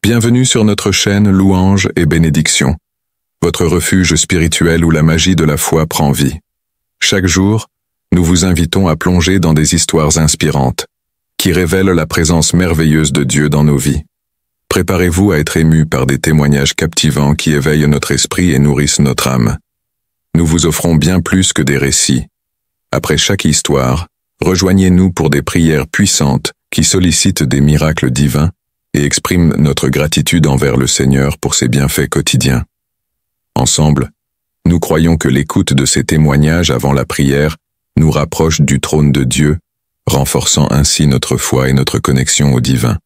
Bienvenue sur notre chaîne Louanges et Bénédictions, votre refuge spirituel où la magie de la foi prend vie. Chaque jour, nous vous invitons à plonger dans des histoires inspirantes, qui révèlent la présence merveilleuse de Dieu dans nos vies. Préparez-vous à être émus par des témoignages captivants qui éveillent notre esprit et nourrissent notre âme. Nous vous offrons bien plus que des récits. Après chaque histoire, rejoignez-nous pour des prières puissantes qui sollicitent des miracles divins et expriment notre gratitude envers le Seigneur pour ses bienfaits quotidiens. Ensemble, nous croyons que l'écoute de ces témoignages avant la prière nous rapproche du trône de Dieu, renforçant ainsi notre foi et notre connexion au divin.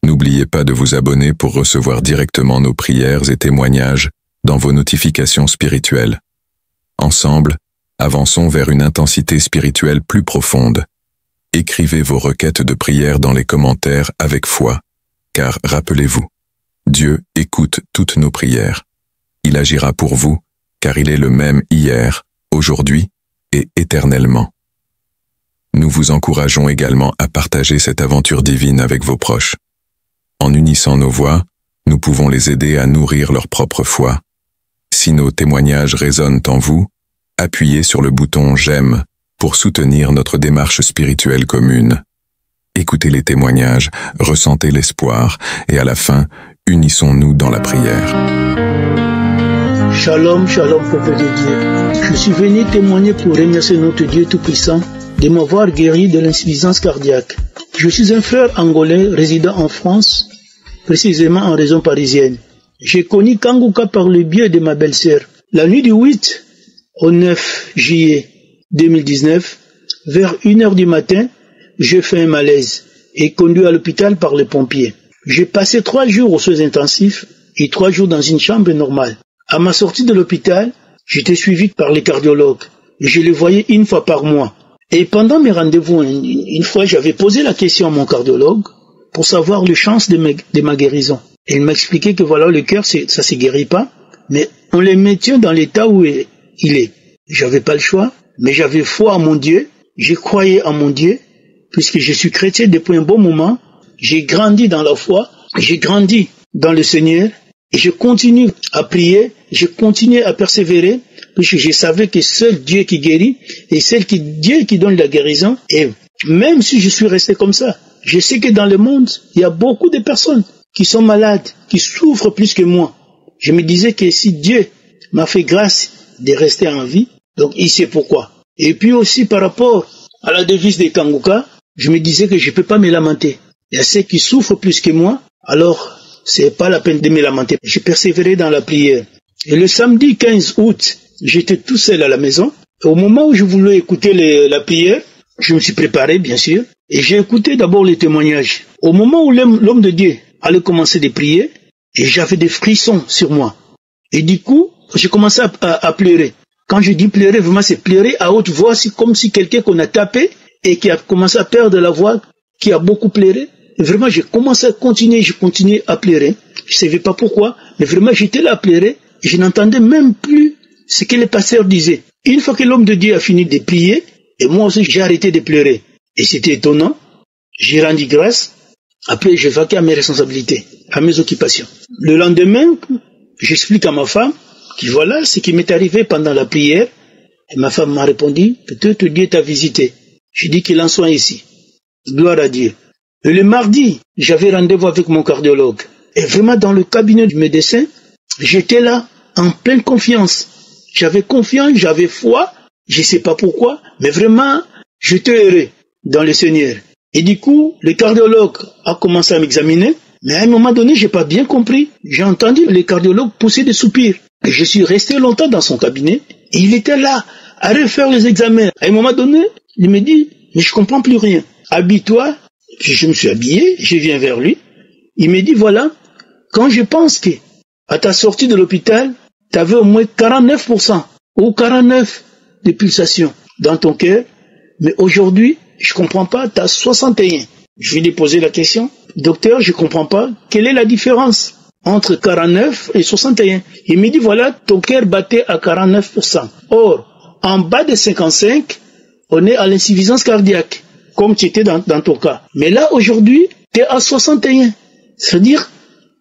N'oubliez pas de vous abonner pour recevoir directement nos prières et témoignages dans vos notifications spirituelles. Ensemble, avançons vers une intensité spirituelle plus profonde. Écrivez vos requêtes de prière dans les commentaires avec foi, car rappelez-vous, Dieu écoute toutes nos prières. Il agira pour vous, car il est le même hier, aujourd'hui et éternellement. Nous vous encourageons également à partager cette aventure divine avec vos proches. En unissant nos voix, nous pouvons les aider à nourrir leur propre foi. Si nos témoignages résonnent en vous, appuyez sur le bouton « J'aime » pour soutenir notre démarche spirituelle commune. Écoutez les témoignages, ressentez l'espoir, et à la fin, unissons-nous dans la prière. Shalom, shalom, peuple de Dieu. Je suis venu témoigner pour remercier notre Dieu Tout-Puissant de m'avoir guéri de l'insuffisance cardiaque. Je suis un frère angolais résidant en France, précisément en région parisienne. J'ai connu Kanguka par le biais de ma belle-sœur. La nuit du 8 au 9 juillet 2019, vers 1h du matin, j'ai fait un malaise et conduit à l'hôpital par les pompiers. J'ai passé 3 jours aux soins intensifs et 3 jours dans une chambre normale. À ma sortie de l'hôpital, j'étais suivi par les cardiologues. Je les voyais une fois par mois. Et pendant mes rendez-vous, une fois, j'avais posé la question à mon cardiologue pour savoir les chances de ma guérison. Et il m'a expliqué que voilà, le cœur, ça ne se guérit pas, mais on les maintient dans l'état où il est. J'avais pas le choix, mais j'avais foi en mon Dieu. Je croyais en mon Dieu, puisque je suis chrétien depuis un bon moment. J'ai grandi dans la foi, j'ai grandi dans le Seigneur, et je continue à prier, je continue à persévérer, puisque je savais que seul Dieu qui guérit, et Dieu qui donne la guérison. Et même si je suis resté comme ça, je sais que dans le monde, il y a beaucoup de personnes qui sont malades, qui souffrent plus que moi. Je me disais que si Dieu m'a fait grâce de rester en vie, donc il sait pourquoi. Et puis aussi par rapport à la devise des Kanguka, je me disais que je ne peux pas me lamenter. Il y a ceux qui souffrent plus que moi, alors c'est pas la peine de me lamenter. J'ai persévéré dans la prière. Et le samedi 15 août, j'étais tout seul à la maison. Et au moment où je voulais écouter la prière, je me suis préparé bien sûr, et j'ai écouté d'abord les témoignages. Au moment où l'homme de Dieu allait commencer de prier, et j'avais des frissons sur moi. Et du coup, j'ai commencé à pleurer. Quand je dis pleurer, vraiment c'est pleurer à haute voix, c'est comme si quelqu'un qu'on a tapé et qui a commencé à perdre la voix, qui a beaucoup pleuré. Et vraiment, j'ai commencé à continuer, je continuais à pleurer. Je ne savais pas pourquoi, mais vraiment j'étais là à pleurer et je n'entendais même plus ce que le pasteur disait. Une fois que l'homme de Dieu a fini de prier, et moi aussi j'ai arrêté de pleurer. Et c'était étonnant. J'ai rendu grâce. Après, j'ai vaqué à mes responsabilités, à mes occupations. Le lendemain, j'explique à ma femme que voilà ce qui m'est arrivé pendant la prière. Et ma femme m'a répondu, peut-être Dieu t'a visité. Je dis qu'il en soit ici. Gloire à Dieu. Et le mardi, j'avais rendez-vous avec mon cardiologue. Et vraiment dans le cabinet du médecin, j'étais là en pleine confiance. J'avais confiance, j'avais foi, je ne sais pas pourquoi, mais vraiment, j'étais heureux dans le Seigneur. Et du coup, le cardiologue a commencé à m'examiner, mais à un moment donné, je n'ai pas bien compris. J'ai entendu le cardiologue pousser des soupirs. Et je suis resté longtemps dans son cabinet, et il était là, à refaire les examens. À un moment donné, il me dit, mais je ne comprends plus rien. Habille-toi. Puis je me suis habillé, je viens vers lui. Il me dit, voilà, quand je pense que à ta sortie de l'hôpital, tu avais au moins 49% ou 49% de pulsations dans ton cœur, mais aujourd'hui, je ne comprends pas, tu as 61%. Je lui ai posé la question, docteur, je ne comprends pas, quelle est la différence entre 49 et 61? Il me dit, voilà, ton cœur battait à 49%. Or, en bas de 55, on est à l'insuffisance cardiaque, comme tu étais dans ton cas. Mais là, aujourd'hui, tu es à 61. C'est-à-dire,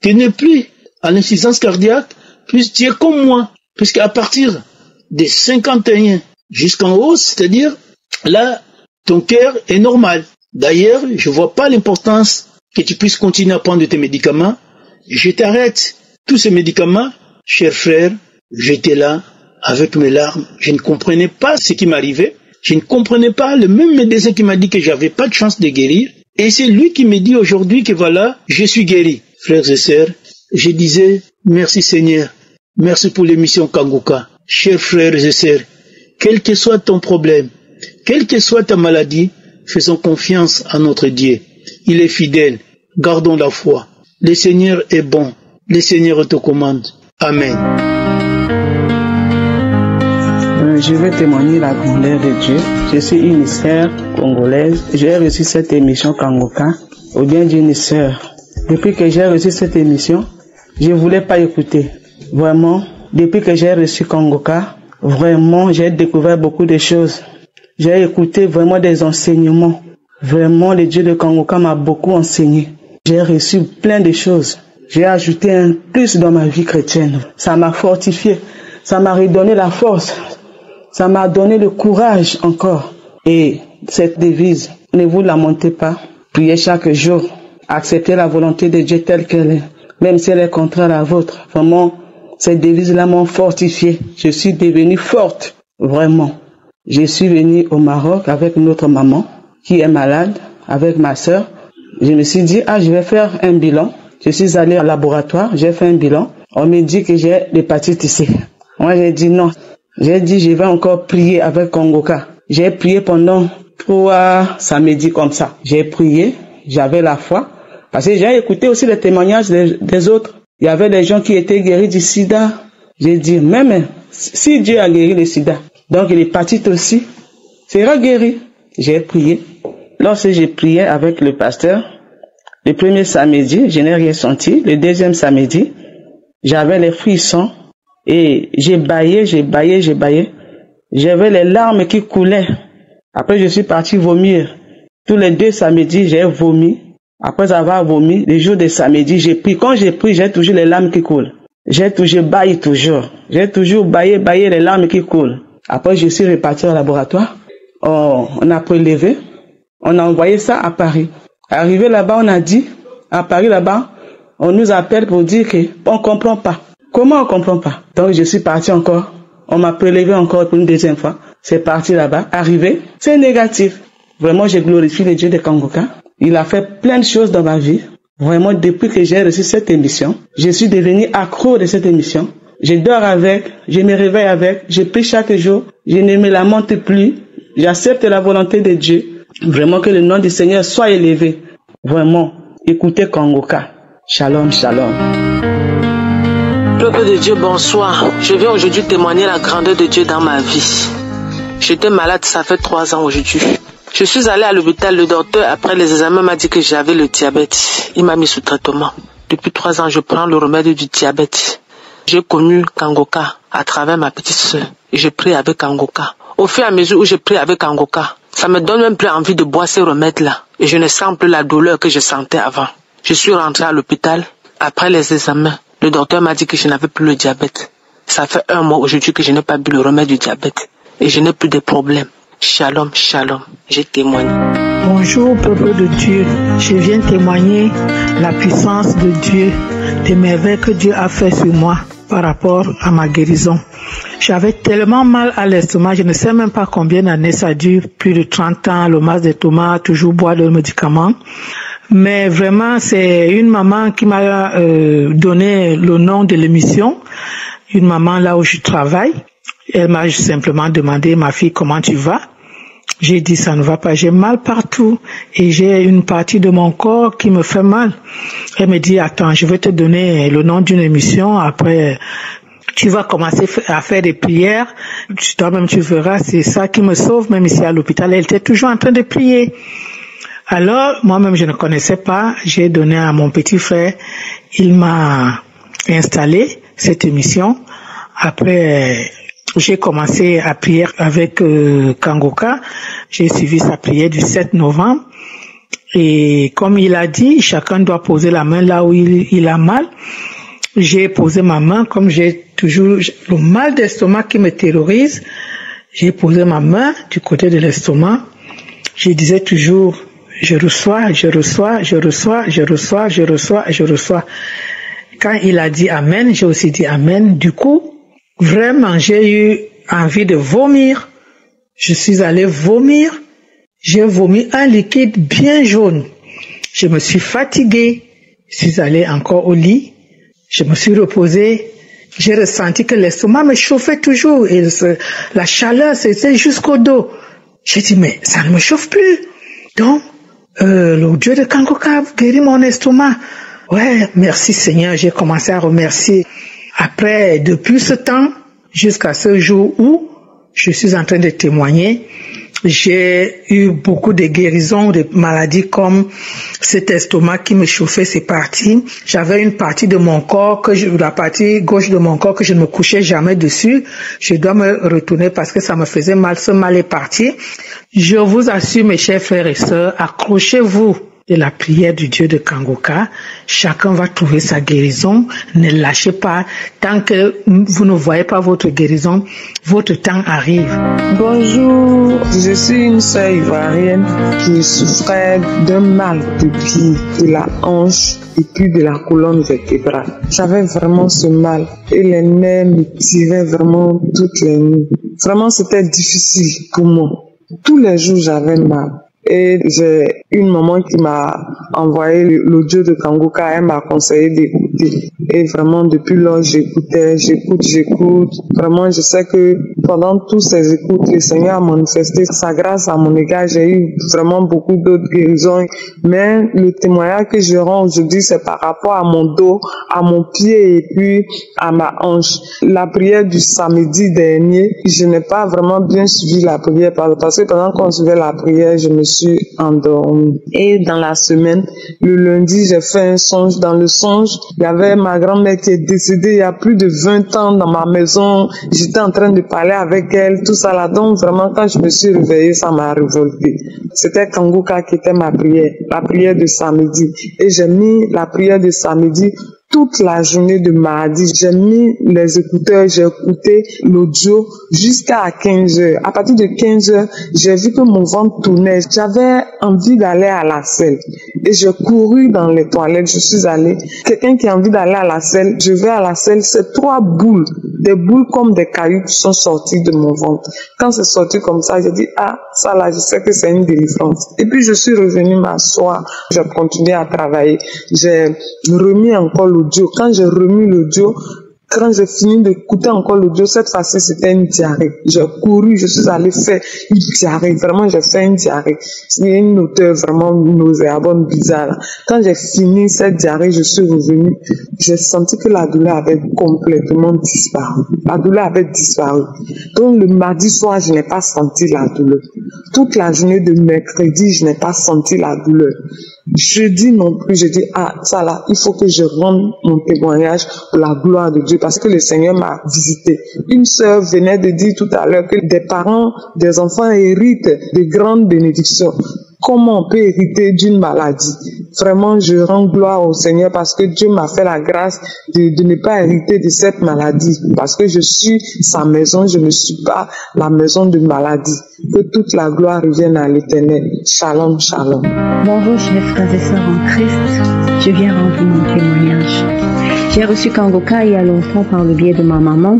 Tu n'es plus à l'insuffisance cardiaque, puis tu es comme moi. Puisqu'à partir des 51 jusqu'en haut, c'est-à-dire, là, ton cœur est normal. D'ailleurs, je vois pas l'importance que tu puisses continuer à prendre tes médicaments. Je t'arrête tous ces médicaments. Cher frère, j'étais là avec mes larmes. Je ne comprenais pas ce qui m'arrivait. Je ne comprenais pas le même médecin qui m'a dit que j'avais pas de chance de guérir. Et c'est lui qui me dit aujourd'hui que voilà, je suis guéri. Frères et sœurs, je disais, merci Seigneur. Merci pour l'émission Kangoka. Chers frères et sœurs, quel que soit ton problème, quelle que soit ta maladie, faisons confiance à notre Dieu. Il est fidèle. Gardons la foi. Le Seigneur est bon. Le Seigneur te commande. Amen. Je vais témoigner la grandeur de Dieu. Je suis une sœur congolaise. J'ai reçu cette émission Kangoka au bien d'une sœur. Depuis que j'ai reçu cette émission, je ne voulais pas écouter. Vraiment, depuis que j'ai reçu Kangoka, vraiment, j'ai découvert beaucoup de choses. J'ai écouté vraiment des enseignements. Vraiment, le Dieu de Kangoka m'a beaucoup enseigné. J'ai reçu plein de choses. J'ai ajouté un plus dans ma vie chrétienne. Ça m'a fortifié. Ça m'a redonné la force. Ça m'a donné le courage encore. Et cette devise, ne vous lamentez pas. Priez chaque jour. Acceptez la volonté de Dieu telle qu'elle est. Même si elle est contraire à la vôtre. Vraiment, cette devise-là m'a fortifié. Je suis devenue forte. Vraiment. Je suis venue au Maroc avec notre maman qui est malade, avec ma sœur. Je me suis dit, je vais faire un bilan. Je suis allée au laboratoire, j'ai fait un bilan. On me dit que j'ai l'hépatite C. Moi, j'ai dit non. J'ai dit, je vais encore prier avec Kangoka. J'ai prié pendant 3 samedis comme ça. J'ai prié, j'avais la foi. Parce que j'ai écouté aussi les témoignages des autres. Il y avait des gens qui étaient guéris du sida. J'ai dit, même si Dieu a guéri le sida, donc l'hépatite aussi sera guéri. J'ai prié. Lorsque j'ai prié avec le pasteur, le premier samedi, je n'ai rien senti. Le deuxième samedi, j'avais les frissons et j'ai baillé. J'avais les larmes qui coulaient. Après, je suis parti vomir. Tous les 2 samedis, j'ai vomi. Après avoir vomi, les jours de samedi, j'ai pris. Quand j'ai pris, j'ai toujours les larmes qui coulent. J'ai baillé toujours. J'ai toujours baillé les larmes qui coulent. Après, je suis reparti au laboratoire. On a prélevé. On a envoyé ça à Paris. Arrivé là-bas, on a dit, à Paris là-bas, on nous appelle pour dire qu'on comprend pas. Comment on comprend pas? Donc, je suis parti encore. On m'a prélevé encore pour une deuxième fois. C'est parti là-bas. Arrivé, c'est négatif. Vraiment, je glorifie le Dieu de Kangoka. Il a fait plein de choses dans ma vie. Vraiment, depuis que j'ai reçu cette émission, je suis devenu accro de cette émission. Je dors avec, je me réveille avec, je prie chaque jour, je ne me lamente plus. J'accepte la volonté de Dieu. Vraiment que le nom du Seigneur soit élevé. Vraiment, écoutez Kangoka. Shalom, shalom. Peuple de Dieu, bonsoir. Je viens aujourd'hui témoigner la grandeur de Dieu dans ma vie. J'étais malade, ça fait 3 ans aujourd'hui. Je suis allé à l'hôpital, le docteur, après les examens, m'a dit que j'avais le diabète. Il m'a mis sous traitement. Depuis 3 ans, je prends le remède du diabète. J'ai connu Kangoka à travers ma petite soeur. Et je prie avec Kangoka. Au fur et à mesure où je prie avec Kangoka, ça me donne même plus envie de boire ces remèdes-là. Et je ne sens plus la douleur que je sentais avant. Je suis rentré à l'hôpital. Après les examens, le docteur m'a dit que je n'avais plus le diabète. Ça fait 1 mois aujourd'hui que je n'ai pas bu le remède du diabète. Et je n'ai plus de problème. Shalom, shalom. Je témoigne. Bonjour, peuple de Dieu. Je viens témoigner la puissance de Dieu, des merveilles que Dieu a fait sur moi par rapport à ma guérison. J'avais tellement mal à l'estomac, je ne sais même pas combien d'années ça dure, plus de 30 ans, le masque d'estomac, toujours boire le médicament. Mais vraiment, c'est une maman qui m'a donné le nom de l'émission, une maman là où je travaille. Elle m'a simplement demandé, ma fille, comment tu vas? J'ai dit, ça ne va pas, j'ai mal partout et j'ai une partie de mon corps qui me fait mal. Elle me dit, attends, je vais te donner le nom d'une émission, après tu vas commencer à faire des prières, toi-même tu verras, c'est ça qui me sauve, même ici à l'hôpital. Elle était toujours en train de prier. Alors, moi-même je ne connaissais pas, j'ai donné à mon petit frère, il m'a installé cette émission. Après, j'ai commencé à prier avec Kangoka. J'ai suivi sa prière du 7 novembre. Et comme il a dit, chacun doit poser la main là où il a mal. J'ai posé ma main, comme j'ai toujours le mal d'estomac qui me terrorise. J'ai posé ma main du côté de l'estomac. Je disais toujours, je reçois, je reçois, je reçois, je reçois, je reçois, je reçois. Quand il a dit Amen, j'ai aussi dit Amen. Du coup, vraiment, j'ai eu envie de vomir. Je suis allé vomir. J'ai vomi un liquide bien jaune. Je me suis fatiguée. Je suis allé encore au lit. Je me suis reposée. J'ai ressenti que l'estomac me chauffait toujours. Et la chaleur, c'était jusqu'au dos. J'ai dit, mais ça ne me chauffe plus. Donc, le Dieu de Kangoka a guéri mon estomac. Ouais, merci Seigneur. J'ai commencé à remercier. Après, depuis ce temps, jusqu'à ce jour où je suis en train de témoigner, j'ai eu beaucoup de guérisons de maladies comme cet estomac qui me chauffait, c'est parti. J'avais une partie de mon corps, la partie gauche de mon corps que je ne me couchais jamais dessus. Je dois me retourner parce que ça me faisait mal. Ce mal est parti. Je vous assure, mes chers frères et sœurs, accrochez-vous de la prière du Dieu de Kangoka. Chacun va trouver sa guérison. Ne lâchez pas. Tant que vous ne voyez pas votre guérison, votre temps arrive. Bonjour, je suis une sœur ivoirienne qui souffrait d'un mal de pied, de la hanche et puis de la colonne vertébrale. J'avais vraiment ce mal et les nerfs me tiraient vraiment toutes les nuits. Vraiment, c'était difficile pour moi. Tous les jours, j'avais mal. Et j'ai une maman qui m'a envoyé l'audio de Kangoka, elle m'a conseillé d'écouter. Et vraiment, depuis lors, j'écoutais, j'écoute. Vraiment, je sais que pendant tous ces écoutes, le Seigneur a manifesté sa grâce à mon égard. J'ai eu vraiment beaucoup d'autres guérisons. Mais le témoignage que je rends aujourd'hui, c'est par rapport à mon dos, à mon pied et puis à ma hanche. La prière du samedi dernier, je n'ai pas vraiment bien suivi la prière parce que pendant qu'on suivait la prière, je me suis endormie. Et dans la semaine, le lundi, j'ai fait un songe. Dans le songe, il y avait ma grand-mère qui est décédée il y a plus de 20 ans dans ma maison. J'étais en train de parler avec elle, tout ça là. Donc vraiment, quand je me suis réveillée, ça m'a révoltée. C'était Kangoka qui était ma prière, la prière de samedi. Et j'ai mis la prière de samedi toute la journée de mardi. J'ai mis les écouteurs, j'ai écouté l'audio jusqu'à 15h. À partir de 15h, j'ai vu que mon ventre tournait. J'avais envie d'aller à la selle. Et j'ai couru dans les toilettes. Je suis allée. Quelqu'un qui a envie d'aller à la selle, je vais à la selle. C'est 3 boules. Des boules comme des cailloux qui sont sorties de mon ventre. Quand c'est sorti comme ça, j'ai dit, ah, ça là, je sais que c'est une délivrance. Et puis je suis revenue m'asseoir. J'ai continué à travailler. J'ai remis encore l'audio. Quand j'ai remis l'audio, quand j'ai fini d'écouter encore l'audio, cette fois-ci, c'était une diarrhée. J'ai couru, je suis allée faire une diarrhée. Vraiment, j'ai fait une diarrhée. C'est une odeur vraiment nauséabonde, bizarre. Quand j'ai fini cette diarrhée, je suis revenue. J'ai senti que la douleur avait complètement disparu. La douleur avait disparu. Donc, le mardi soir, je n'ai pas senti la douleur. Toute la journée de mercredi, je n'ai pas senti la douleur. Jeudi non plus, je dis, ah, ça là, il faut que je rende mon témoignage pour la gloire de Dieu parce que le Seigneur m'a visité. Une sœur venait de dire tout à l'heure que des parents, des enfants héritent de grandes bénédictions. Comment on peut hériter d'une maladie? Vraiment, je rends gloire au Seigneur parce que Dieu m'a fait la grâce de ne pas hériter de cette maladie. Parce que je suis sa maison, je ne suis pas la maison de maladie. Que toute la gloire revienne à l'Éternel. Shalom, shalom. Bonjour, chers frères et sœurs en Christ. Je viens rendre mon témoignage. J'ai reçu Kangoka il y a longtemps par le biais de ma maman.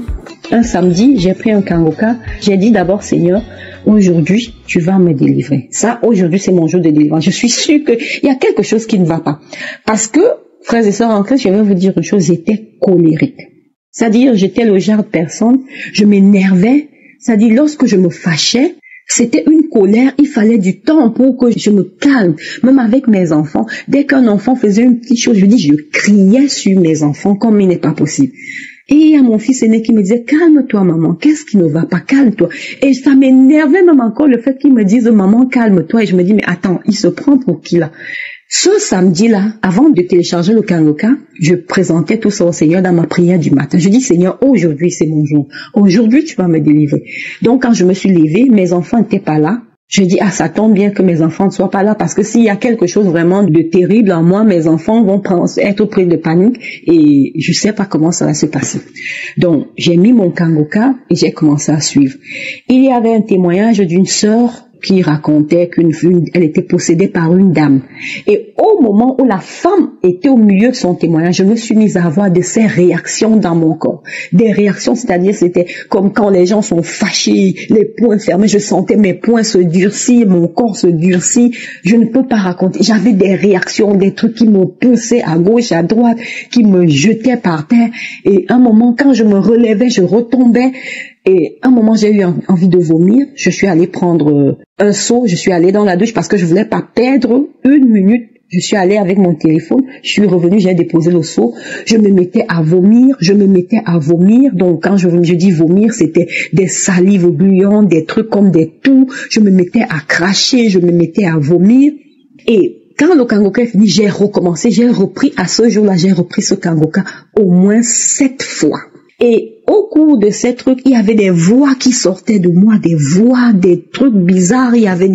Un samedi, j'ai pris un Kangoka. J'ai dit d'abord, Seigneur, aujourd'hui, tu vas me délivrer. Ça, aujourd'hui, c'est mon jour de délivrance. Je suis sûre qu'il y a quelque chose qui ne va pas. Parce que, frères et sœurs en Christ, je vais vous dire une chose, j'étais colérique. C'est-à-dire, j'étais le genre de personne, je m'énervais. C'est-à-dire, lorsque je me fâchais, c'était une colère, il fallait du temps pour que je me calme. Même avec mes enfants, dès qu'un enfant faisait une petite chose, je criais sur mes enfants comme il n'est pas possible. Et il y a mon fils aîné qui me disait, calme-toi maman, qu'est-ce qui ne va pas, calme-toi. Et ça m'énervait même encore le fait qu'il me dise, maman, calme-toi. Et je me dis, mais attends, il se prend pour qui là? Ce samedi-là, avant de télécharger le Kangoka, je présentais tout ça au Seigneur dans ma prière du matin. Je dis, Seigneur, aujourd'hui c'est mon jour. Aujourd'hui tu vas me délivrer. Donc quand je me suis levée, mes enfants n'étaient pas là. Je dis, ah, ça tombe bien que mes enfants ne soient pas là parce que s'il y a quelque chose vraiment de terrible en moi, mes enfants vont être pris de panique et je sais pas comment ça va se passer. Donc, j'ai mis mon kangoka et j'ai commencé à suivre. Il y avait un témoignage d'une sœur qui racontait qu'elle était possédée par une dame. Et au moment où la femme était au milieu de son témoignage, je me suis mise à avoir de ces réactions dans mon corps. Des réactions, c'est-à-dire c'était comme quand les gens sont fâchés, les poings fermés, je sentais mes poings se durcir, mon corps se durcit. Je ne peux pas raconter. J'avais des réactions, des trucs qui me poussaient à gauche, à droite, qui me jetaient par terre. Et un moment, quand je me relevais, je retombais. Et un moment, j'ai eu envie de vomir. Je suis allée prendre un seau. Je suis allée dans la douche parce que je voulais pas perdre une minute. Je suis allée avec mon téléphone. Je suis revenue, j'ai déposé le seau. Je me mettais à vomir. Donc, quand je dis vomir, c'était des salives gluantes, des trucs comme des toux. Je me mettais à cracher, je me mettais à vomir. Et quand le kangoka est fini, j'ai recommencé. J'ai repris à ce jour-là, j'ai repris ce kangoka au moins 7 fois. Et au cours de ces trucs, il y avait des voix qui sortaient de moi, des voix, des trucs bizarres. Il y avait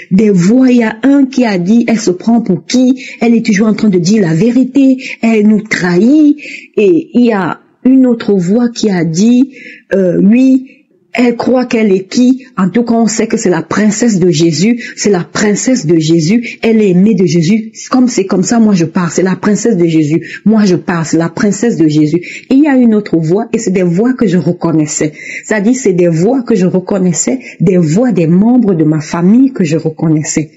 des voix. Il y a un qui a dit, elle se prend pour qui? Elle est toujours en train de dire la vérité. Elle nous trahit. Et il y a une autre voix qui a dit, oui, elle croit qu'elle est qui? En tout cas, on sait que c'est la princesse de Jésus. C'est la princesse de Jésus. Elle est aimée de Jésus. Comme c'est comme ça, moi je pars. C'est la princesse de Jésus. Moi je pars. C'est la princesse de Jésus. Et il y a une autre voix et c'est des voix que je reconnaissais. C'est-à-dire, c'est des voix que je reconnaissais, des voix des membres de ma famille que je reconnaissais.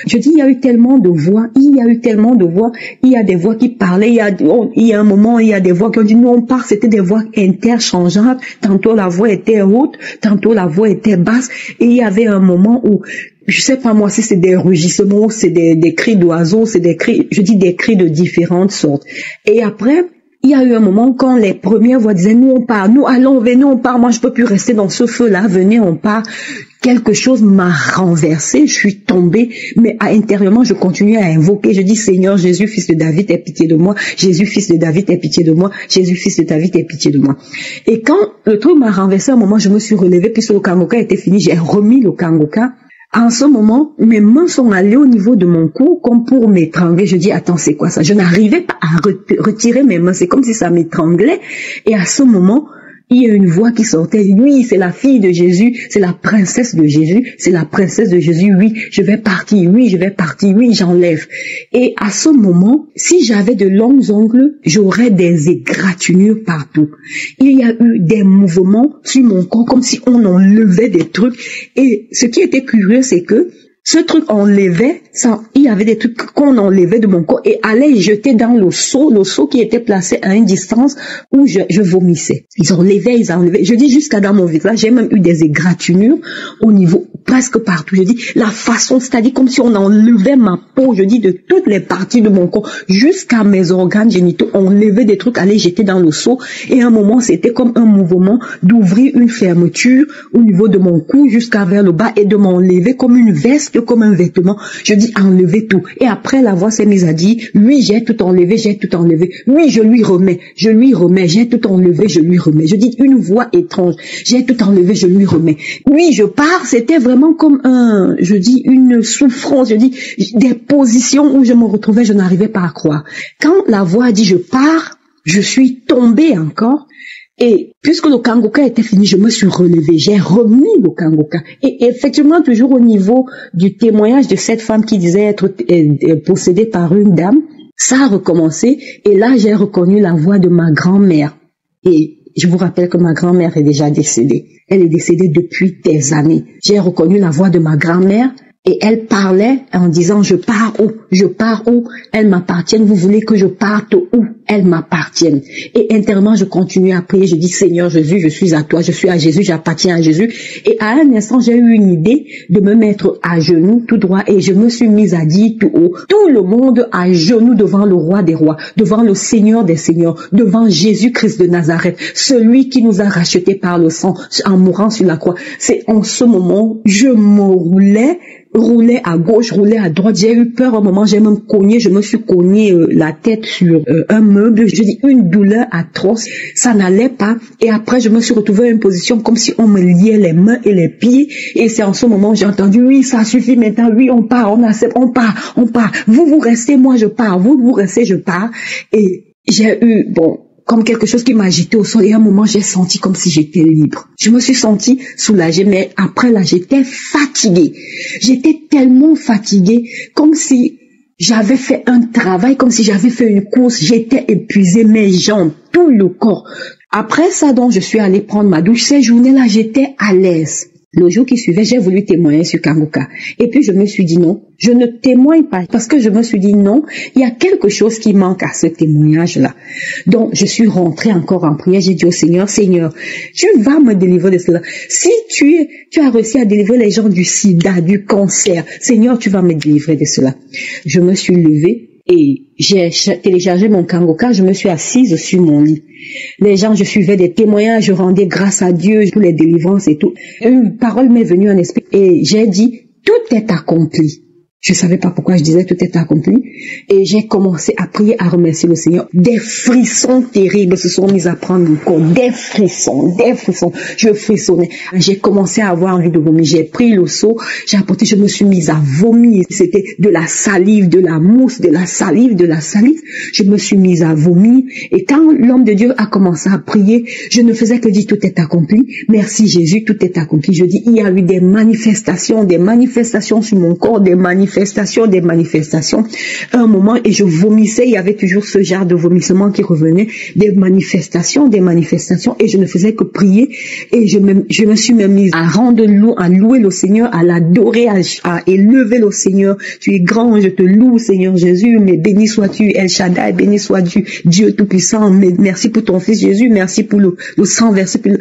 Je dis, il y a eu tellement de voix. Il y a des voix qui parlaient. Il y a un moment, il y a des voix qui ont dit, nous on part. C'était des voix interchangeables. Tantôt la voix était haute, tantôt la voix était basse. Et il y avait un moment où, je sais pas moi si c'est des rugissements, c'est des cris d'oiseaux, c'est des cris de différentes sortes. Et après, il y a eu un moment quand les premières voix disaient, nous on part, nous allons, venez on part, moi je peux plus rester dans ce feu-là, venez on part. Quelque chose m'a renversé, je suis tombée, mais intérieurement, je continuais à invoquer. Je dis, Seigneur Jésus, fils de David, aie pitié de moi. Jésus, fils de David, aie pitié de moi. Jésus, fils de David, aie pitié de moi. Et quand le truc m'a renversé, à un moment, je me suis relevée, puisque le kangoka était fini, j'ai remis le kangoka. En ce moment, mes mains sont allées au niveau de mon cou, comme pour m'étrangler. Je dis, attends, c'est quoi ça? Je n'arrivais pas à retirer mes mains. C'est comme si ça m'étranglait. Et à ce moment, il y a une voix qui sortait, oui, c'est la fille de Jésus, c'est la princesse de Jésus, c'est la princesse de Jésus, oui, je vais partir, oui, j'enlève. Et à ce moment, si j'avais de longs ongles, j'aurais des égratignures partout. Il y a eu des mouvements sur mon corps, comme si on enlevait des trucs. Et ce qui était curieux, c'est que ce truc enlevait, il y avait des trucs qu'on enlevait de mon corps et allait jeter dans le seau qui était placé à une distance où je vomissais. Ils enlevaient. Je dis jusqu'à dans mon visage, j'ai même eu des égratignures au niveau, presque partout. Je dis, la façon, c'est-à-dire comme si on enlevait ma peau, je dis de toutes les parties de mon corps jusqu'à mes organes génitaux, on enlevait des trucs, allait jeter dans le seau et à un moment, c'était comme un mouvement d'ouvrir une fermeture au niveau de mon cou jusqu'à vers le bas et de m'enlever comme une veste, comme un vêtement. Je dis enlever tout. Et après la voix s'est mise à dire, oui, j'ai tout enlevé. Oui, je lui remets, j'ai tout enlevé, je lui remets. Je dis une voix étrange, j'ai tout enlevé, je lui remets. Oui, je pars, c'était vraiment comme une souffrance, des positions où je me retrouvais, je n'arrivais pas à croire. Quand la voix a dit je pars, je suis tombée encore. Et puisque le kangoka était fini, je me suis relevée, j'ai remis le kangoka. Et effectivement, toujours au niveau du témoignage de cette femme qui disait être possédée par une dame, ça a recommencé. Et là, j'ai reconnu la voix de ma grand-mère. Et je vous rappelle que ma grand-mère est déjà décédée. Elle est décédée depuis des années. J'ai reconnu la voix de ma grand-mère. Et elle parlait en disant, je pars où? Elles m'appartiennent, vous voulez que je parte où? Elles m'appartiennent. Et intérieurement, je continue à prier, je dis, Seigneur Jésus, je suis à toi, je suis à Jésus, j'appartiens à Jésus. Et à un instant, j'ai eu une idée de me mettre à genoux tout droit et je me suis mise à dire tout haut, tout le monde à genoux devant le roi des rois, devant le Seigneur des seigneurs, devant Jésus-Christ de Nazareth, celui qui nous a rachetés par le sang en mourant sur la croix. C'est en ce moment, je me roulais roulait à gauche, roulait à droite. J'ai eu peur un moment, j'ai même cogné, je me suis cogné la tête sur un meuble. Je dis une douleur atroce, ça n'allait pas. Et après, je me suis retrouvée à une position comme si on me liait les mains et les pieds. Et c'est en ce moment j'ai entendu, oui, ça suffit maintenant, oui, on part, on accepte, on part. Vous restez, moi je pars. Vous restez, je pars. Et j'ai eu, comme quelque chose qui m'a agité au sol, et à un moment, j'ai senti comme si j'étais libre. Je me suis sentie soulagée, mais après là, j'étais fatiguée. J'étais tellement fatiguée, comme si j'avais fait un travail, comme si j'avais fait une course. J'étais épuisée, mes jambes, tout le corps. Après ça, donc, je suis allée prendre ma douche. Ces journées-là, j'étais à l'aise. Le jour qui suivait, j'ai voulu témoigner sur Kangoka. Et puis, je me suis dit non, je ne témoigne pas. Parce que je me suis dit non, il y a quelque chose qui manque à ce témoignage-là. Donc, je suis rentrée encore en prière. J'ai dit au Seigneur, Seigneur, tu vas me délivrer de cela. Si tu as réussi à délivrer les gens du sida, du cancer, Seigneur, tu vas me délivrer de cela. Je me suis levée et j'ai téléchargé mon Kangoka. Je me suis assise sur mon lit. Les gens, je suivais des témoignages, je rendais grâce à Dieu pour les délivrances et tout. Une parole m'est venue en esprit et j'ai dit, tout est accompli. Je savais pas pourquoi je disais tout est accompli. Et j'ai commencé à prier, à remercier le Seigneur. Des frissons terribles se sont mis à prendre mon corps. Des frissons. Je frissonnais. J'ai commencé à avoir envie de vomir. J'ai pris le seau, j'ai apporté, je me suis mise à vomir. C'était de la salive, de la mousse, de la salive. Je me suis mise à vomir. Et quand l'homme de Dieu a commencé à prier, je ne faisais que dire tout est accompli. Merci Jésus, tout est accompli. Je dis, il y a eu des manifestations sur mon corps, des manifestations. Un moment, et je vomissais, il y avait toujours ce genre de vomissement qui revenait, des manifestations, et je ne faisais que prier, et je me suis même mise à rendre louange, à louer le Seigneur, à l'adorer, à élever le Seigneur. Tu es grand, je te loue, Seigneur Jésus, mais béni sois-tu, El Shaddai, béni sois-tu, Dieu Tout-Puissant, mais merci pour ton Fils Jésus, merci pour le sang versé. Plus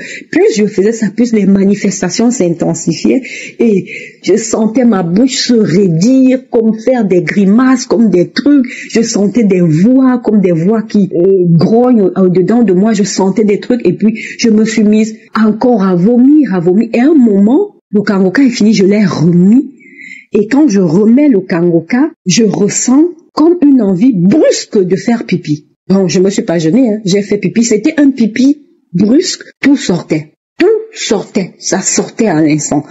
je faisais ça, plus les manifestations s'intensifiaient, et je sentais ma bouche se raidir, comme faire des grimaces, comme des trucs. Je sentais des voix, comme des voix qui grognent au-dedans de moi. Je sentais des trucs et puis je me suis mise encore à vomir. Et à un moment, le Kangoka est fini, je l'ai remis. Et quand je remets le Kangoka, je ressens comme une envie brusque de faire pipi. Bon, je me suis pas gênée, j'ai fait pipi. C'était un pipi brusque, tout sortait. Ça sortait à l'instant.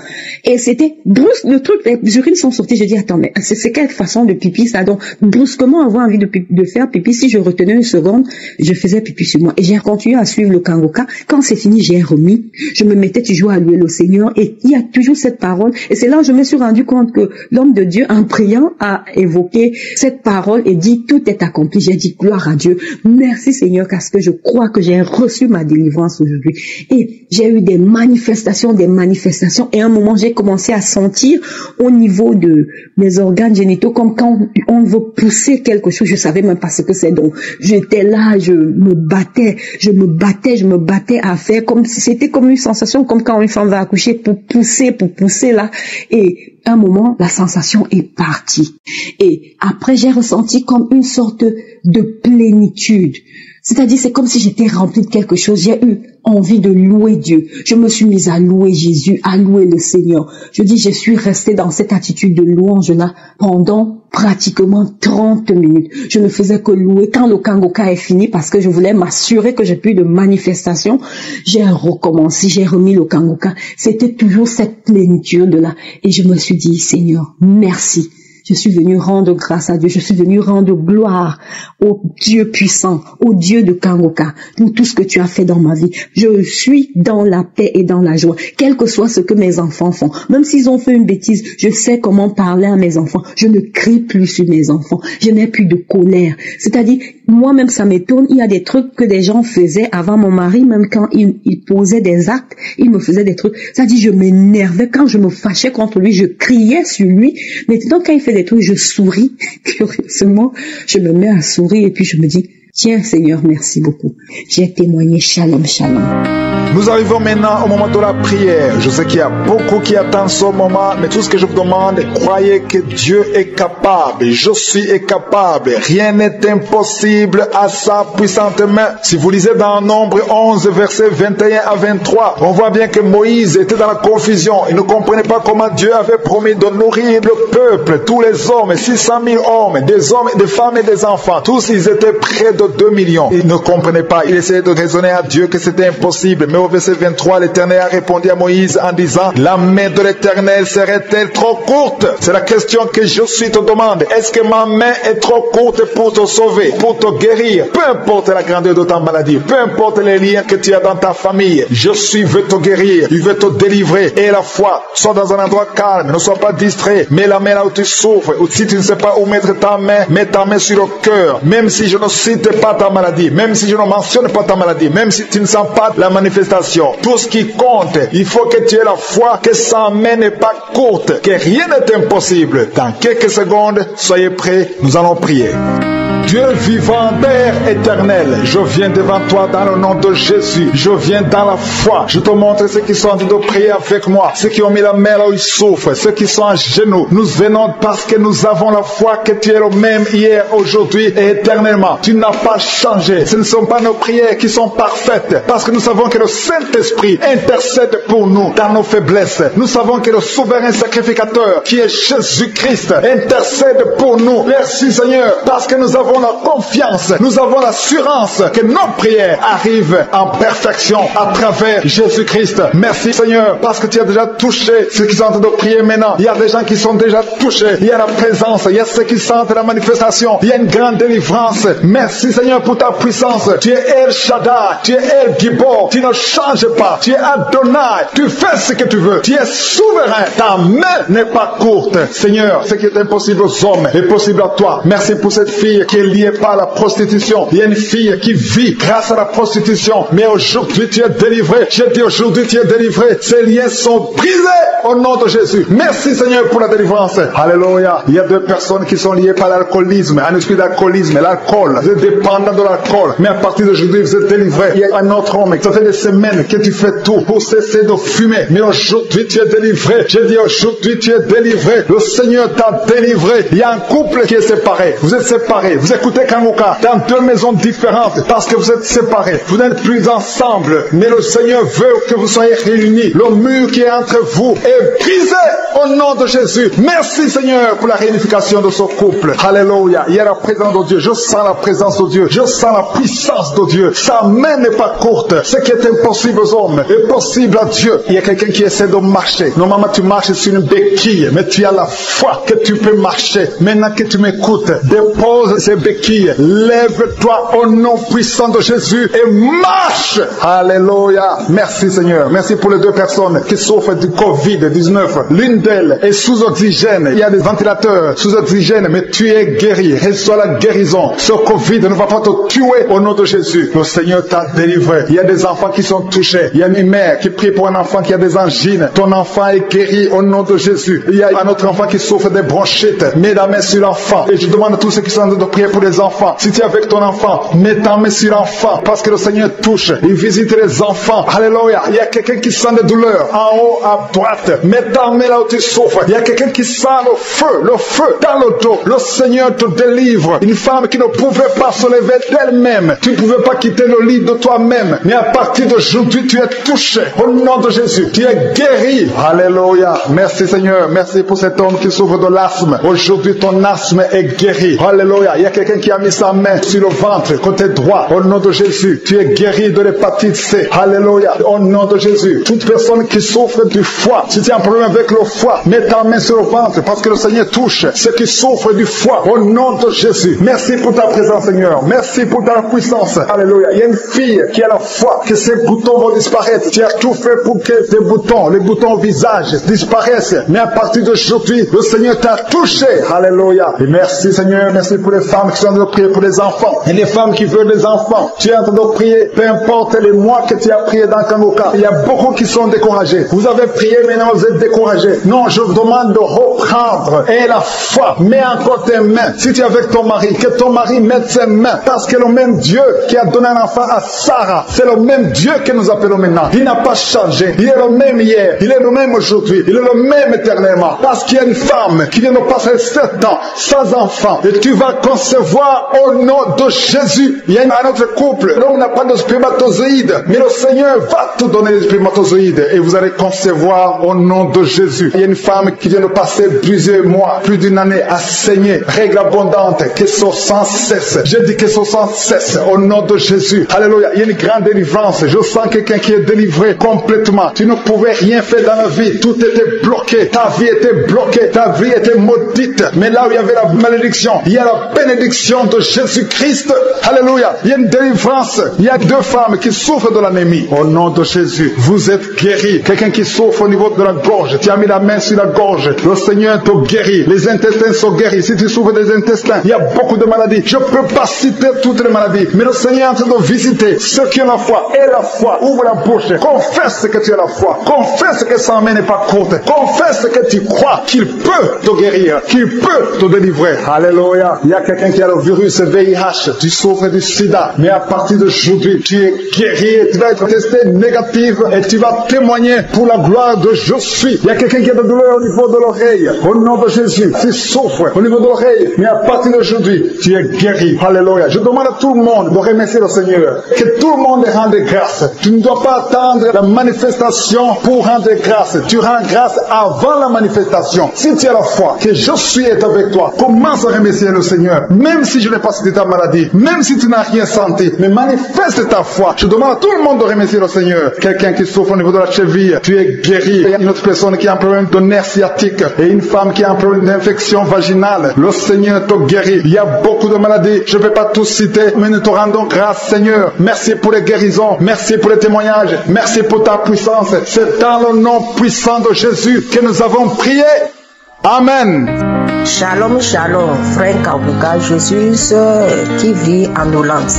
Et c'était brusque, le truc, les urines sont sorties. Je dis, attends, mais c'est quelle façon de pipi ça? Donc, brusquement avoir envie de faire pipi, si je retenais une seconde, je faisais pipi sur moi. Et j'ai continué à suivre le Kangoka. Quand c'est fini, j'ai remis. Je me mettais toujours à louer le Seigneur. Et il y a toujours cette parole. Et c'est là où je me suis rendu compte que l'homme de Dieu, en priant, a évoqué cette parole et dit, tout est accompli. J'ai dit, gloire à Dieu. Merci Seigneur, parce que je crois que j'ai reçu ma délivrance aujourd'hui. Et j'ai eu des manifestations, et à un moment j'ai commencé à sentir au niveau de mes organes génitaux comme quand on veut pousser quelque chose, je savais même pas ce que c'est, donc j'étais là, je me battais à faire comme si c'était comme une sensation comme quand une femme va accoucher pour pousser là, et à un moment la sensation est partie et après j'ai ressenti comme une sorte de plénitude. C'est-à-dire, c'est comme si j'étais remplie de quelque chose. J'ai eu envie de louer Dieu. Je me suis mise à louer Jésus, à louer le Seigneur. Je dis, je suis restée dans cette attitude de louange-là pendant pratiquement 30 minutes. Je ne faisais que louer. Quand le Kangoka est fini, parce que je voulais m'assurer que j'ai plus de manifestations, j'ai recommencé, j'ai remis le Kangoka. C'était toujours cette plénitude-là. Et je me suis dit, Seigneur, merci. Je suis venue rendre grâce à Dieu. Je suis venue rendre gloire au Dieu puissant, au Dieu de Kangoka, pour tout ce que tu as fait dans ma vie. Je suis dans la paix et dans la joie, quel que soit ce que mes enfants font. Même s'ils ont fait une bêtise, je sais comment parler à mes enfants. Je ne crie plus sur mes enfants. Je n'ai plus de colère. C'est-à-dire, moi-même, ça m'étonne. Il y a des trucs que des gens faisaient avant mon mari, même quand il posait des actes, il me faisait des trucs. C'est-à-dire, je m'énervais. Quand je me fâchais contre lui, je criais sur lui. Maintenant, quand il fait des trucs, je souris. Curieusement, je me mets à sourire et puis je me dis, Tiens, Seigneur, merci beaucoup. J'ai témoigné. Shalom, shalom. Nous arrivons maintenant au moment de la prière. Je sais qu'il y a beaucoup qui attendent ce moment, mais tout ce que je vous demande, croyez que Dieu est capable. Je suis capable. Rien n'est impossible à sa puissante main. Si vous lisez dans Nombre 11, versets 21 à 23, on voit bien que Moïse était dans la confusion. Il ne comprenait pas comment Dieu avait promis de nourrir le peuple, tous les hommes, 600 000 hommes, des hommes, des femmes et des enfants. Tous, ils étaient près de 2 millions. Il ne comprenait pas. Il essayait de raisonner à Dieu que c'était impossible. Mais au verset 23, l'Éternel a répondu à Moïse en disant, la main de l'Éternel serait-elle trop courte? C'est la question que je suis te demande. Est-ce que ma main est trop courte pour te sauver, pour te guérir? Peu importe la grandeur de ta maladie, peu importe les liens que tu as dans ta famille, je veux te guérir, il veut te délivrer. Et la foi, sois dans un endroit calme, ne sois pas distrait. Mets la main là où tu souffres, ou si tu ne sais pas où mettre ta main, mets ta main sur le cœur. Même si je ne cite pas ta maladie, même si je ne mentionne pas ta maladie, même si tu ne sens pas la manifestation, tout ce qui compte, il faut que tu aies la foi que sa main n'est pas courte, que rien n'est impossible. Dans quelques secondes, soyez prêts, nous allons prier. Dieu vivant, Père éternel, je viens devant toi dans le nom de Jésus. Je viens dans la foi. Je te montre ceux qui sont en train de prier avec moi, ceux qui ont mis la main là où ils souffrent, ceux qui sont à genoux. Nous venons parce que nous avons la foi que tu es le même hier, aujourd'hui et éternellement. Tu n'as pas changé. Ce ne sont pas nos prières qui sont parfaites, parce que nous savons que le Saint-Esprit intercède pour nous dans nos faiblesses. Nous savons que le souverain sacrificateur, qui est Jésus-Christ, intercède pour nous. Merci Seigneur, parce que nous avons la confiance, nous avons l'assurance que nos prières arrivent en perfection à travers Jésus-Christ. Merci Seigneur, parce que tu as déjà touché ceux qui sont en train de prier maintenant. Il y a des gens qui sont déjà touchés. Il y a la présence, il y a ceux qui sentent la manifestation. Il y a une grande délivrance. Merci Seigneur pour ta puissance. Tu es El Shaddai, tu es El Gibor. Tu ne changes pas. Tu es Adonai. Tu fais ce que tu veux. Tu es souverain. Ta main n'est pas courte. Seigneur, ce qui est impossible aux hommes est possible à toi. Merci pour cette fille qui est liée par la prostitution. Il y a une fille qui vit grâce à la prostitution, mais aujourd'hui tu es délivré. Je dis aujourd'hui tu es délivré. Ces liens sont brisés au nom de Jésus. Merci Seigneur pour la délivrance. Alléluia. Il y a 2 personnes qui sont liées par l'alcoolisme, un esprit d'alcoolisme, l'alcool. Vous êtes dépendant de l'alcool, mais à partir d'aujourd'hui vous êtes délivré. Il y a un autre homme, ça fait des semaines que tu fais tout pour cesser de fumer, mais aujourd'hui tu es délivré. Je dis aujourd'hui tu es délivré. Le Seigneur t'a délivré. Il y a un couple qui est séparé. Vous êtes séparés. Vous écoutez Kangoka dans 2 maisons différentes parce que vous êtes séparés. Vous n'êtes plus ensemble, mais le Seigneur veut que vous soyez réunis. Le mur qui est entre vous est brisé au nom de Jésus. Merci Seigneur pour la réunification de ce couple. Alléluia. Il y a la présence de Dieu. Je sens la présence de Dieu. Je sens la puissance de Dieu. Sa main n'est pas courte. Ce qui est impossible aux hommes est possible à Dieu. Il y a quelqu'un qui essaie de marcher. Normalement tu marches sur une béquille, mais tu as la foi que tu peux marcher. Maintenant que tu m'écoutes, dépose ces béquilles. Lève-toi au nom puissant de Jésus et marche. Alléluia. Merci Seigneur. Merci pour les 2 personnes qui souffrent du Covid-19. L'une d'elles est sous oxygène. Il y a des ventilateurs sous oxygène, mais tu es guéri. Reçois la guérison. Ce Covid ne va pas te tuer au nom de Jésus. Le Seigneur t'a délivré. Il y a des enfants qui sont touchés. Il y a une mère qui prie pour un enfant qui a des angines. Ton enfant est guéri au nom de Jésus. Il y a un autre enfant qui souffre des bronchites. Mets la main sur l'enfant. Et je demande à tous ceux qui sont en train de prier pour les enfants. Si tu es avec ton enfant, mets ta main sur l'enfant. Parce que le Seigneur touche. Il visite les enfants. Alléluia. Il y a quelqu'un qui sent des douleurs. En haut à droite. Mets ta main là où tu souffres. Il y a quelqu'un qui sent le feu dans le dos. Le Seigneur te délivre. Une femme qui ne pouvait pas se lever d'elle-même. Tu ne pouvais pas quitter le lit de toi-même. Mais à partir d'aujourd'hui, tu es touché. Au nom de Jésus, tu es guéri. Alléluia. Merci Seigneur. Merci pour cet homme qui souffre de l'asthme. Aujourd'hui, ton asthme est guéri. Alléluia. Il y a quelqu'un qui a mis sa main sur le ventre, côté droit. Au nom de Jésus, tu es guéri de l'hépatite C. Alléluia. Au nom de Jésus. Toute personne qui souffre du foie, si tu as un problème avec le foie, mets ta main sur le ventre parce que le Seigneur touche ceux qui souffrent du foie. Au nom de Jésus. Merci pour ta présence, Seigneur. Merci pour ta puissance. Alléluia. Il y a une fille qui a la foi que ses boutons vont disparaître. Tu as tout fait pour que tes boutons, les boutons au visage, disparaissent. Mais à partir d'aujourd'hui, le Seigneur t'a touché. Alléluia. Et merci, Seigneur. Merci pour les femmes qui sont en train de prier pour les enfants. Et les femmes qui veulent des enfants. Tu es en train de prier. Peu importe les mois que tu as prié dans Kangoka. Il y a beaucoup qui sont découragés. Vous avez prié, maintenant vous êtes découragés. Non, je vous demande de reprendre. Et la foi. Mets encore tes mains. Si tu es avec ton mari, que ton mari mette ses mains mains. Parce que le même Dieu qui a donné un enfant à Sarah, c'est le même Dieu que nous appelons maintenant. Il n'a pas changé. Il est le même hier. Il est le même aujourd'hui. Il est le même éternellement. Parce qu'il y a une femme qui vient de passer 7 ans sans enfant. Et tu vas concevoir au nom de Jésus. Il y a un autre couple. L'homme n'a pas de spermatozoïdes. Mais le Seigneur va te donner les spermatozoïdes. Et vous allez concevoir au nom de Jésus. Il y a une femme qui vient de passer plusieurs mois, plus d'une année à saigner. Règle abondante. Que ce sang cesse. Je dis que ce sang cesse au nom de Jésus. Alléluia. Il y a une grande délivrance. Je sens quelqu'un qui est délivré complètement. Tu ne pouvais rien faire dans la vie. Tout était bloqué. Ta vie était bloquée. Ta vie était maudite. Mais là où il y avait la malédiction, il y a la bénédiction de Jésus-Christ. Alléluia. Il y a une délivrance. Il y a 2 femmes qui souffrent de l'anémie. Au nom de Jésus, vous êtes guéris. Quelqu'un qui souffre au niveau de la gorge, tu as mis la main sur la gorge. Le Seigneur te guérit. Les intestins sont guéris. Si tu souffres des intestins, il y a beaucoup de maladies. Je ne peux pas citer toutes les maladies. Mais le Seigneur est en train de visiter ceux qui ont la foi. Et la foi, ouvre la bouche. Confesse que tu as la foi. Confesse que sa main n'est pas courte. Confesse que tu crois qu'il peut te guérir, qu'il peut te délivrer. Alléluia. Il y a quelqu'un qui a le virus VIH. Tu souffres du sida. Mais à partir d'aujourd'hui, tu es guéri et tu vas être testé négatif et tu vas témoigner pour la gloire de je suis. Il y a quelqu'un qui a de douleur au niveau de l'oreille. Au nom de Jésus, tu souffres au niveau de l'oreille. Mais à partir d'aujourd'hui, tu es guéri. Alléluia. Je demande à tout le monde de remercier le Seigneur. Que tout le monde rende grâce. Tu ne dois pas attendre la manifestation pour rendre grâce. Tu rends grâce avant la manifestation. Si tu as la foi, que je suis avec toi, commence à remercier le Seigneur. Même si je n'ai pas cité ta maladie, même si tu n'as rien senti, mais manifeste ta foi. Je demande à tout le monde de remercier le Seigneur. Quelqu'un qui souffre au niveau de la cheville, tu es guéri. Il y a une autre personne qui a un problème de nerf sciatique et une femme qui a un problème d'infection vaginale. Le Seigneur te guérit. Il y a beaucoup de maladies. Je ne vais pas tous citer, mais nous te rendons grâce, Seigneur. Merci pour les guérisons. Merci pour les témoignages. Merci pour ta puissance. C'est dans le nom puissant de Jésus que nous avons prié. Amen. Shalom, shalom, frère Kangouka. Je suis ceux qui vit en Hollande.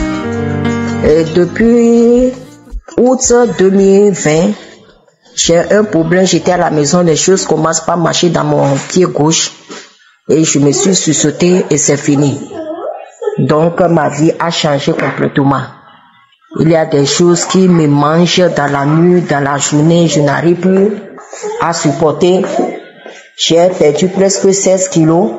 Et depuis août 2020, j'ai un problème. J'étais à la maison, les choses commencent pas à marcher dans mon pied gauche. Et je me suis sursauté et c'est fini. Donc ma vie a changé complètement. Il y a des choses qui me mangent dans la nuit, dans la journée. Je n'arrive plus à supporter. J'ai perdu presque 16 kilos.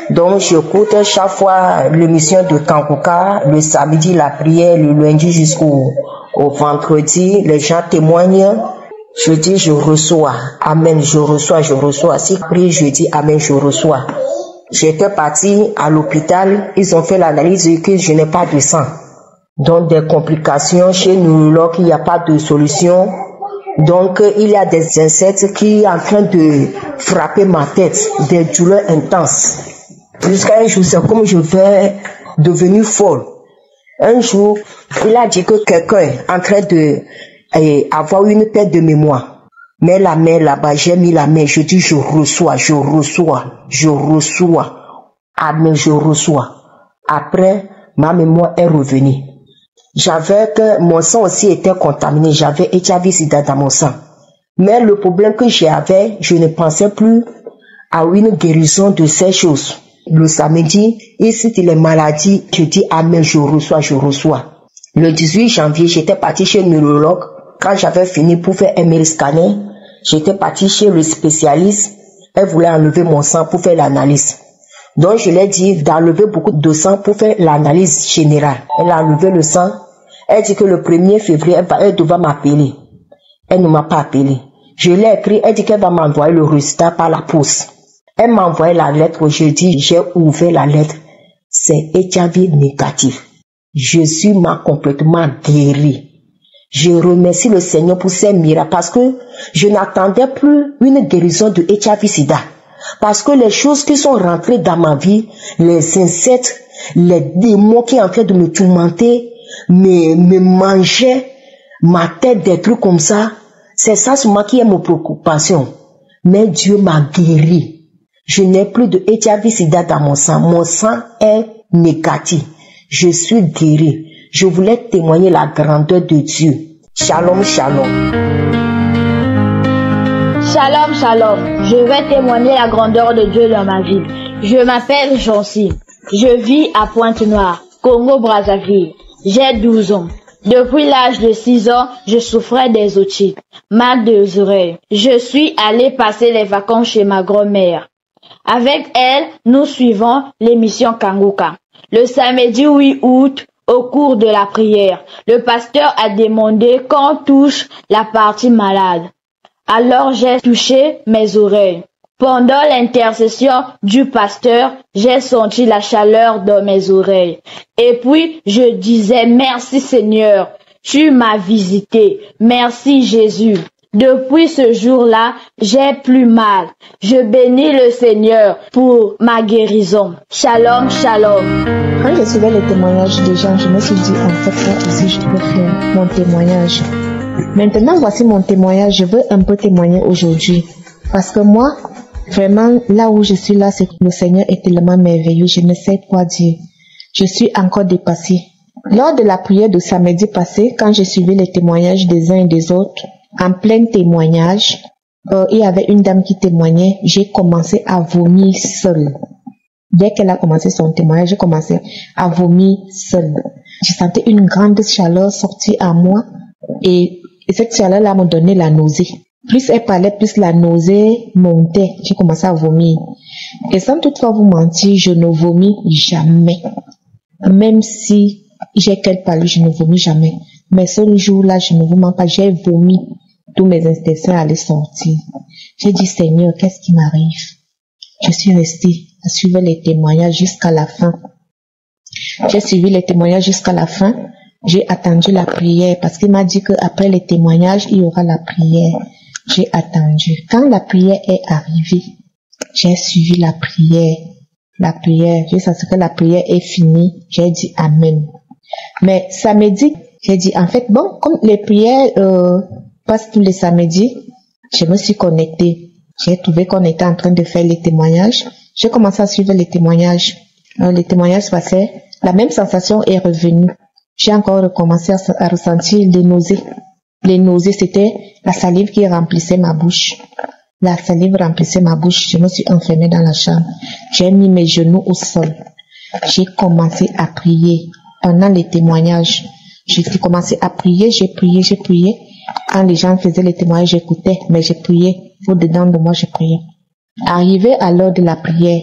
Donc j'écoute chaque fois l'émission de Kangouka, le samedi la prière, le lundi jusqu'au vendredi. Les gens témoignent. Je dis je reçois. Amen, je reçois. Si je prie, je dis amen, je reçois. J'étais partie à l'hôpital. Ils ont fait l'analyse que je n'ai pas de sang. Donc des complications chez nous, il n'y a pas de solution. Donc il y a des insectes qui sont en train de frapper ma tête, des douleurs intenses. Jusqu'à un jour, c'est comme je vais devenir folle. Un jour, il a dit que quelqu'un est en train de avoir une perte de mémoire. Mais la main là-bas, j'ai mis la main, je dis je reçois. Amen, je reçois. Après, ma mémoire est revenue. Mon sang aussi était contaminé, j'avais HIV/SIDA dans mon sang. Mais le problème que j'avais, je ne pensais plus à une guérison de ces choses. Le samedi, ici les maladies, je dis amen, je reçois. Le 18 janvier, j'étais parti chez le neurologue. Quand j'avais fini pour faire un scanner, j'étais parti chez le spécialiste. Elle voulait enlever mon sang pour faire l'analyse. Donc je lui ai dit d'enlever beaucoup de sang pour faire l'analyse générale. Elle a enlevé le sang. Elle dit que le 1er février, elle devait m'appeler. Elle ne m'a pas appelé. Je l'ai écrit, elle dit qu'elle va m'envoyer le résultat par la poste. Elle m'a envoyé la lettre jeudi, j'ai ouvert la lettre. C'est HIV négatif. Je suis complètement guéri. Je remercie le Seigneur pour ces miracles parce que je n'attendais plus une guérison de HIV/SIDA. Parce que les choses qui sont rentrées dans ma vie, les insectes, les démons qui sont en train de me tourmenter, me mangeaient, ma tête, des trucs comme ça, c'est ça seulement qui est ma préoccupation. Mais Dieu m'a guéri. Je n'ai plus de HIV/SIDA dans mon sang. Mon sang est négatif. Je suis guéri. Je voulais témoigner la grandeur de Dieu. Shalom, shalom. Shalom, shalom. Je vais témoigner la grandeur de Dieu dans ma vie. Je m'appelle Jancy. Je vis à Pointe-Noire. Congo-Brazzaville. J'ai 12 ans. Depuis l'âge de 6 ans, je souffrais des otites, mal des oreilles. Je suis allé passer les vacances chez ma grand-mère. Avec elle, nous suivons l'émission Kangoka. Le samedi 8 août, au cours de la prière, le pasteur a demandé qu'on touche la partie malade. Alors j'ai touché mes oreilles. Pendant l'intercession du pasteur, j'ai senti la chaleur dans mes oreilles. Et puis, je disais, merci Seigneur, tu m'as visité. Merci Jésus. Depuis ce jour-là, j'ai plus mal. Je bénis le Seigneur pour ma guérison. Shalom, shalom. Quand je suivais les témoignages des gens, je me suis dit, en fait, moi aussi, je peux faire mon témoignage. Maintenant, voici mon témoignage. Je veux un peu témoigner aujourd'hui. Parce que moi, vraiment, là où je suis là, c'est que le Seigneur est tellement merveilleux. Je ne sais quoi dire. Je suis encore dépassée. Lors de la prière de samedi passé, quand j'ai suivi les témoignages des uns et des autres, en plein témoignage, il y avait une dame qui témoignait. J'ai commencé à vomir seule. Dès qu'elle a commencé son témoignage, j'ai commencé à vomir seule. Je sentais une grande chaleur sortir à moi et cette chaleur-là me donnait la nausée. Plus elle parlait, plus la nausée montait. J'ai commencé à vomir. Et sans toutefois vous mentir, je ne vomis jamais. Même si j'ai qu'elle parle, je ne vomis jamais. Mais ce jour-là, je ne vous mens pas, j'ai vomi. Tous mes intestins allaient sortir. J'ai dit, Seigneur, qu'est-ce qui m'arrive? Je suis restée à suivre les témoignages jusqu'à la fin. J'ai suivi les témoignages jusqu'à la fin. J'ai attendu la prière parce qu'il m'a dit qu'après les témoignages, il y aura la prière. J'ai attendu. Quand la prière est arrivée, j'ai suivi la prière. La prière, jusqu'à ce que la prière est finie, j'ai dit Amen. Mais samedi, j'ai dit, en fait, bon, comme les prières passent tous les samedis, je me suis connectée. J'ai trouvé qu'on était en train de faire les témoignages. J'ai commencé à suivre les témoignages. Les témoignages passaient. La même sensation est revenue. J'ai encore recommencé à ressentir les nausées. Les nausées, c'était la salive qui remplissait ma bouche. La salive remplissait ma bouche. Je me suis enfermée dans la chambre. J'ai mis mes genoux au sol. J'ai commencé à prier pendant les témoignages. J'ai commencé à prier, j'ai prié. Quand les gens faisaient les témoignages, j'écoutais, mais j'ai prié. Au-dedans de moi, je priais. Arrivé à l'heure de la prière,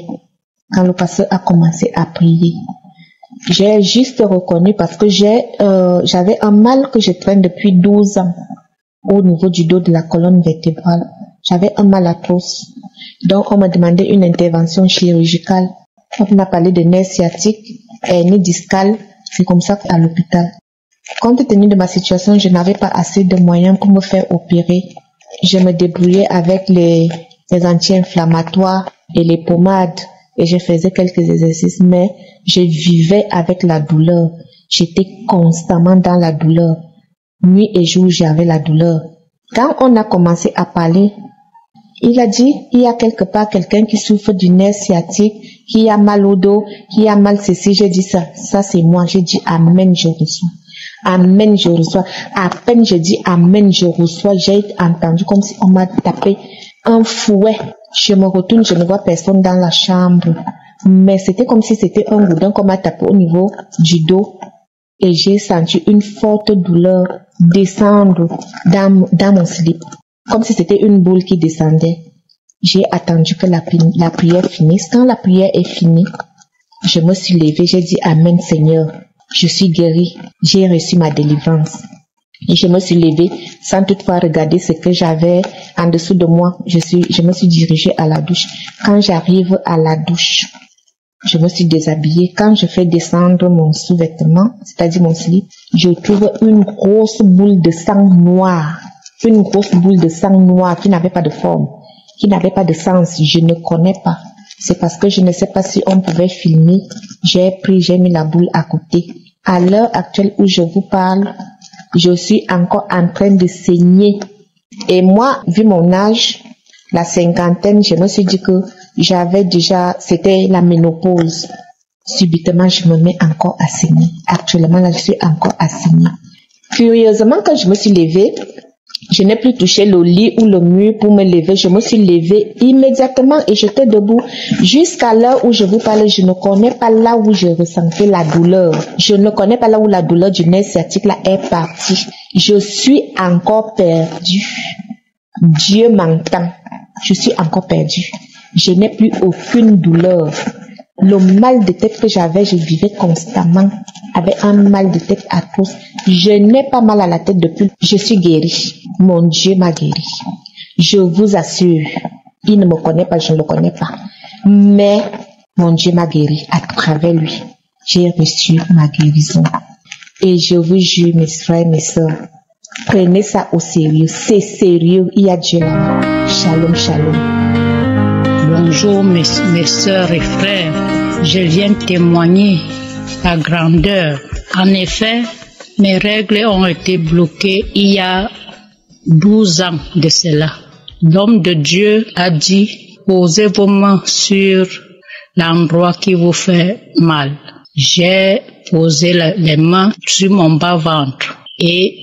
quand le pasteur a commencé à prier, j'ai juste reconnu parce que j'avais un mal que je traîne depuis 12 ans au niveau du dos de la colonne vertébrale. J'avais un mal atroce. Donc, on m'a demandé une intervention chirurgicale. On m'a parlé de nerfs sciatiques, hernie discale. C'est comme ça à l'hôpital. Compte tenu de ma situation, je n'avais pas assez de moyens pour me faire opérer. Je me débrouillais avec les anti-inflammatoires et les pommades et je faisais quelques exercices, mais je vivais avec la douleur. J'étais constamment dans la douleur. Nuit et jour, j'avais la douleur. Quand on a commencé à parler, il a dit, il y a quelque part quelqu'un qui souffre du nerf sciatique, qui a mal au dos, qui a mal ceci. J'ai dit ça c'est moi. J'ai dit Amen, je reçois. Amen, je reçois. À peine je dis Amen, je reçois, j'ai entendu comme si on m'a tapé un fouet. Je me retourne, je ne vois personne dans la chambre. Mais c'était comme si c'était un goudron qu'on m'a tapé au niveau du dos. Et j'ai senti une forte douleur descendre dans mon slip. Comme si c'était une boule qui descendait. J'ai attendu que la prière finisse. Quand la prière est finie, je me suis levée, j'ai dit Amen Seigneur. Je suis guérie, j'ai reçu ma délivrance. Et je me suis levée sans toutefois regarder ce que j'avais en dessous de moi. Je me suis dirigée à la douche. Quand j'arrive à la douche, je me suis déshabillée. Quand je fais descendre mon sous-vêtement, c'est-à-dire mon slip, je trouve une grosse boule de sang noir. Une grosse boule de sang noir qui n'avait pas de forme, qui n'avait pas de sens. Je ne connais pas. C'est parce que je ne sais pas si on pouvait filmer. J'ai mis la boule à côté. À l'heure actuelle où je vous parle, je suis encore en train de saigner. Et moi, vu mon âge, la cinquantaine, je me suis dit que c'était la ménopause. Subitement, je me mets encore à saigner. Actuellement, là, je suis encore à saigner. Curieusement, quand je me suis levée, Je n'ai plus touché le lit ou le mur pour me lever. Je me suis levée immédiatement et j'étais debout. Jusqu'à l'heure où je vous parle, je ne connais pas là où je ressentais la douleur. Je ne connais pas là où la douleur du nerf sciatique là est partie. Je suis encore perdue. Dieu m'entend. Je suis encore perdue. Je n'ai plus aucune douleur. Le mal de tête que j'avais, je vivais constamment avec un mal de tête atroce. Je n'ai pas mal à la tête depuis. Je suis guérie. Mon Dieu m'a guérie. Je vous assure, il ne me connaît pas, je ne le connais pas. Mais mon Dieu m'a guérie. À travers lui, j'ai reçu ma guérison. Et je vous jure, mes frères, mes sœurs, prenez ça au sérieux. C'est sérieux. Il y a Dieu là-bas. Shalom, shalom. Bonjour mes sœurs et frères, je viens témoigner la grandeur. En effet, mes règles ont été bloquées il y a 12 ans de cela. L'homme de Dieu a dit, posez vos mains sur l'endroit qui vous fait mal. J'ai posé les mains sur mon bas-ventre et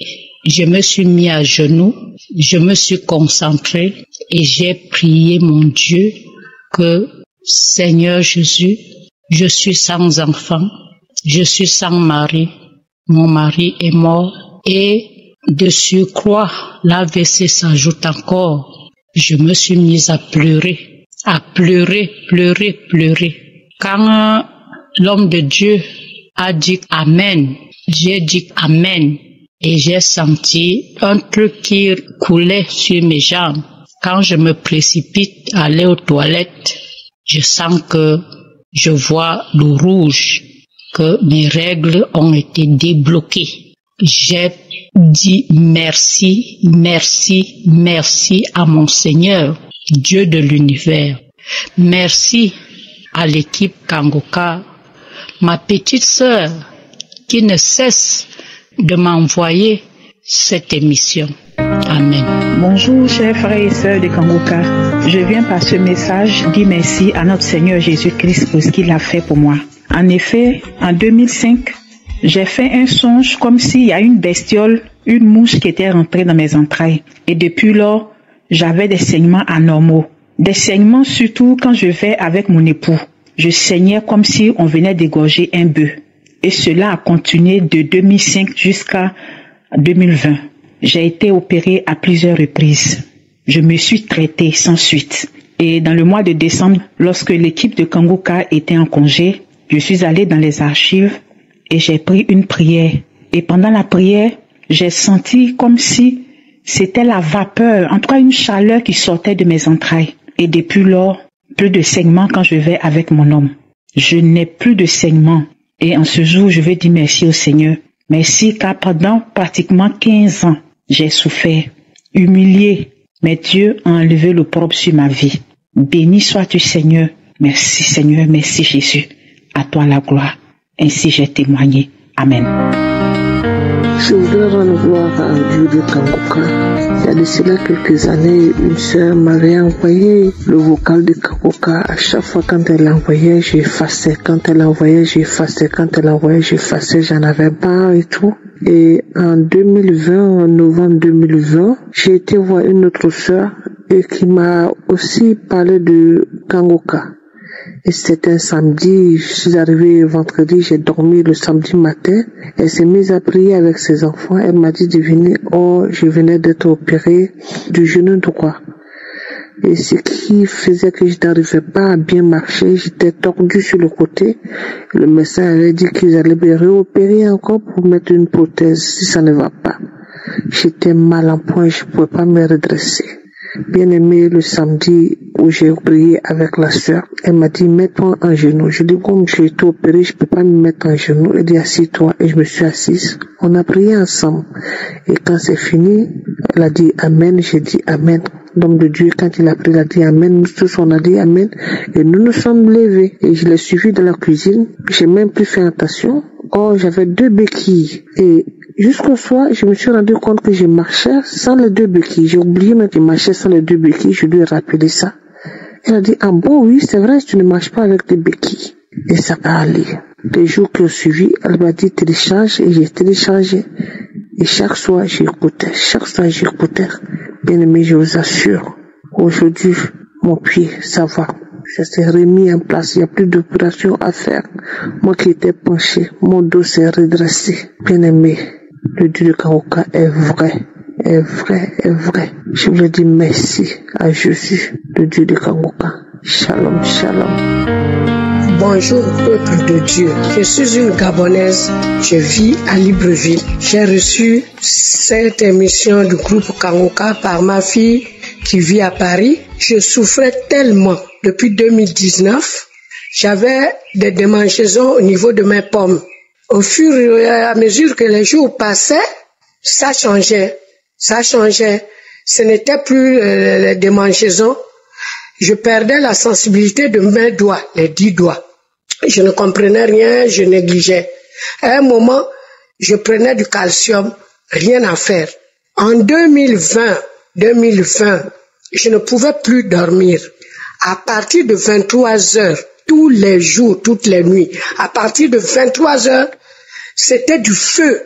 je me suis mis à genoux, je me suis concentré et j'ai prié mon Dieu que, Seigneur Jésus, je suis sans enfant, je suis sans mari, mon mari est mort et de surcroît, l'AVC s'ajoute encore. Je me suis mise à pleurer. Quand l'homme de Dieu a dit Amen, j'ai dit Amen et j'ai senti un truc qui coulait sur mes jambes. Quand je me précipite à aller aux toilettes, je sens que je vois le rouge, que mes règles ont été débloquées. J'ai dit merci à mon Seigneur, Dieu de l'univers. Merci à l'équipe Kangoka, ma petite sœur qui ne cesse de m'envoyer cette émission. Amen. Bonjour chers frères et sœurs de Kangoka. Je viens par ce message dire merci à notre Seigneur Jésus-Christ pour ce qu'il a fait pour moi. En effet, en 2005, j'ai fait un songe comme s'il y a une bestiole, une mouche qui était rentrée dans mes entrailles. Et depuis lors, j'avais des saignements anormaux. Des saignements surtout quand je vais avec mon époux. Je saignais comme si on venait d'égorger un bœuf. Et cela a continué de 2005 jusqu'à 2020. J'ai été opérée à plusieurs reprises. Je me suis traitée sans suite. Et dans le mois de décembre, lorsque l'équipe de Kangoka était en congé, je suis allée dans les archives et j'ai pris une prière. Et pendant la prière, j'ai senti comme si c'était la vapeur, en tout cas une chaleur qui sortait de mes entrailles. Et depuis lors, plus de saignements quand je vais avec mon homme. Je n'ai plus de saignements. Et en ce jour, je vais dire merci au Seigneur. Merci car pendant pratiquement 15 ans, j'ai souffert, humilié, mais Dieu a enlevé l'opprobre sur ma vie. Béni sois-tu Seigneur. Merci Seigneur, merci Jésus. À toi la gloire. Ainsi j'ai témoigné. Amen. Je voudrais rendre gloire à Dieu de Kangoka. Il y a de cela quelques années, une sœur m'avait envoyé le vocal de Kangoka. À chaque fois quand elle l'envoyait, j'effaçais. Quand elle l'envoyait, j'effaçais. Quand elle l'envoyait, j'effaçais. J'en avais marre et tout. Et en 2020, en novembre 2020, j'ai été voir une autre sœur et qui m'a aussi parlé de Kangoka. Et c'était un samedi, je suis arrivée vendredi, j'ai dormi le samedi matin. Elle s'est mise à prier avec ses enfants. Elle m'a dit de venir. Oh, je venais d'être opérée du genou droit. Et ce qui faisait que je n'arrivais pas à bien marcher, j'étais tordue sur le côté. Le médecin avait dit qu'ils allaient me réopérer encore pour mettre une prothèse si ça ne va pas. J'étais mal en point, je ne pouvais pas me redresser. Bien aimé, le samedi où j'ai prié avec la sœur, elle m'a dit mets-toi en genoux. Je dis comme j'ai été opérée, je peux pas me mettre en genoux. Elle dit assis-toi et je me suis assise. On a prié ensemble et quand c'est fini, elle a dit amen. J'ai dit amen. L'homme de Dieu, quand il a prié, il a dit amen. Nous tous on a dit amen et nous nous sommes levés et je l'ai suivi dans la cuisine. J'ai même plus fait attention. Oh, j'avais 2 béquilles et jusqu'au soir, je me suis rendu compte que je marchais sans les 2 béquilles. J'ai oublié même que je marchais sans les 2 béquilles. Je lui ai rappelé ça. Elle a dit, ah bon, oui, c'est vrai, tu ne marches pas avec des béquilles. Et ça va aller. Les jours qui ont suivi, elle m'a dit télécharge et j'ai téléchargé. Et chaque soir, j'écoutais. Bien aimé, je vous assure, aujourd'hui, mon pied, ça va. Ça s'est remis en place. Il n'y a plus d'opération à faire. Moi qui étais penché, mon dos s'est redressé. Bien aimé, le Dieu de Kangoka est vrai. Je voulais dire merci à Jésus, le Dieu de Kangoka. Shalom, shalom. Bonjour peuple de Dieu, je suis une Gabonaise, je vis à Libreville. J'ai reçu cette émission du groupe Kangoka par ma fille qui vit à Paris. Je souffrais tellement depuis 2019, j'avais des démangeaisons au niveau de mes pommes. Au fur et à mesure que les jours passaient, ça changeait. Ce n'était plus les démangeaisons. Je perdais la sensibilité de mes doigts, les 10 doigts. Je ne comprenais rien, je négligeais. À un moment, je prenais du calcium, rien à faire. En 2020, je ne pouvais plus dormir. À partir de 23 heures, tous les jours, toutes les nuits, à partir de 23 heures, c'était du feu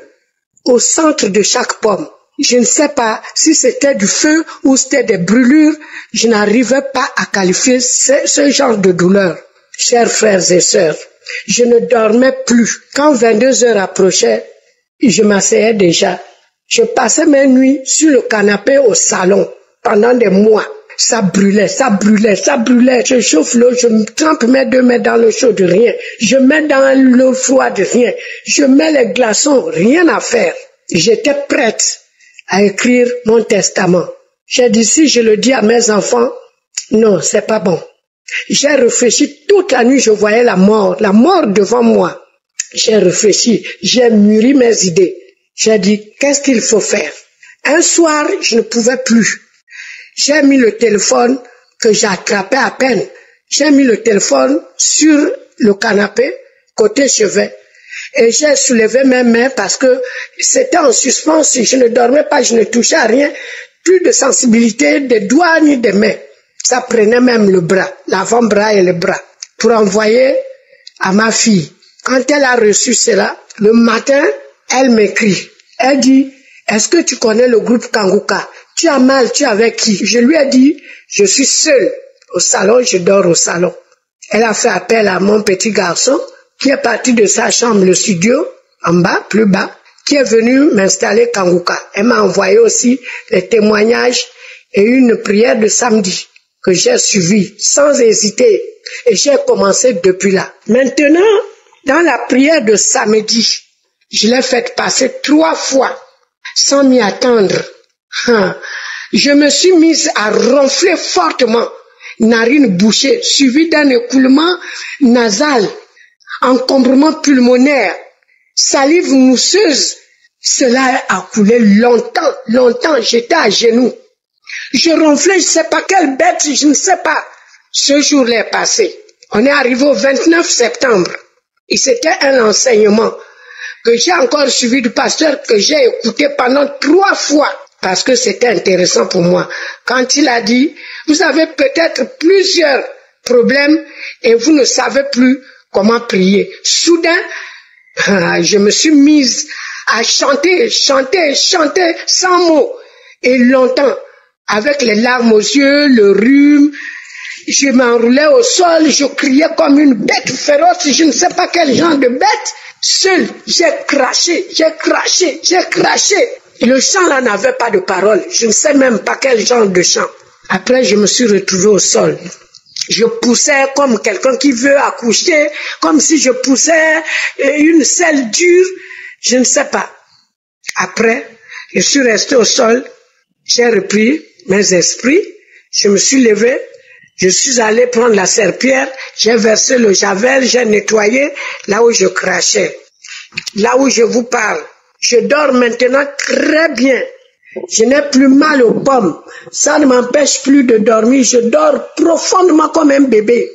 au centre de chaque pomme. Je ne sais pas si c'était du feu ou c'était des brûlures. Je n'arrivais pas à qualifier ce genre de douleur. Chers frères et sœurs, je ne dormais plus. Quand 22 heures approchaient, je m'asseyais déjà. Je passais mes nuits sur le canapé au salon pendant des mois. Ça brûlait. Je chauffe l'eau, je me trempe mes 2 mains dans l'eau chaude, rien. Je mets dans l'eau froide, rien. Je mets les glaçons, rien à faire. J'étais prête à écrire mon testament. J'ai dit, si je le dis à mes enfants, non, c'est pas bon. J'ai réfléchi toute la nuit, je voyais la mort devant moi. J'ai réfléchi, j'ai mûri mes idées. J'ai dit, qu'est-ce qu'il faut faire? Un soir, je ne pouvais plus. J'ai mis le téléphone que j'attrapais à peine. J'ai mis le téléphone sur le canapé, côté chevet. Et j'ai soulevé mes mains parce que c'était en suspens. Je ne dormais pas, je ne touchais à rien. Plus de sensibilité des doigts ni des mains. Ça prenait même le bras, l'avant-bras et le bras, pour envoyer à ma fille. Quand elle a reçu cela, le matin, elle m'écrit. Elle dit, est-ce que tu connais le groupe Kangoka? Tu as mal, tu es avec qui? Je lui ai dit, je suis seule au salon, je dors au salon. Elle a fait appel à mon petit garçon, qui est parti de sa chambre, le studio, en bas, plus bas, qui est venu m'installer Kangoka. Elle m'a envoyé aussi les témoignages et une prière de samedi que j'ai suivie sans hésiter. Et j'ai commencé depuis là. Maintenant, dans la prière de samedi, je l'ai faite passer 3 fois sans m'y attendre. Je me suis mise à ronfler fortement, narine bouchée, suivie d'un écoulement nasal, encombrement pulmonaire, salive mousseuse. Cela a coulé longtemps, j'étais à genoux. Je ronflais, je ne sais pas quelle bête, je ne sais pas. Ce jour-là est passé. On est arrivé au 29 septembre. Et c'était un enseignement que j'ai encore suivi du pasteur, que j'ai écouté pendant 3 fois. Parce que c'était intéressant pour moi. Quand il a dit, vous avez peut-être plusieurs problèmes et vous ne savez plus comment prier. Soudain, je me suis mise à chanter sans mots. Et longtemps, avec les larmes aux yeux, le rhume, je m'enroulais au sol, je criais comme une bête féroce, je ne sais pas quel genre de bête. Seul, j'ai craché. Et le chant là n'avait pas de parole. Je ne sais même pas quel genre de chant. Après, je me suis retrouvée au sol. Je poussais comme quelqu'un qui veut accoucher, comme si je poussais une selle dure. Je ne sais pas. Après, je suis restée au sol. J'ai repris mes esprits. Je me suis levée. Je suis allé prendre la serpillière. J'ai versé le javel. J'ai nettoyé là où je crachais. Là où je vous parle. Je dors maintenant très bien. Je n'ai plus mal aux pommes. Ça ne m'empêche plus de dormir. Je dors profondément comme un bébé.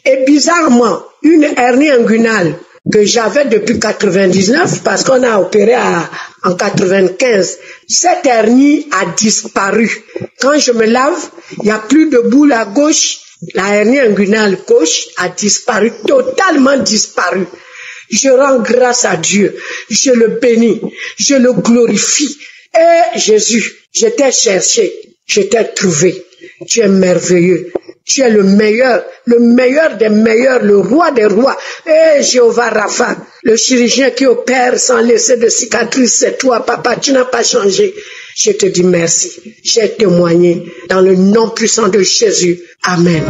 Et bizarrement, une hernie inguinale que j'avais depuis 99, parce qu'on a opéré en 95, cette hernie a disparu. Quand je me lave, il n'y a plus de boule à gauche. La hernie inguinale gauche a disparu, totalement disparu. Je rends grâce à Dieu. Je le bénis. Je le glorifie. Et Jésus, je t'ai cherché. Je t'ai trouvé. Tu es merveilleux. Tu es le meilleur des meilleurs, le roi des rois. Et Jéhovah Rapha, le chirurgien qui opère sans laisser de cicatrices, c'est toi, papa, tu n'as pas changé. Je te dis merci. J'ai témoigné dans le nom puissant de Jésus. Amen.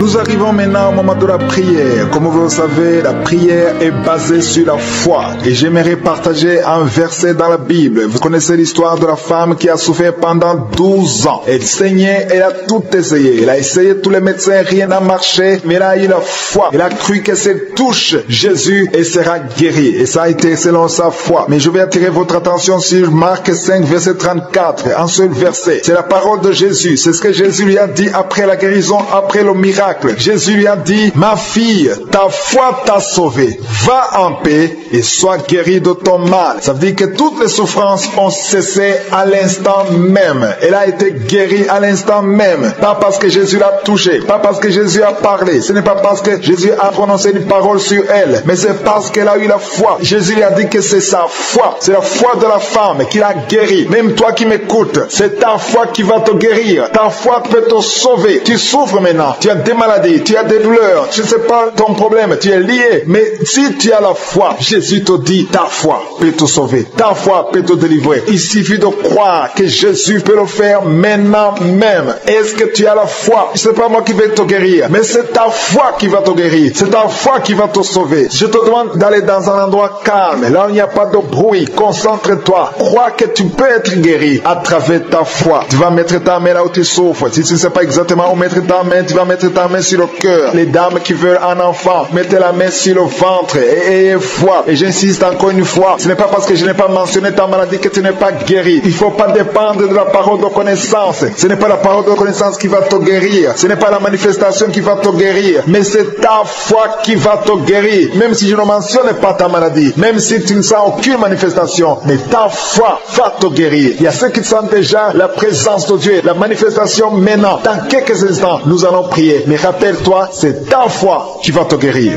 Nous arrivons maintenant au moment de la prière. Comme vous le savez, la prière est basée sur la foi. Et j'aimerais partager un verset dans la Bible. Vous connaissez l'histoire de la femme qui a souffert pendant 12 ans. Elle saignait, elle a tout essayé. Elle a essayé tous les médecins, rien n'a marché. Mais elle a eu la foi. Elle a cru que si elle touche Jésus, elle sera guérie. Et ça a été selon sa foi. Mais je vais attirer votre attention sur Marc 5, verset 34. Un seul verset. C'est la parole de Jésus. C'est ce que Jésus lui a dit après la guérison, après le miracle. Jésus lui a dit, ma fille, ta foi t'a sauvée. Va en paix et sois guérie de ton mal. Ça veut dire que toutes les souffrances ont cessé à l'instant même. Elle a été guérie à l'instant même. Pas parce que Jésus l'a touchée, pas parce que Jésus a parlé. Ce n'est pas parce que Jésus a prononcé une parole sur elle, mais c'est parce qu'elle a eu la foi. Jésus lui a dit que c'est sa foi. C'est la foi de la femme qui l'a guérie. Même toi qui m'écoutes, c'est ta foi qui va te guérir. Ta foi peut te sauver. Tu souffres maintenant. Tu as des maladies, tu as des douleurs, je ne sais pas ton problème, tu es lié. Mais si tu as la foi, Jésus te dit, ta foi peut te sauver, ta foi peut te délivrer. Il suffit de croire que Jésus peut le faire maintenant même. Est-ce que tu as la foi? Ce n'est pas moi qui vais te guérir, mais c'est ta foi qui va te guérir, c'est ta foi qui va te sauver. Je te demande d'aller dans un endroit calme, là où il n'y a pas de bruit. Concentre-toi, crois que tu peux être guéri à travers ta foi. Tu vas mettre ta main là où tu souffres. Si tu ne sais pas exactement où mettre ta main, tu vas mettre ta main sur le cœur. Les dames qui veulent un enfant, mettez la main sur le ventre et ayez foi. Et j'insiste encore une fois, ce n'est pas parce que je n'ai pas mentionné ta maladie que tu n'es pas guéri. Il ne faut pas dépendre de la parole de connaissance. Ce n'est pas la parole de connaissance qui va te guérir. Ce n'est pas la manifestation qui va te guérir. Mais c'est ta foi qui va te guérir. Même si je ne mentionne pas ta maladie, même si tu ne sens aucune manifestation, mais ta foi va te guérir. Il y a ceux qui sentent déjà la présence de Dieu, la manifestation maintenant. Dans quelques instants, nous allons prier. Mais rappelle-toi, c'est ta foi qui va te guérir.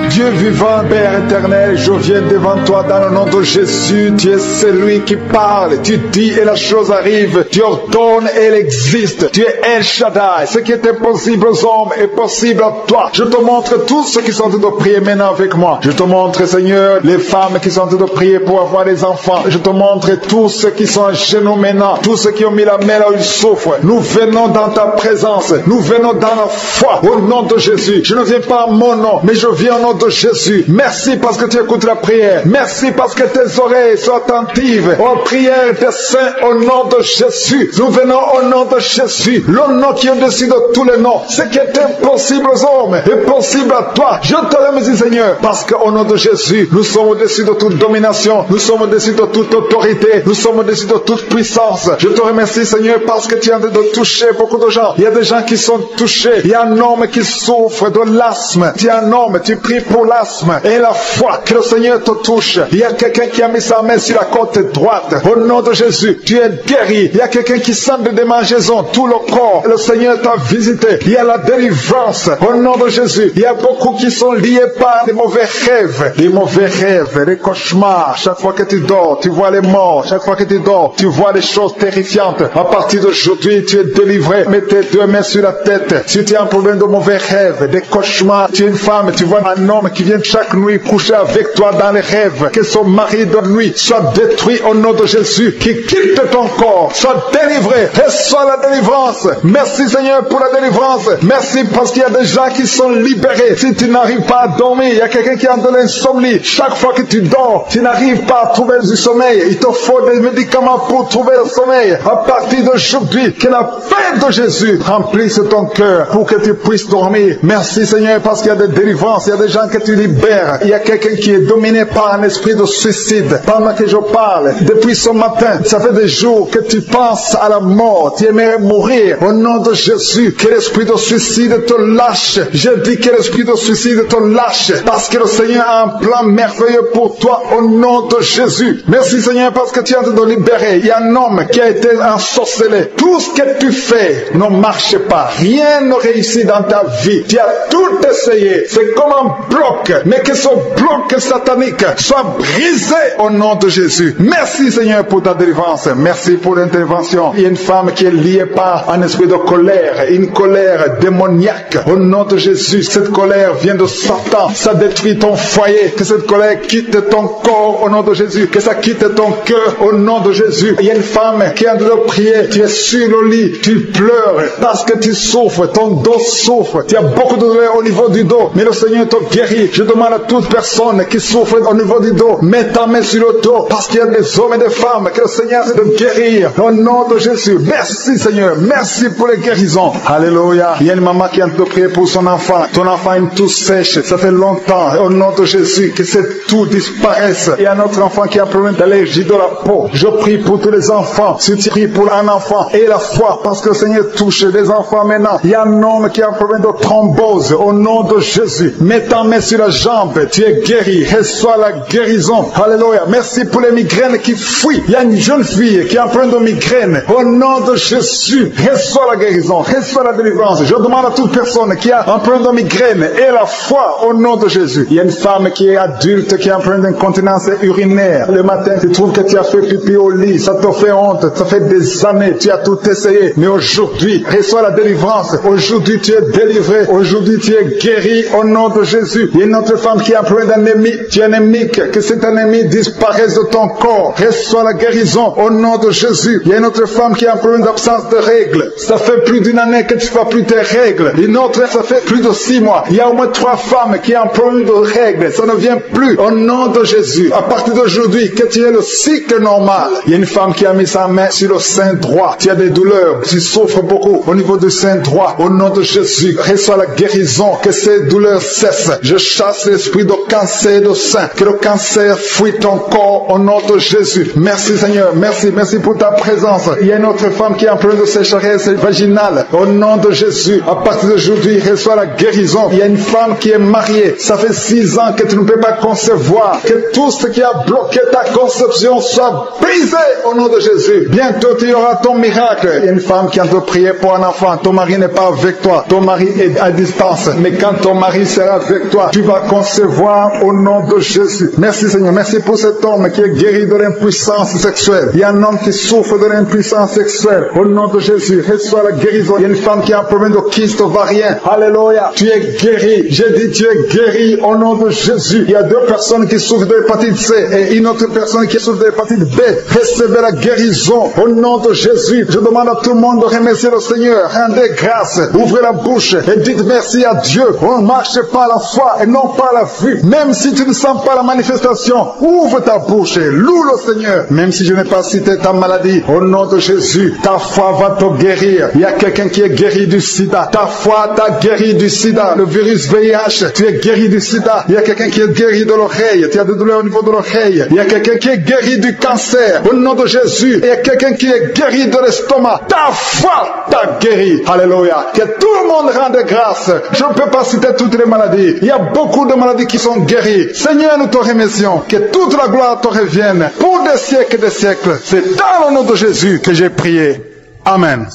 Dieu vivant, Père éternel, je viens devant toi dans le nom de Jésus. Tu es celui qui parle. Tu dis et la chose arrive. Tu ordonnes et elle existe. Tu es El Shaddai. Ce qui est impossible aux hommes est possible à toi. Je te montre tous ceux qui sont en train de prier maintenant avec moi. Je te montre, Seigneur, les femmes qui sont en train de prier pour avoir des enfants. Je te montre tous ceux qui sont à genoux maintenant. Tous ceux qui ont mis la main là où ils souffrent. Nous venons dans ta présence. Nous venons dans la foi. Au nom de Jésus. Je ne viens pas en mon nom, mais je viens au nom de Jésus. Merci parce que tu écoutes la prière. Merci parce que tes oreilles sont attentives aux prières des saints au nom de Jésus. Nous venons au nom de Jésus. Le nom qui est au-dessus de tous les noms. Ce qui est impossible aux hommes est possible à toi. Je te remercie, Seigneur, parce qu'au nom de Jésus, nous sommes au-dessus de toute domination. Nous sommes au-dessus de toute autorité. Nous sommes au-dessus de toute puissance. Je te remercie, Seigneur, parce que tu es en train de toucher beaucoup de gens. Il y a des gens qui sont touchés. Il y a un homme qui souffre de l'asthme. Tu es un homme, tu pries pour l'asthme. Et la foi que le Seigneur te touche. Il y a quelqu'un qui a mis sa main sur la côte droite. Au nom de Jésus, tu es guéri. Il y a quelqu'un qui sent des démangeaisons, tout le corps. Le Seigneur t'a visité. Il y a la délivrance. Au nom de Jésus, il y a beaucoup qui sont liés par des mauvais rêves. Les mauvais rêves, les cauchemars. Chaque fois que tu dors, tu vois les morts. Chaque fois que tu dors, tu vois des choses terrifiantes. À partir d'aujourd'hui, tu es délivré. Mets tes deux mains sur la tête. Si tu as un problème de mauvais rêves, des cauchemars, tu es une femme, tu vois un homme qui vient chaque nuit coucher avec toi dans les rêves, que son mari de nuit soit détruit au nom de Jésus, qui quitte ton corps, soit délivré, reçois la délivrance. Merci Seigneur pour la délivrance. Merci parce qu'il y a des gens qui sont libérés. Si tu n'arrives pas à dormir, il y a quelqu'un qui a de l'insomnie. Chaque fois que tu dors, tu n'arrives pas à trouver du sommeil. Il te faut des médicaments pour trouver le sommeil. À partir d'aujourd'hui, que la paix de Jésus remplisse ton cœur pour que tu puisses dormir. Merci Seigneur parce qu'il y a des délivrances, il y a des gens que tu libères. Il y a quelqu'un qui est dominé par un esprit de suicide. Pendant que je parle, depuis ce matin, ça fait des jours que tu penses à la mort, tu aimerais mourir. Au nom de Jésus, que l'esprit de suicide te lâche. Je dis que l'esprit de suicide te lâche parce que le Seigneur a un plan merveilleux pour toi au nom de Jésus. Merci Seigneur parce que tu es en train de libérer. Il y a un homme qui a été ensorcelé. Tout ce que tu fais ne marche pas. Rien ne réussit dans ta vie. Tu as tout essayé. C'est comme un bloc. Mais que ce bloc satanique soit brisé au nom de Jésus. Merci Seigneur pour ta délivrance. Merci pour l'intervention. Il y a une femme qui est liée par un esprit de colère, une colère démoniaque. Au nom de Jésus, cette colère vient de Satan. Ça détruit ton foyer. Que cette colère quitte ton corps au nom de Jésus. Que ça quitte ton cœur au nom de Jésus. Il y a une femme qui est en train de prier. Tu es sur le lit. Tu pleures parce que tu souffres. Ton dos souffre. Tu as beaucoup de douleur au niveau du dos. Mais le Seigneur te guérit. Je demande à toute personne qui souffre au niveau du dos, mets ta main sur le dos parce qu'il y a des hommes et des femmes que le Seigneur essaie de guérir. Au nom de Jésus. Merci Seigneur. Merci pour les guérisons. Alléluia. Il y a une maman qui est en train de prier pour son enfant. Ton enfant a une toux sèche. Ça fait longtemps. Au nom de Jésus, que cette toux disparaisse. Il y a un autre enfant qui a un problème d'allergie de la peau. Je prie pour tous les enfants. Si tu pries pour un enfant et la foi, parce que le Seigneur touche les enfants maintenant. Il y a un homme qui a un problème de thrombose. Au nom de Jésus, mets ta main sur la jambe. Tu es guéri. Reçois la guérison. Alléluia. Merci pour les migraines qui fuient. Il y a une jeune fille qui a un problème de migraine. Au nom de Jésus, reçois la guérison. Reçois la délivrance. Je demande à toute personne qui a un problème de migraine et la foi au nom de Jésus. Il y a une femme qui est adulte qui a un problème d'incontinence urinaire. Le matin, tu trouves que tu as fait pipi au lit. Ça te fait honte. Ça fait des années. Tu as tout essayé. Mais aujourd'hui, reçois la délivrance. Aujourd'hui, tu es délivré. Aujourd'hui, tu es guéri au nom de Jésus. Il y a une autre femme qui a un problème d'anémie. Tu es anémique. Que cette anémie disparaisse de ton corps. Reçois la guérison au nom de Jésus. Il y a une autre femme qui a un problème d'absence de règles. Ça fait plus d'une année que tu ne fais plus tes règles. Une autre, ça fait plus de 6 mois. Il y a au moins 3 femmes qui ont un problème de règles. Ça ne vient plus au nom de Jésus. À partir d'aujourd'hui, que tu aies le cycle normal. Il y a une femme qui a mis sa main sur le sein droit. Tu as des douleurs. Tu souffres beaucoup au niveau du sein droit. Au nom de Jésus, reçois la guérison. Que ces douleurs cessent. Je chasse l'esprit de cancer de sein. Que le cancer fuit ton corps au nom de Jésus. Merci Seigneur. Merci. Merci pour ta présence. Il y a une autre femme qui a un problème de sécheresse vaginale. Au nom de Jésus, à partir d'aujourd'hui, reçois la guérison. Il y a une femme qui est mariée. Ça fait 6 ans que tu ne peux pas concevoir. Que tout ce qui a bloqué ta conception soit brisé au nom de Jésus. Bientôt, tu auras ton miracle. Il y a une femme qui a de prier pour un enfant. Ton mari n'est pas avec toi. Ton mari est à distance. Mais quand ton mari sera avec toi, tu vas concevoir au nom de Jésus. Merci Seigneur. Merci pour cet homme qui est guéri de l'impuissance sexuelle. Il y a un homme qui souffre de l'impuissance sexuelle. Au nom de Jésus, reçois la guérison. Il y a une femme qui a un problème de kyste ovarien. Alléluia. Tu es guéri. J'ai dit tu es guéri au nom de Jésus. Il y a 2 personnes qui souffrent de l'hépatite C et une autre personne qui souffre de l'hépatite B. Recevez la guérison au nom de Jésus. Je demande à tout le monde de remercier le Seigneur. Rendez grâce. Ouvrez la bouche et dites merci à Dieu. On marche par la foi et non par la vue. Même si tu ne sens pas la manifestation, ouvre ta bouche et loue le Seigneur. Même si je n'ai pas cité ta maladie, au nom de Jésus, ta foi va te guérir. Il y a quelqu'un qui est guéri du sida. Ta foi t'a guéri du sida. Le virus VIH, tu es guéri du sida. Il y a quelqu'un qui est guéri de l'oreille. Tu as des douleurs au niveau de l'oreille. Il y a quelqu'un qui est guéri du cancer. Au nom de Jésus, il y a quelqu'un qui est guéri de l'estomac. Ta foi t'a guéri. Alléluia. Que tout le monde rende grâce. Je ne peux pas citer toutes les maladies. Il y a beaucoup de maladies qui sont guéries. Seigneur, nous te remercions. Que toute la gloire te revienne pour des siècles et des siècles. C'est dans le nom de Jésus que j'ai prié. Amen.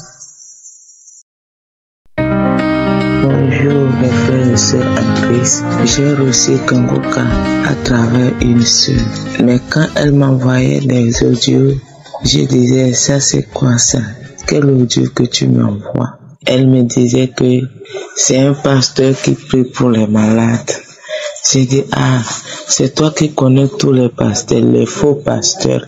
Bonjour mes frères et sœurs en Christ. J'ai reçu Kangoka à travers une sœur. Mais quand elle m'envoyait des audios, je disais ça c'est quoi ça? Quel audio que tu m'envoies? Elle me disait que c'est un pasteur qui prie pour les malades. J'ai dit ah, c'est toi qui connais tous les pasteurs, les faux pasteurs.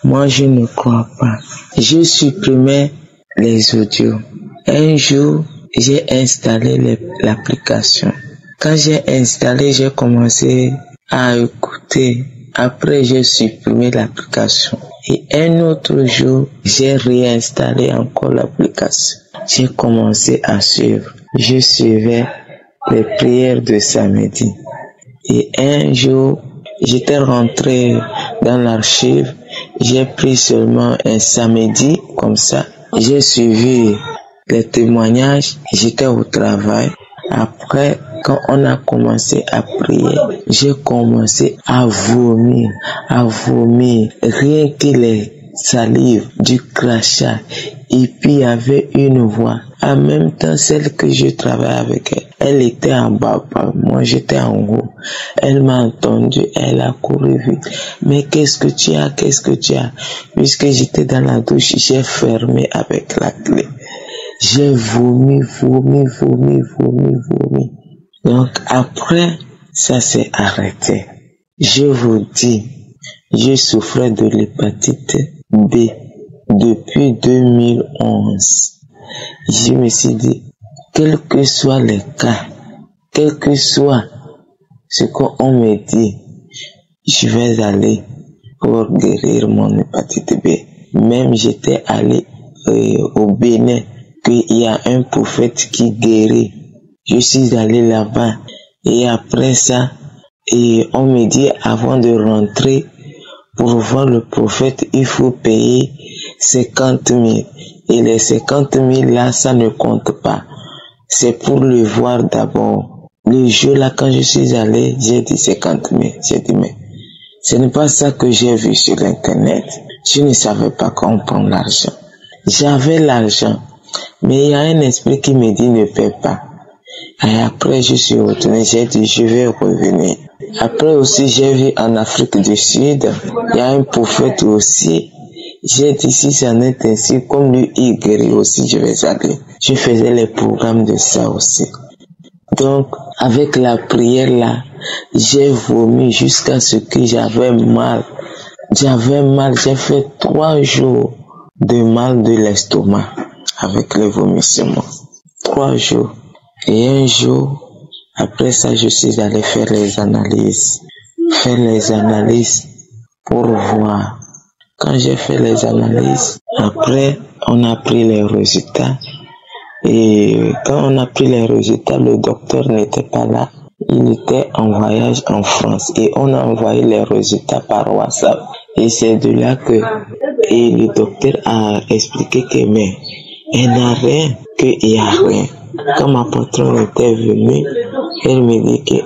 Moi je ne crois pas. Je supprimais les audios. Un jour, j'ai installé l'application. Quand j'ai installé, j'ai commencé à écouter. Après, j'ai supprimé l'application. Et un autre jour, j'ai réinstallé encore l'application. J'ai commencé à suivre. Je suivais les prières de samedi. Et un jour, j'étais rentré dans l'archive. J'ai pris seulement un samedi comme ça. J'ai suivi les témoignages, j'étais au travail. Après, quand on a commencé à prier, j'ai commencé à vomir. Rien que les salives, du crachat Et puis il y avait une voix. En même temps, celle que je travaille avec elle, elle était en bas, moi j'étais en haut. Elle m'a entendu, elle a couru vite. Mais qu'est-ce que tu as, qu'est-ce que tu as? Puisque j'étais dans la douche, j'ai fermé avec la clé. J'ai vomi. Donc après, ça s'est arrêté. Je vous dis, je souffrais de l'hépatite B depuis 2011. Je me suis dit, quels que soient les cas, quel que soit ce qu'on me dit, je vais aller pour guérir mon hépatite B. Même j'étais allé au Bénin, qu'il y a un prophète qui guérit. Je suis allé là-bas et après ça, et on me dit avant de rentrer, pour voir le prophète, il faut payer 50 000. Et les 50 000 là, ça ne compte pas. C'est pour le voir d'abord. Le jour là, quand je suis allé, j'ai dit 50 000. J'ai dit, mais ce n'est pas ça que j'ai vu sur Internet. Je ne savais pas qu'on prend l'argent. J'avais l'argent. Mais il y a un esprit qui me dit ne paie pas. Et après, je suis retourné, j'ai dit, je vais revenir. Après aussi, j'ai vu en Afrique du Sud, il y a un prophète aussi. J'ai dit, si ça n'est ainsi, comme lui, il guérit aussi, je vais aller. Je faisais les programmes de ça aussi. Donc, avec la prière là, j'ai vomi jusqu'à ce que j'avais mal. J'ai fait 3 jours de mal de l'estomac avec le vomissement. 3 jours. Et un jour, après ça, je suis allé faire les analyses. Pour voir. Quand j'ai fait les analyses, après, on a pris les résultats. Et quand on a pris les résultats, le docteur n'était pas là. Il était en voyage en France. Et on a envoyé les résultats par WhatsApp. Et c'est de là que le docteur a expliqué que mais elle n'a rien, qu'il n'y a rien. Quand ma patronne était venue, elle me dit que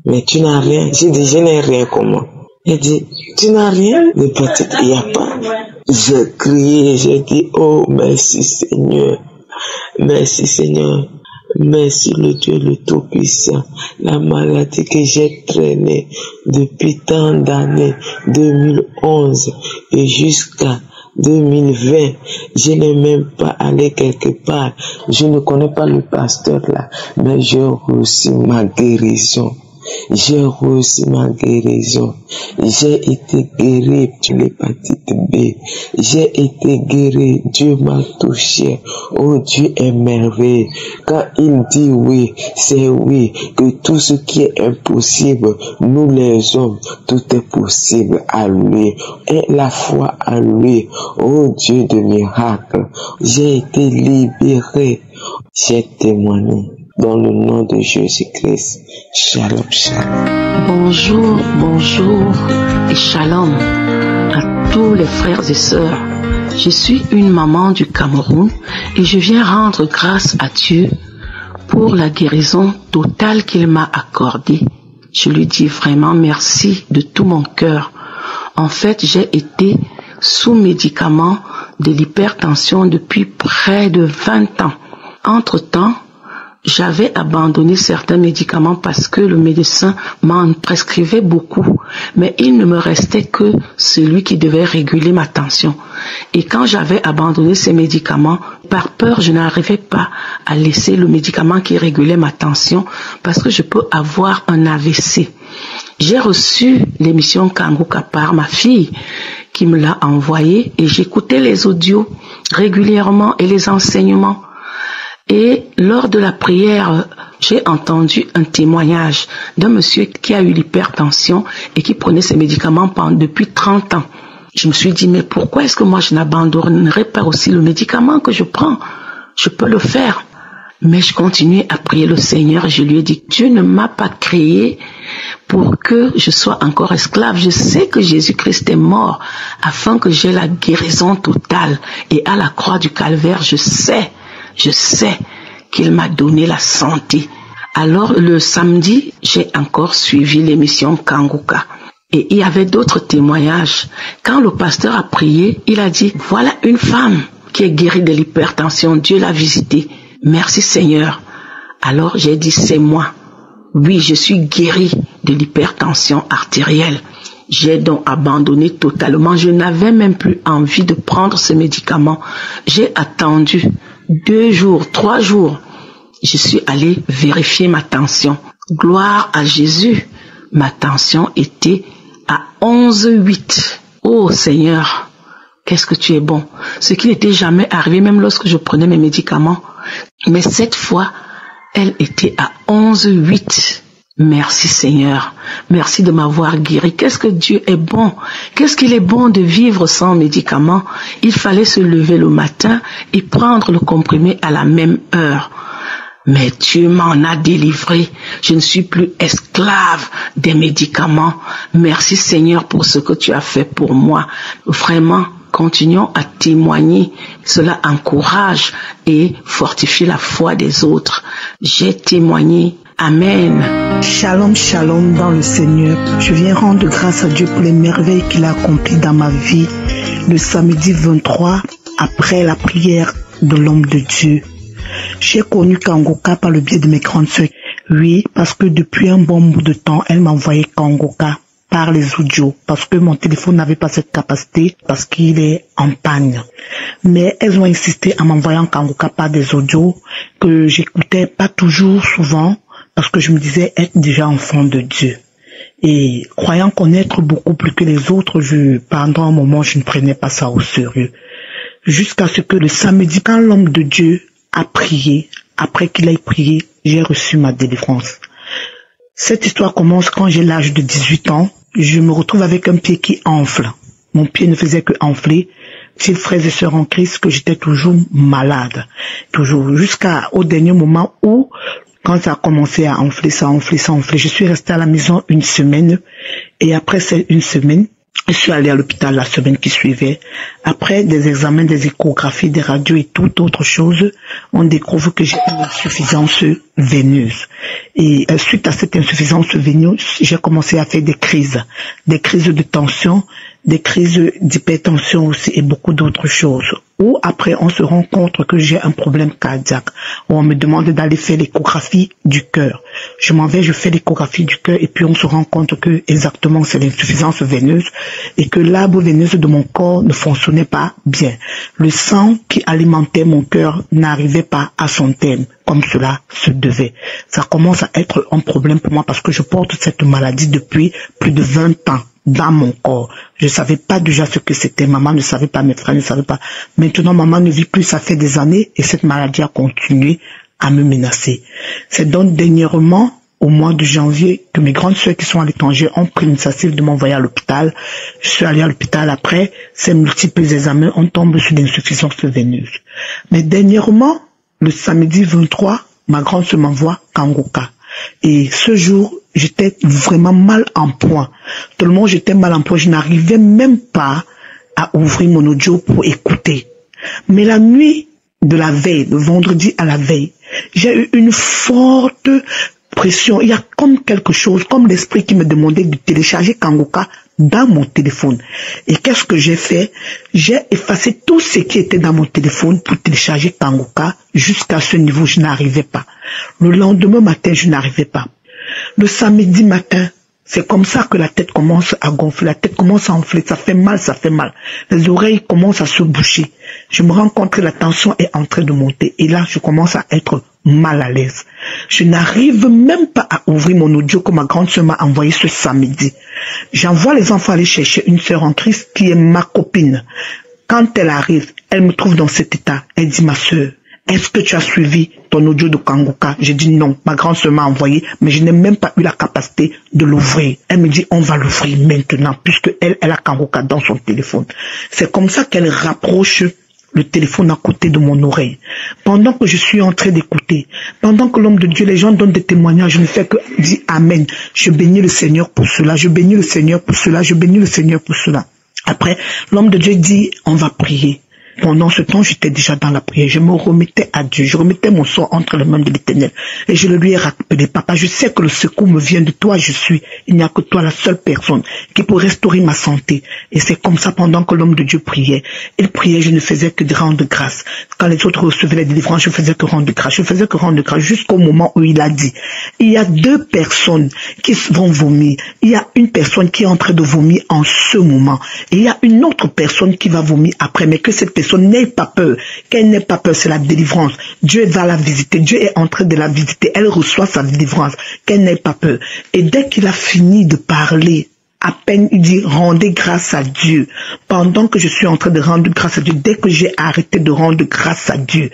mais tu n'as rien. J'ai dit, je n'ai rien comment? Elle dit, tu n'as rien? Mais peut-être il n'y a pas. J'ai crié, j'ai dit, oh merci Seigneur, merci Seigneur, merci le Dieu le Tout-Puissant. La maladie que j'ai traînée depuis tant d'années, 2011 et jusqu'à 2020, je n'ai même pas allé quelque part. Je ne connais pas le pasteur là, mais j'ai reçu ma guérison. J'ai reçu ma guérison. J'ai été guéri de l'hépatite B. J'ai été guéri. Dieu m'a touché. Oh, Dieu est merveilleux. Quand il dit oui, c'est oui. Que tout ce qui est impossible, nous les hommes, tout est possible à lui. Et la foi à lui. Oh, Dieu de miracles. J'ai été libéré. J'ai témoigné. Dans le nom de Jésus-Christ. Shalom, shalom. Bonjour et shalom à tous les frères et sœurs. Je suis une maman du Cameroun et je viens rendre grâce à Dieu pour la guérison totale qu'il m'a accordée. Je lui dis vraiment merci de tout mon cœur. En fait, j'ai été sous médicaments de l'hypertension depuis près de 20 ans. Entre-temps, j'avais abandonné certains médicaments parce que le médecin m'en prescrivait beaucoup, mais il ne me restait que celui qui devait réguler ma tension. Et quand j'avais abandonné ces médicaments, par peur, je n'arrivais pas à laisser le médicament qui régulait ma tension parce que je peux avoir un AVC. J'ai reçu l'émission Kangoka par ma fille qui me l'a envoyée et j'écoutais les audios régulièrement et les enseignements. Et lors de la prière, j'ai entendu un témoignage d'un monsieur qui a eu l'hypertension et qui prenait ses médicaments depuis 30 ans. Je me suis dit, mais pourquoi est-ce que moi je n'abandonnerai pas aussi le médicament que je prends? Je peux le faire. Mais je continuais à prier le Seigneur et je lui ai dit, Dieu ne m'a pas créé pour que je sois encore esclave. Je sais que Jésus-Christ est mort afin que j'aie la guérison totale. Et à la croix du Calvaire, je sais qu'il m'a donné la santé. Alors le samedi, j'ai encore suivi l'émission Kangoka. Et il y avait d'autres témoignages. Quand le pasteur a prié, il a dit, voilà une femme qui est guéri de l'hypertension, Dieu l'a visité. Merci Seigneur. Alors j'ai dit, c'est moi. Oui, je suis guéri de l'hypertension artérielle. J'ai donc abandonné totalement. Je n'avais même plus envie de prendre ce médicament. J'ai attendu 2 jours, 3 jours. Je suis allé vérifier ma tension. Gloire à Jésus. Ma tension était à 11,8. Oh Seigneur, qu'est-ce que tu es bon. Ce qui n'était jamais arrivé même lorsque je prenais mes médicaments. Mais cette fois, elle était à 11,8. Merci Seigneur. Merci de m'avoir guéri. Qu'est-ce que Dieu est bon. Qu'est-ce qu'il est bon de vivre sans médicaments. Il fallait se lever le matin et prendre le comprimé à la même heure. Mais Dieu m'en a délivré. Je ne suis plus esclave des médicaments. Merci Seigneur pour ce que tu as fait pour moi. Vraiment, continuons à témoigner. Cela encourage et fortifie la foi des autres. J'ai témoigné. Amen. Shalom, shalom dans le Seigneur. Je viens rendre grâce à Dieu pour les merveilles qu'il a accomplies dans ma vie. Le samedi 23, après la prière de l'homme de Dieu. J'ai connu Kangoka par le biais de mes grandes sœurs. Oui, parce que depuis un bon bout de temps, elles m'envoyaient Kangoka par les audios. Parce que mon téléphone n'avait pas cette capacité, parce qu'il est en panne. Mais elles ont insisté en m'envoyant Kangoka par des audios que j'écoutais pas toujours souvent, parce que je me disais être déjà enfant de Dieu. Et croyant connaître beaucoup plus que les autres, pendant un moment, je ne prenais pas ça au sérieux. Jusqu'à ce que le samedi, quand l'homme de Dieu a prié, après qu'il ait prié, j'ai reçu ma délivrance. Cette histoire commence quand j'ai l'âge de 18 ans. Je me retrouve avec un pied qui enfle. Mon pied ne faisait que enfler. Petits frères et sœurs en Christ, que j'étais toujours malade. Toujours, jusqu'au dernier moment où, quand ça a commencé à enfler, ça a enflé. Je suis restée à la maison 1 semaine. Et après cette 1 semaine, je suis allée à l'hôpital la semaine qui suivait. Après des examens, des échographies, des radios et toute autre chose, on découvre que j'ai une insuffisance veineuse. Et suite à cette insuffisance veineuse, j'ai commencé à faire des crises de tension, des crises d'hypertension aussi et beaucoup d'autres choses. Ou après, on se rend compte que j'ai un problème cardiaque. Où on me demande d'aller faire l'échographie du cœur. Je m'en vais, je fais l'échographie du cœur et puis on se rend compte que exactement c'est l'insuffisance veineuse et que l'arbre veineuse de mon corps ne fonctionnait pas bien. Le sang qui alimentait mon cœur n'arrivait pas à son terme comme cela se devait. Ça commence à être un problème pour moi parce que je porte cette maladie depuis plus de 20 ans. Dans mon corps. Je ne savais pas déjà ce que c'était. Maman ne savait pas, mes frères ne savaient pas. Maintenant, maman ne vit plus, ça fait des années et cette maladie a continué à me menacer. C'est donc dernièrement, au mois de janvier, que mes grandes sœurs qui sont à l'étranger ont pris l'initiative de m'envoyer à l'hôpital. Je suis allée à l'hôpital après. Ces multiples examens, on tombe sur l'insuffisance veineuse. Mais dernièrement, le samedi 23, ma grande sœur m'envoie Kangoka. Et ce jour, j'étais vraiment mal en point. Tellement j'étais mal en point, je n'arrivais même pas à ouvrir mon audio pour écouter. Mais la nuit de la veille, le vendredi à la veille, j'ai eu une forte pression. Il y a comme quelque chose, comme l'esprit qui me demandait de télécharger Kangoka dans mon téléphone. Et qu'est-ce que j'ai fait? J'ai effacé tout ce qui était dans mon téléphone pour télécharger Kangoka. Jusqu'à ce niveau, je n'arrivais pas. Le lendemain matin, je n'arrivais pas. Le samedi matin, c'est comme ça que la tête commence à gonfler, la tête commence à enfler, ça fait mal, ça fait mal. Les oreilles commencent à se boucher. Je me rends compte que la tension est en train de monter. Et là, je commence à être mal à l'aise. Je n'arrive même pas à ouvrir mon audio que ma grande sœur m'a envoyé ce samedi. J'envoie les enfants aller chercher une sœur en Christ qui est ma copine. Quand elle arrive, elle me trouve dans cet état. Elle dit, ma sœur, est-ce que tu as suivi ton audio de Kangoka? J'ai dit non, ma grande sœur m'a envoyé, mais je n'ai même pas eu la capacité de l'ouvrir. Elle me dit, on va l'ouvrir maintenant, puisque elle a Kangoka dans son téléphone. C'est comme ça qu'elle rapproche le téléphone à côté de mon oreille. Pendant que je suis en train d'écouter, pendant que l'homme de Dieu, les gens donnent des témoignages, je ne fais que dire Amen. Je bénis le Seigneur pour cela, je bénis le Seigneur pour cela, je bénis le Seigneur pour cela. Après, l'homme de Dieu dit, on va prier. Pendant ce temps, j'étais déjà dans la prière. Je me remettais à Dieu. Je remettais mon sort entre les mains de l'Éternel. Et je le lui ai rappelé, papa, je sais que le secours me vient de toi, je suis. Il n'y a que toi, la seule personne qui peut restaurer ma santé. Et c'est comme ça, pendant que l'homme de Dieu priait. Il priait, je ne faisais que de rendre grâce. Quand les autres recevaient la délivrance, je faisais que rendre grâce. Je faisais que rendre grâce jusqu'au moment où il a dit, il y a 2 personnes qui vont vomir. Il y a une personne qui est en train de vomir en ce moment. Et il y a une autre personne qui va vomir après. Mais que cette personne n'ait pas peur. Qu'elle n'ait pas peur, c'est la délivrance. Dieu va la visiter. Dieu est en train de la visiter. Elle reçoit sa délivrance. Qu'elle n'ait pas peur. Et dès qu'il a fini de parler, à peine il dit rendez grâce à Dieu. Pendant que je suis en train de rendre grâce à Dieu, dès que j'ai arrêté de rendre grâce à Dieu,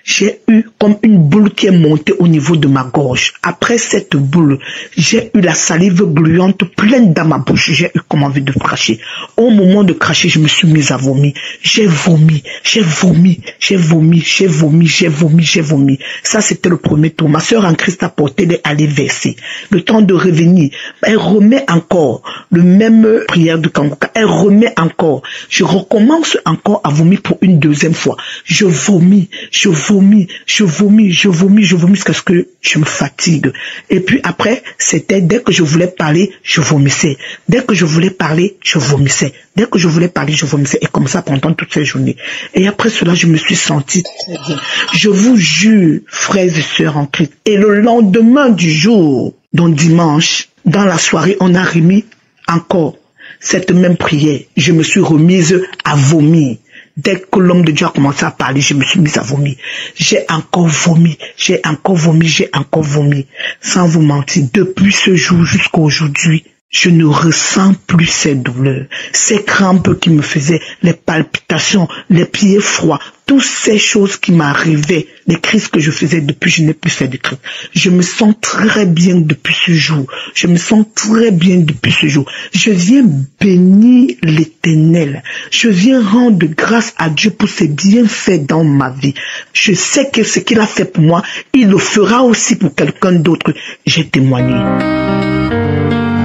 j'ai eu comme une boule qui est montée au niveau de ma gorge. Après cette boule, j'ai eu la salive gluante pleine dans ma bouche. J'ai eu comme envie de cracher. Au moment de cracher, je me suis mise à vomir. J'ai vomi, j'ai vomi, j'ai vomi, j'ai vomi, j'ai vomi, j'ai vomi. Ça, c'était le premier tour. Ma sœur en Christ a porté, elle est allée verser. Le temps de revenir, elle remet encore le même prière de Kangoka. Elle remet encore. Je recommence encore à vomir pour une 2e fois. Je vomis, je vomis, je vomis, je vomis, je vomis jusqu'à ce que je me fatigue. Et puis après, c'était dès que je voulais parler, je vomissais. Dès que je voulais parler, je vomissais. Dès que je voulais parler, je vomissais. Et comme ça pendant toutes ces journées. Et après cela, je me suis sentie très bien. Je vous jure, frères et sœurs en Christ. Et le lendemain du jour, donc dimanche, dans la soirée, on a remis encore cette même prière. Je me suis remise à vomir. Dès que l'homme de Dieu a commencé à parler, je me suis mise à vomir. J'ai encore vomi, j'ai encore vomi, j'ai encore vomi. Sans vous mentir, depuis ce jour jusqu'à aujourd'hui, je ne ressens plus ces douleurs, ces crampes qui me faisaient, les palpitations, les pieds froids, toutes ces choses qui m'arrivaient, les crises que je faisais depuis, je n'ai plus fait de crises. Je me sens très bien depuis ce jour. Je me sens très bien depuis ce jour. Je viens bénir l'Éternel. Je viens rendre grâce à Dieu pour ses bienfaits dans ma vie. Je sais que ce qu'il a fait pour moi, il le fera aussi pour quelqu'un d'autre. J'ai témoigné.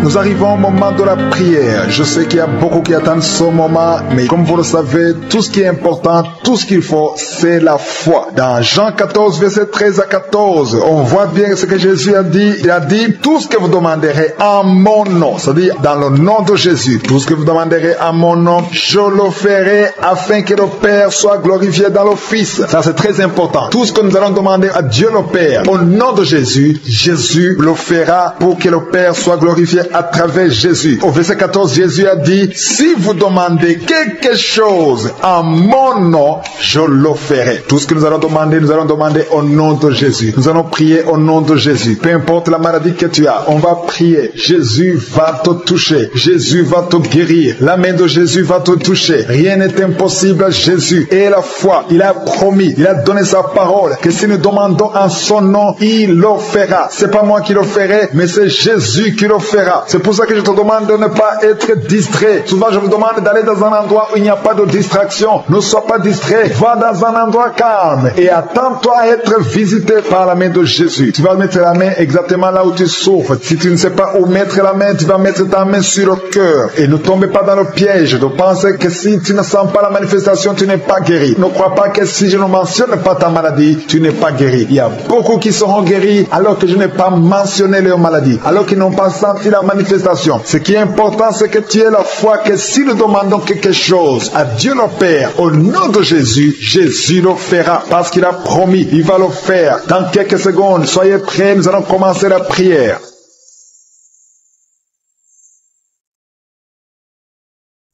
Nous arrivons au moment de la prière. Je sais qu'il y a beaucoup qui attendent ce moment, mais comme vous le savez, tout ce qui est important, tout ce qu'il faut, c'est la foi. Dans Jean 14, verset 13 à 14, on voit bien ce que Jésus a dit. Il a dit, tout ce que vous demanderez en mon nom, c'est-à-dire dans le nom de Jésus, tout ce que vous demanderez en mon nom, je le ferai afin que le Père soit glorifié dans le Fils. Ça, c'est très important. Tout ce que nous allons demander à Dieu le Père, au nom de Jésus, Jésus le fera pour que le Père soit glorifié à travers Jésus. Au verset 14, Jésus a dit, si vous demandez quelque chose en mon nom, je le ferai. Tout ce que nous allons demander au nom de Jésus. Nous allons prier au nom de Jésus. Peu importe la maladie que tu as, on va prier. Jésus va te toucher. Jésus va te guérir. La main de Jésus va te toucher. Rien n'est impossible à Jésus. Et la foi, il a promis, il a donné sa parole, que si nous demandons en son nom, il le fera. C'est pas moi qui le ferai, mais c'est Jésus qui le fera. C'est pour ça que je te demande de ne pas être distrait. Souvent, je vous demande d'aller dans un endroit où il n'y a pas de distraction. Ne sois pas distrait. Va dans un endroit calme et attends-toi à être visité par la main de Jésus. Tu vas mettre la main exactement là où tu souffres. Si tu ne sais pas où mettre la main, tu vas mettre ta main sur le cœur. Et ne tombe pas dans le piège de penser que si tu ne sens pas la manifestation, tu n'es pas guéri. Ne crois pas que si je ne mentionne pas ta maladie, tu n'es pas guéri. Il y a beaucoup qui seront guéris alors que je n'ai pas mentionné leur maladie, alors qu'ils n'ont pas senti la manifestation. Ce qui est important, c'est que tu aies la foi que si nous demandons quelque chose à Dieu le Père, au nom de Jésus, Jésus le fera parce qu'il a promis, il va le faire. Dans quelques secondes, soyez prêts, nous allons commencer la prière.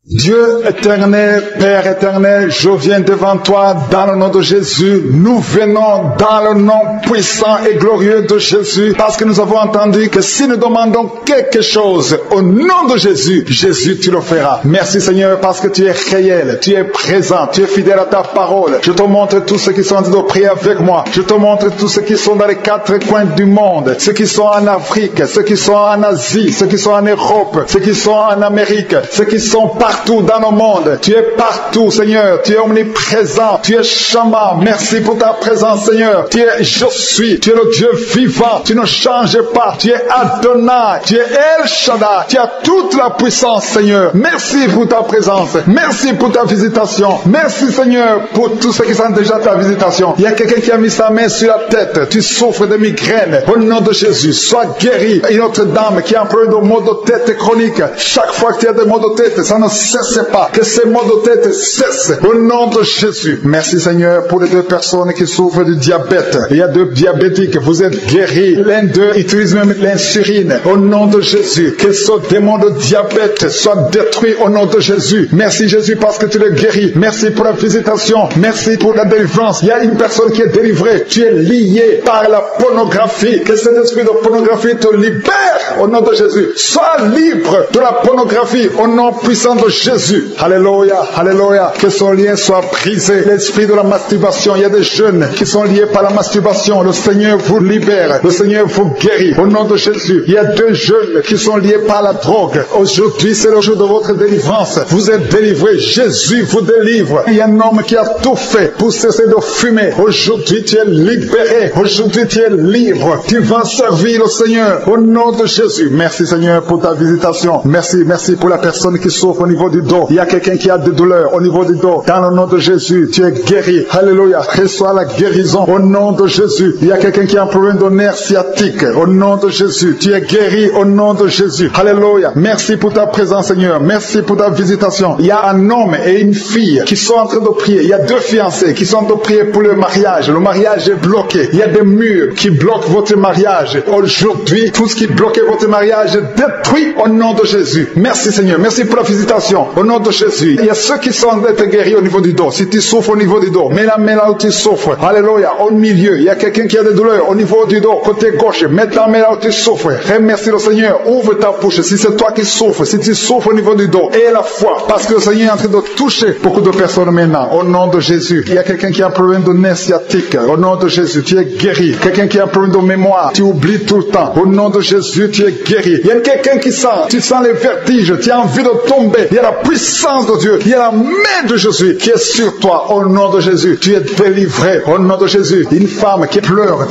Dieu éternel, Père éternel, je viens devant toi dans le nom de Jésus. Nous venons dans le nom puissant et glorieux de Jésus parce que nous avons entendu que si nous demandons quelque chose au nom de Jésus, Jésus, tu le feras. Merci Seigneur parce que tu es réel, tu es présent, tu es fidèle à ta parole. Je te montre tous ceux qui sont en train de prier avec moi. Je te montre tous ceux qui sont dans les 4 coins du monde, ceux qui sont en Afrique, ceux qui sont en Asie, ceux qui sont en Europe, ceux qui sont en Amérique, ceux qui sont partout partout dans le monde. Tu es partout, Seigneur. Tu es omniprésent. Tu es Shama. Merci pour ta présence, Seigneur. Tu es je suis. Tu es le Dieu vivant. Tu ne changes pas. Tu es Adonai. Tu es El Shaddai. Tu as toute la puissance, Seigneur. Merci pour ta présence. Merci pour ta visitation. Merci, Seigneur, pour tous ceux qui sentent déjà ta visitation. Il y a quelqu'un qui a mis sa main sur la tête. Tu souffres de migraine. Au nom de Jésus, sois guéri. Une autre dame qui a un problème de maux de tête chronique. Chaque fois que tu as des maux de tête, ça ne cesse pas. Que ces maux de tête cessent. Au nom de Jésus. Merci, Seigneur, pour les deux personnes qui souffrent du diabète. Il y a deux diabétiques. Vous êtes guéris. L'un d'eux utilise même l'insuline. Au nom de Jésus. Que ce démon de diabète soit détruit au nom de Jésus. Merci, Jésus, parce que tu le guéris. Merci pour la visitation. Merci pour la délivrance. Il y a une personne qui est délivrée. Tu es lié par la pornographie. Que cet esprit de pornographie te libère au nom de Jésus. Sois libre de la pornographie au nom puissant de Jésus. Alléluia, alléluia. Que son lien soit brisé. L'esprit de la masturbation. Il y a des jeunes qui sont liés par la masturbation. Le Seigneur vous libère. Le Seigneur vous guérit au nom de Jésus. Il y a deux jeunes qui sont liés par la drogue. Aujourd'hui, c'est le jour de votre délivrance. Vous êtes délivrés. Jésus vous délivre. Il y a un homme qui a tout fait pour cesser de fumer. Aujourd'hui, tu es libéré. Aujourd'hui, tu es libre. Tu vas servir le Seigneur au nom de Jésus. Merci, Seigneur, pour ta visitation. Merci, merci pour la personne qui souffre au niveau du dos. Il y a quelqu'un qui a des douleurs au niveau du dos. Dans le nom de Jésus, tu es guéri. Alléluia. Reçois la guérison au nom de Jésus. Il y a quelqu'un qui a un problème de nerf sciatique. Au nom de Jésus, tu es guéri au nom de Jésus. Alléluia. Merci pour ta présence, Seigneur. Merci pour ta visitation. Il y a un homme et une fille qui sont en train de prier. Il y a deux fiancés qui sont en train de prier pour le mariage. Le mariage est bloqué. Il y a des murs qui bloquent votre mariage. Aujourd'hui, tout ce qui bloquait votre mariage est détruit au nom de Jésus. Merci, Seigneur. Merci pour la visitation au nom de Jésus. Il y a ceux qui sont en train d'être guéris au niveau du dos. Si tu souffres au niveau du dos, mets la main là où tu souffres. Alléluia. Au milieu, il y a quelqu'un qui a des douleurs au niveau du dos, côté gauche. Mets la main là où tu souffres. Remercie le Seigneur. Ouvre ta bouche. Si c'est toi qui souffres, si tu souffres au niveau du dos, et la foi, parce que le Seigneur est en train de toucher beaucoup de personnes maintenant. Au nom de Jésus. Il y a quelqu'un qui a un problème de nerf sciatique. Au nom de Jésus, tu es guéri. Quelqu'un qui a un problème de mémoire, tu oublies tout le temps. Au nom de Jésus, tu es guéri. Il y a quelqu'un qui sent, tu sens les vertiges, tu as envie de tomber. Il y a la puissance de Dieu. Il y a la main de Jésus qui est sur toi. Au nom de Jésus, tu es délivré. Au nom de Jésus, une femme qui pleure,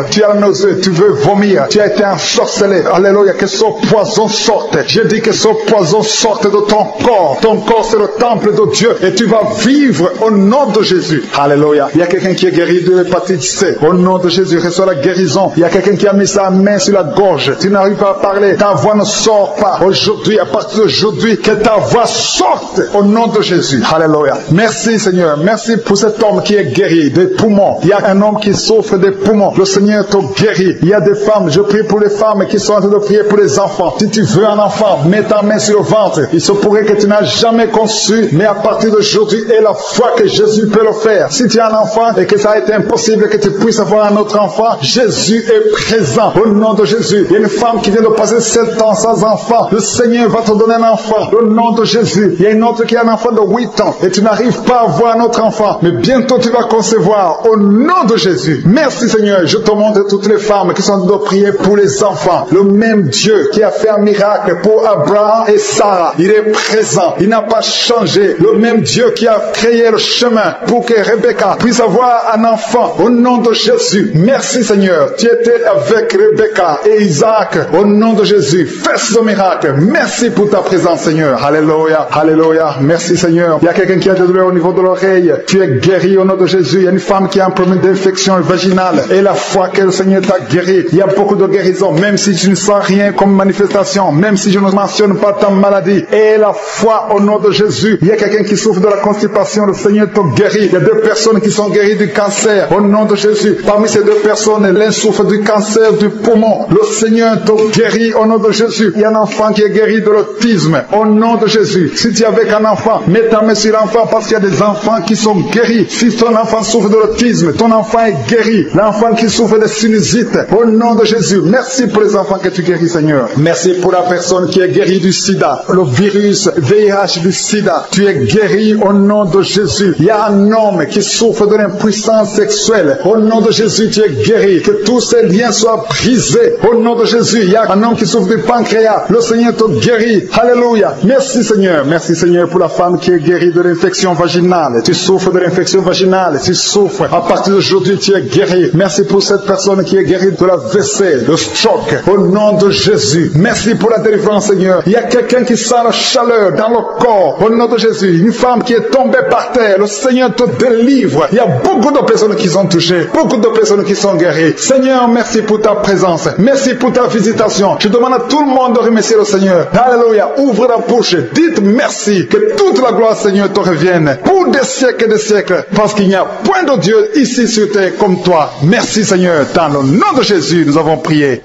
tu as la nausée, tu veux vomir, tu as été ensorcelé. Alléluia, que ce poison sorte. Je dis que ce poison sorte de ton corps. Ton corps, c'est le temple de Dieu et tu vas vivre au nom de Jésus. Alléluia. Il y a quelqu'un qui est guéri de l'hépatite C. Au nom de Jésus, reçois la guérison. Il y a quelqu'un qui a mis sa main sur la gorge. Tu n'arrives pas à parler. Ta voix ne sort pas. Aujourd'hui, à partir d'aujourd'hui, que ta voix sorte au nom de Jésus. Alléluia. Merci, Seigneur. Merci pour cet homme qui est guéri des poumons. Il y a un homme qui souffre des poumons. Le Seigneur te guérit. Il y a des femmes. Je prie pour les femmes qui sont en train de prier pour les enfants. Si tu veux un enfant, mets ta main sur le ventre. Il se pourrait que tu n'as jamais conçu, mais à partir d'aujourd'hui, et la foi que Jésus peut le faire. Si tu as un enfant et que ça a été impossible que tu puisses avoir un autre enfant, Jésus est présent au nom de Jésus. Il y a une femme qui vient de passer 7 ans sans enfant. Le Seigneur va te donner un enfant au nom de Jésus. Il y a une autre qui a un enfant de 8 ans et tu n'arrives pas à avoir un autre enfant, mais bientôt tu vas concevoir au nom de Jésus. Merci, Seigneur. Je te montre toutes les femmes qui sont en train de prier pour les enfants. Le même Dieu qui a fait un miracle pour Abraham et Sarah, il est présent. Il n'a pas changé. Le même Dieu qui a créé le chemin pour que Rebecca puisse avoir un enfant au nom de Jésus. Merci, Seigneur. Tu étais avec Rebecca et Isaac au nom de Jésus. Fais ce miracle. Merci pour ta présence, Seigneur. Alléluia. Alléluia. Merci, Seigneur. Il y a quelqu'un qui a des douleurs au niveau de l'oreille. Tu es guéri au nom de Jésus. Il y a une femme qui a un problème d'infection vaginale. Et la foi que le Seigneur t'a guéri. Il y a beaucoup de guérisons. Même si tu ne sens rien comme manifestation. Même si je ne mentionne pas ta maladie. Et la foi au nom de Jésus. Il y a quelqu'un qui souffre de la constipation. Le Seigneur te guérit. Il y a 2 personnes qui sont guéries du cancer. Au nom de Jésus. Parmi ces 2 personnes, l'un souffre du cancer du poumon. Le Seigneur te guérit au nom de Jésus. Il y a un enfant qui est guéri de l'autisme. Au nom de Jésus. Si tu es avec un enfant, mets ta main sur l'enfant parce qu'il y a des enfants qui sont guéris. Si ton enfant souffre de l'autisme, ton enfant est guéri. L'enfant qui souffre de sinusite. Au nom de Jésus. Merci pour les enfants que tu guéris, Seigneur. Merci pour la personne qui est guérie du sida. Le virus VIH du sida. Tu es guéri au nom de Jésus. Il y a un homme qui souffre de l'impuissance sexuelle. Au nom de Jésus, tu es guéri. Que tous ces liens soient brisés. Au nom de Jésus, il y a un homme qui souffre du pancréas. Le Seigneur te guérit. Alléluia. Merci, Seigneur. Merci Seigneur pour la femme qui est guérie de l'infection vaginale. Tu souffres de l'infection vaginale. Tu souffres. À partir d'aujourd'hui, tu es guéri. Merci pour cette personne qui est guérie de la WC, le stroke. Au nom de Jésus. Merci pour la délivrance, Seigneur. Il y a quelqu'un qui sent la chaleur dans le corps. Au nom de Jésus. Une femme qui est tombée par terre. Le Seigneur te délivre. Il y a beaucoup de personnes qui sont touchées. Beaucoup de personnes qui sont guéries. Seigneur, merci pour ta présence. Merci pour ta visitation. Je demande à tout le monde de remercier le Seigneur. Alléluia. Ouvre la bouche. Dites merci. Que toute la gloire, Seigneur, te revienne. Pour des siècles et des siècles. Parce qu'il n'y a point de Dieu ici sur terre comme toi. Merci, Seigneur. Dans le nom de Jésus, nous avons prié.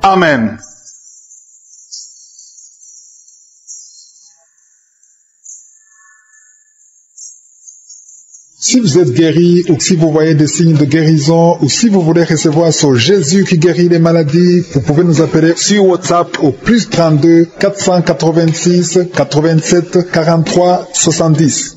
Amen. Si vous êtes guéri ou si vous voyez des signes de guérison ou si vous voulez recevoir sur Jésus qui guérit les maladies, vous pouvez nous appeler sur WhatsApp au plus 32 486 87 43 70.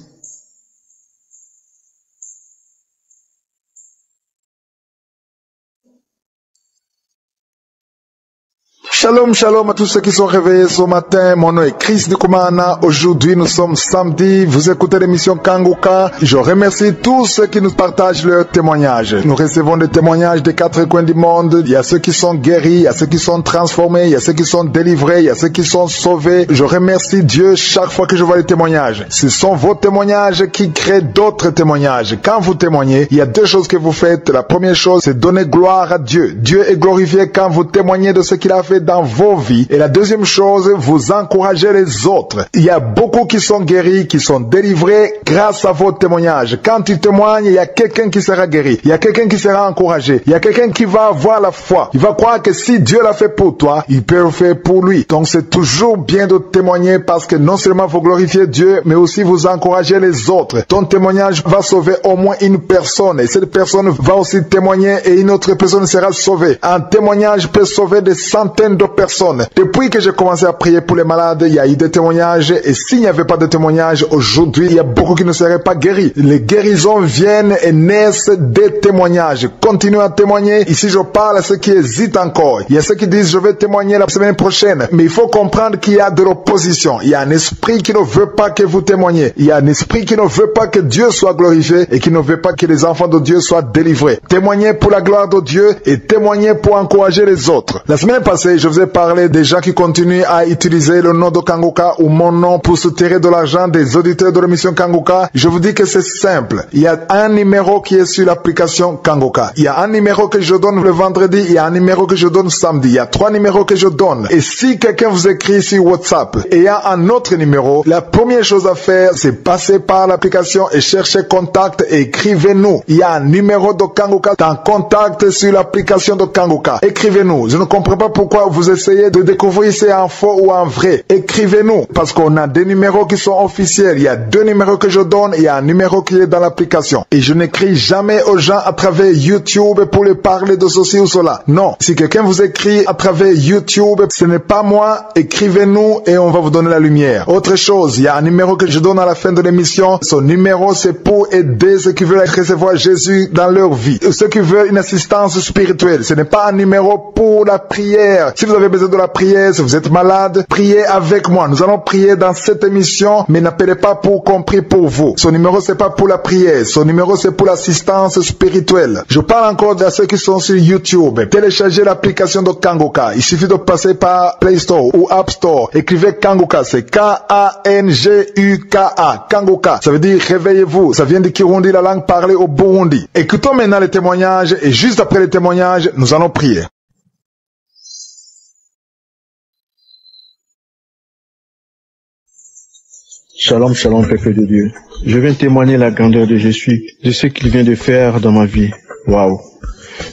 Shalom, shalom à tous ceux qui sont réveillés ce matin. Mon nom est Chris Ndikumana. Aujourd'hui, nous sommes samedi. Vous écoutez l'émission Kanguka. Je remercie tous ceux qui nous partagent leurs témoignages. Nous recevons des témoignages des quatre coins du monde. Il y a ceux qui sont guéris, il y a ceux qui sont transformés, il y a ceux qui sont délivrés, il y a ceux qui sont sauvés. Je remercie Dieu chaque fois que je vois les témoignages. Ce sont vos témoignages qui créent d'autres témoignages. Quand vous témoignez, il y a deux choses que vous faites. La première chose, c'est donner gloire à Dieu. Dieu est glorifié quand vous témoignez de ce qu'il a fait dans vos vies. Et la deuxième chose, vous encouragez les autres. Il y a beaucoup qui sont guéris, qui sont délivrés grâce à vos témoignages. Quand tu témoignes, il y a quelqu'un qui sera guéri. Il y a quelqu'un qui sera encouragé. Il y a quelqu'un qui va avoir la foi. Il va croire que si Dieu l'a fait pour toi, il peut le faire pour lui. Donc c'est toujours bien de témoigner parce que non seulement vous glorifiez Dieu, mais aussi vous encouragez les autres. Ton témoignage va sauver au moins une personne. Et cette personne va aussi témoigner et une autre personne sera sauvée. Un témoignage peut sauver des centaines de personnes. Depuis que j'ai commencé à prier pour les malades, il y a eu des témoignages et s'il n'y avait pas de témoignages, aujourd'hui, il y a beaucoup qui ne seraient pas guéris. Les guérisons viennent et naissent des témoignages. Continuez à témoigner. Ici, je parle à ceux qui hésitent encore. Il y a ceux qui disent, je vais témoigner la semaine prochaine. Mais il faut comprendre qu'il y a de l'opposition. Il y a un esprit qui ne veut pas que vous témoigniez. Il y a un esprit qui ne veut pas que Dieu soit glorifié et qui ne veut pas que les enfants de Dieu soient délivrés. Témoignez pour la gloire de Dieu et témoignez pour encourager les autres. La semaine passée, je vous ai parlé des gens qui continuent à utiliser le nom de Kanguka ou mon nom pour se tirer de l'argent des auditeurs de l'émission Kanguka. Je vous dis que c'est simple. Il y a un numéro qui est sur l'application Kanguka. Il y a un numéro que je donne le vendredi. Il y a un numéro que je donne samedi. Il y a 3 numéros que je donne. Et si quelqu'un vous écrit sur WhatsApp et il y a un autre numéro, la première chose à faire, c'est passer par l'application et chercher contact et écrivez-nous. Il y a un numéro de Kanguka en contact sur l'application de Kanguka. Écrivez-nous. Je ne comprends pas pourquoi vous essayez de découvrir si c'est un faux ou un vrai. Écrivez-nous parce qu'on a des numéros qui sont officiels. Il y a 2 numéros que je donne et il y a un numéro qui est dans l'application. Et je n'écris jamais aux gens à travers YouTube pour les parler de ceci ou cela. Non. Si quelqu'un vous écrit à travers YouTube, ce n'est pas moi. Écrivez-nous et on va vous donner la lumière. Autre chose, il y a un numéro que je donne à la fin de l'émission. Ce numéro, c'est pour aider ceux qui veulent recevoir Jésus dans leur vie. Ceux qui veulent une assistance spirituelle. Ce n'est pas un numéro pour la prière. Si vous avez besoin de la prière, si vous êtes malade, priez avec moi. Nous allons prier dans cette émission, mais n'appelez pas pour qu'on prie pour vous. Son numéro, c'est pas pour la prière. Son numéro, c'est pour l'assistance spirituelle. Je parle encore de ceux qui sont sur YouTube. Téléchargez l'application de Kanguka. Il suffit de passer par Play Store ou App Store. Écrivez Kanguka. C'est K-A-N-G-U-K-A. Kanguka. Ça veut dire réveillez-vous. Ça vient du Kirundi, la langue parlée au Burundi. Écoutons maintenant les témoignages et juste après les témoignages, nous allons prier. Shalom, shalom, peuple de Dieu. Je viens témoigner la grandeur de Jésus, de ce qu'il vient de faire dans ma vie. Waouh.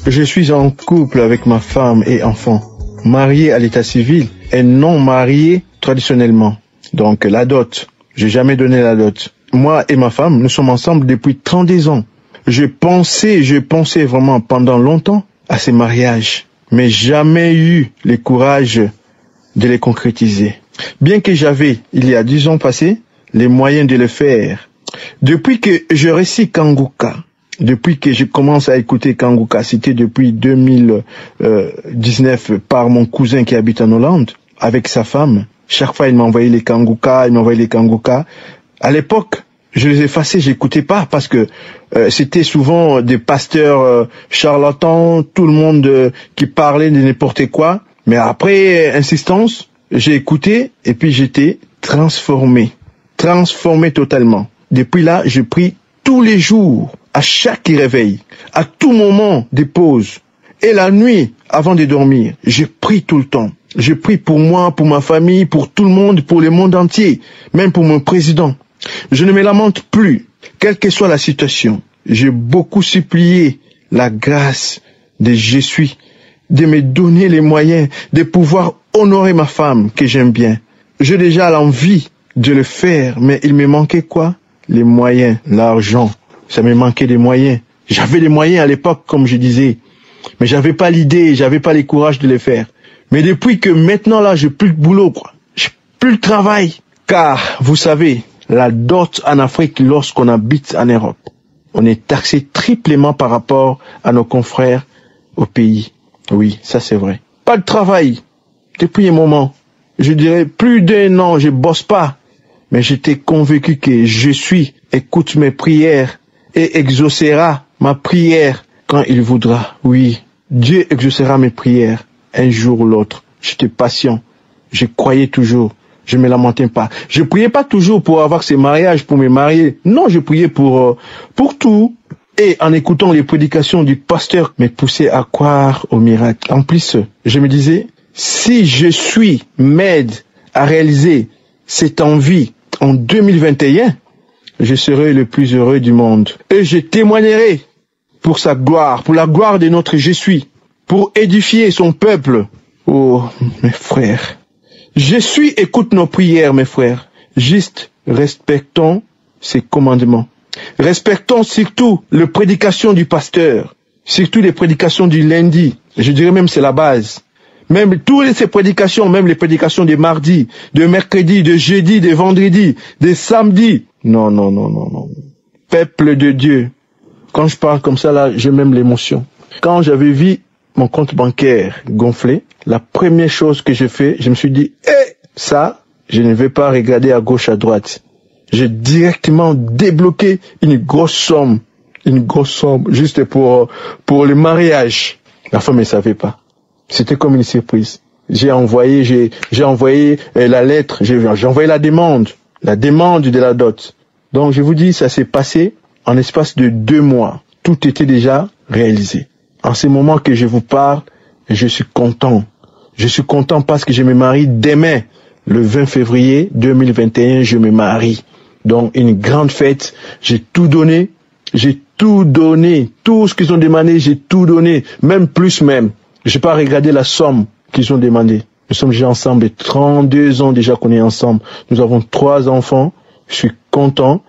Je suis en couple avec ma femme et enfant, marié à l'état civil et non marié traditionnellement. Donc la dot, j'ai jamais donné la dot. Moi et ma femme, nous sommes ensemble depuis 32 ans. Je pensais vraiment pendant longtemps à ces mariages, mais jamais eu le courage de les concrétiser. Bien que j'avais, il y a 10 ans passés, les moyens de le faire. Depuis que je récite Kanguka, depuis que je commence à écouter Kanguka, c'était depuis 2019 par mon cousin qui habite en Hollande, avec sa femme, Chaque fois, il m'envoyait les kangourkas, À l'époque, je les effaçais, j'écoutais pas parce que c'était souvent des pasteurs charlatans, tout le monde qui parlait de n'importe quoi. Mais après insistance, j'ai écouté et puis j'étais transformé totalement. Depuis là, je prie tous les jours, à chaque réveil, à tout moment des pauses. Et la nuit, avant de dormir, je prie tout le temps. Je prie pour moi, pour ma famille, pour tout le monde, pour le monde entier, même pour mon président. Je ne me lamente plus, quelle que soit la situation. J'ai beaucoup supplié la grâce de Jésus, de me donner les moyens de pouvoir honorer ma femme que j'aime bien. J'ai déjà l'envie de le faire, mais il me manquait quoi? Les moyens, l'argent. Ça me manquait des moyens. J'avais les moyens à l'époque, comme je disais, mais j'avais pas l'idée, j'avais pas le courage de les faire. Mais depuis que maintenant là, j'ai plus de boulot, quoi. J'ai plus de travail. Car, vous savez, la dot en Afrique, lorsqu'on habite en Europe, on est taxé triplement par rapport à nos confrères au pays. Oui, ça c'est vrai. Pas de travail. Depuis un moment, je dirais plus d'1 an, je bosse pas. Mais j'étais convaincu que Jésus écoute mes prières et exaucera ma prière quand il voudra. Oui, Dieu exaucera mes prières un jour ou l'autre. J'étais patient. Je croyais toujours. Je me lamentais pas. Je priais pas toujours pour avoir ces mariages, pour me marier. Non, je priais pour tout. Et en écoutant les prédications du pasteur, me poussait à croire au miracle. En plus, je me disais, si Jésus m'aide à réaliser cette envie en 2021, je serai le plus heureux du monde. Et je témoignerai pour sa gloire, pour la gloire de notre Jésus, pour édifier son peuple. Oh, mes frères. Jésus écoute nos prières, mes frères. Juste respectons ses commandements. Respectons surtout les prédications du pasteur, surtout les prédications du lundi. Je dirais même c'est la base. Même toutes ces prédications, même les prédications de mardi, de mercredi, de jeudi, de vendredi, de samedi. Non. Peuple de Dieu. Quand je parle comme ça, là, j'ai même l'émotion. Quand j'avais vu mon compte bancaire gonflé, la première chose que j'ai fait, je me suis dit, ça, je ne vais pas regarder à gauche, à droite. J'ai directement débloqué une grosse somme, juste pour le mariage. La femme ne savait pas. C'était comme une surprise. J'ai envoyé la lettre, j'ai envoyé la demande de la dot. Donc je vous dis, ça s'est passé en espace de 2 mois. Tout était déjà réalisé. En ce moment que je vous parle, je suis content. Je suis content parce que je me marie demain, le 20 février 2021, je me marie. Donc une grande fête, j'ai tout donné, tout ce qu'ils ont demandé, j'ai tout donné, même plus même. Je n'ai pas regardé la somme qu'ils ont demandé. Nous sommes déjà ensemble, 32 ans déjà qu'on est ensemble. Nous avons 3 enfants, je suis content.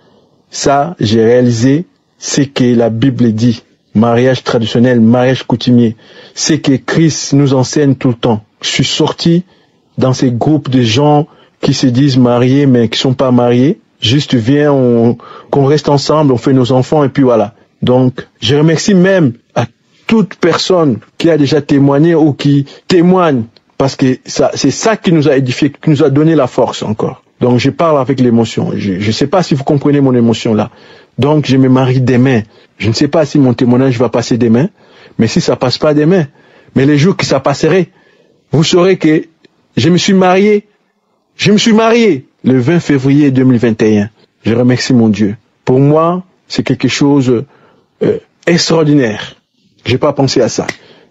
Ça, j'ai réalisé ce que la Bible dit. Mariage traditionnel, mariage coutumier. C'est que Christ nous enseigne tout le temps. Je suis sorti dans ces groupes de gens qui se disent mariés mais qui sont pas mariés. Juste viens, qu'on reste ensemble, on fait nos enfants et puis voilà. Donc, je remercie même à toute personne qui a déjà témoigné ou qui témoigne parce que c'est ça qui nous a édifié, qui nous a donné la force encore. Donc, je parle avec l'émotion. Je sais pas si vous comprenez mon émotion là. Donc, je me marie demain. Je ne sais pas si mon témoignage va passer demain, mais si ça passe pas demain, mais les jours que ça passerait, vous saurez que je me suis marié le 20 février 2021. Je remercie mon Dieu. Pour moi, c'est quelque chose extraordinaire. J'ai pas pensé à ça.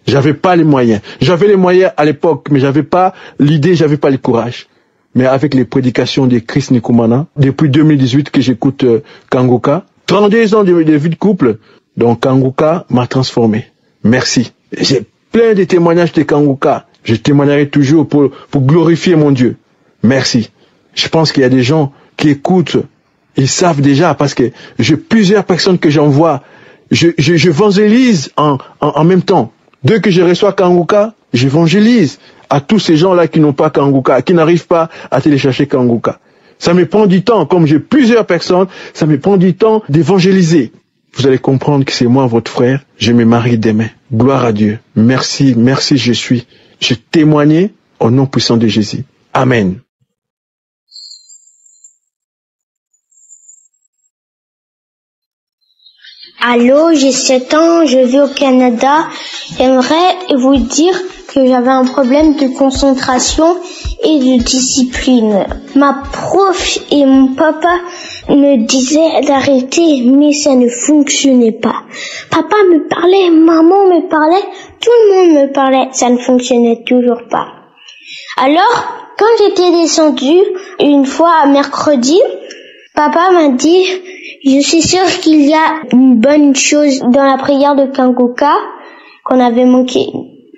J'avais pas les moyens. J'avais les moyens à l'époque, mais j'avais pas l'idée, j'avais pas le courage. Mais avec les prédications de Chris Nikumana, depuis 2018 que j'écoute Kangourka, 32 ans de vie de couple, donc Kangourka m'a transformé. Merci. J'ai plein de témoignages de Kangourka. Je témoignerai toujours pour glorifier mon Dieu. Merci. Je pense qu'il y a des gens qui écoutent, ils savent déjà parce que j'ai plusieurs personnes que j'envoie. J'évangélise en même temps. Dès que je reçois Kangourka, j'évangélise à tous ces gens-là qui n'ont pas Kangourka, qui n'arrivent pas à télécharger Kangourka. Ça me prend du temps, comme j'ai plusieurs personnes, ça me prend du temps d'évangéliser. Vous allez comprendre que c'est moi, votre frère, je me marie demain. Gloire à Dieu. Merci, je suis. J'ai témoigné au nom puissant de Jésus. Amen. Allô, j'ai 7 ans, je vis au Canada. J'aimerais vous dire que j'avais un problème de concentration et de discipline. Ma prof et mon papa me disaient d'arrêter, mais ça ne fonctionnait pas. Papa me parlait, maman me parlait, tout le monde me parlait, ça ne fonctionnait toujours pas. Alors, quand j'étais descendue une fois mercredi, papa m'a dit, je suis sûre qu'il y a une bonne chose dans la prière de Kangoka qu'on avait manqué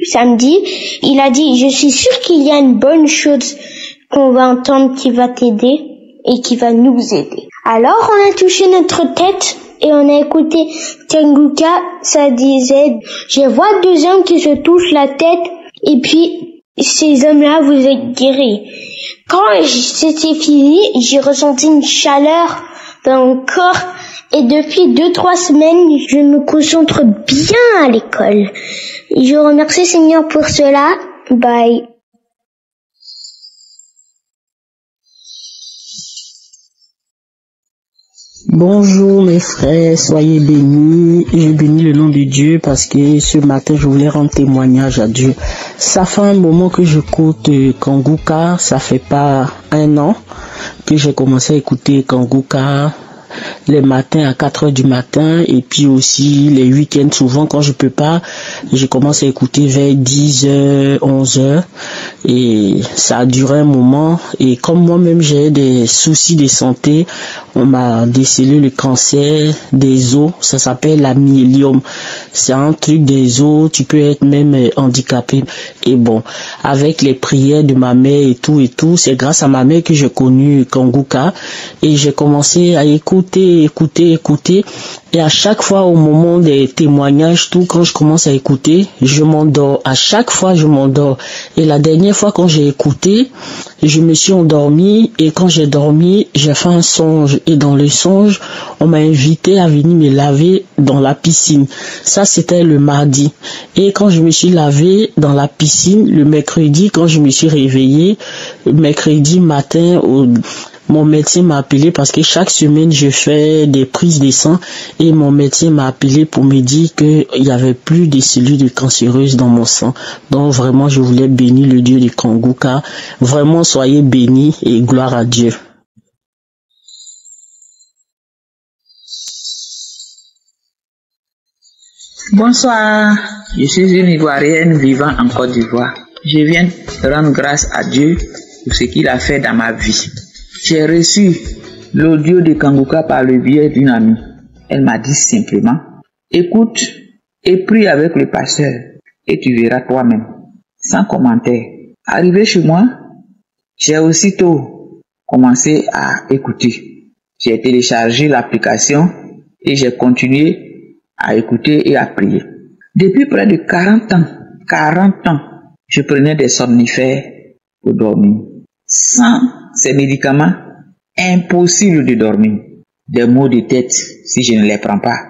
samedi. Il a dit, je suis sûre qu'il y a une bonne chose qu'on va entendre qui va t'aider et qui va nous aider. Alors on a touché notre tête et on a écouté Kangoka, ça disait, je vois 2 hommes qui se touchent la tête et puis ces hommes-là vous êtes guéris. Quand c'était fini, j'ai ressenti une chaleur dans mon corps et depuis 2-3 semaines, je me concentre bien à l'école. Je remercie Seigneur pour cela. Bye. Bonjour mes frères, soyez bénis. Je bénis le nom de Dieu parce que ce matin je voulais rendre témoignage à Dieu. Ça fait un moment que j'écoute Kangoka, ça fait pas 1 an que j'ai commencé à écouter Kangoka les matins à 4h du matin et puis aussi les week-ends souvent quand je peux pas, je commence à écouter vers 10h, 11h et ça a duré un moment et comme moi-même j'ai des soucis de santé, on m'a décelé le cancer des os, ça s'appelle la myéliome. C'est un truc des os, tu peux être même handicapé. Et bon, avec les prières de ma mère et tout, c'est grâce à ma mère que j'ai connu Kangoka et j'ai commencé à écouter. Et à chaque fois au moment des témoignages, tout, quand je commence à écouter, je m'endors. À chaque fois, je m'endors. Et la dernière fois, quand j'ai écouté, je me suis endormie. Et quand j'ai dormi, j'ai fait un songe. Et dans le songe, on m'a invité à venir me laver dans la piscine. Ça, c'était le mardi. Et quand je me suis lavé dans la piscine, le mercredi, quand je me suis réveillée, mercredi matin, mon médecin m'a appelé parce que chaque semaine je fais des prises de sang et mon médecin m'a appelé pour me dire qu'il n'y avait plus de cellules cancéreuses dans mon sang. Donc vraiment je voulais bénir le Dieu de Kangoka. Vraiment soyez bénis et gloire à Dieu. Bonsoir, je suis une Ivoirienne vivant en Côte d'Ivoire. Je viens rendre grâce à Dieu pour ce qu'il a fait dans ma vie. J'ai reçu l'audio de Kangoka par le biais d'une amie. Elle m'a dit simplement, écoute et prie avec le pasteur et tu verras toi-même, sans commentaire. Arrivé chez moi, j'ai aussitôt commencé à écouter. J'ai téléchargé l'application et j'ai continué à écouter et à prier. Depuis près de 40 ans, je prenais des somnifères pour dormir. Sans ces médicaments, impossible de dormir. Des maux de tête si je ne les prends pas.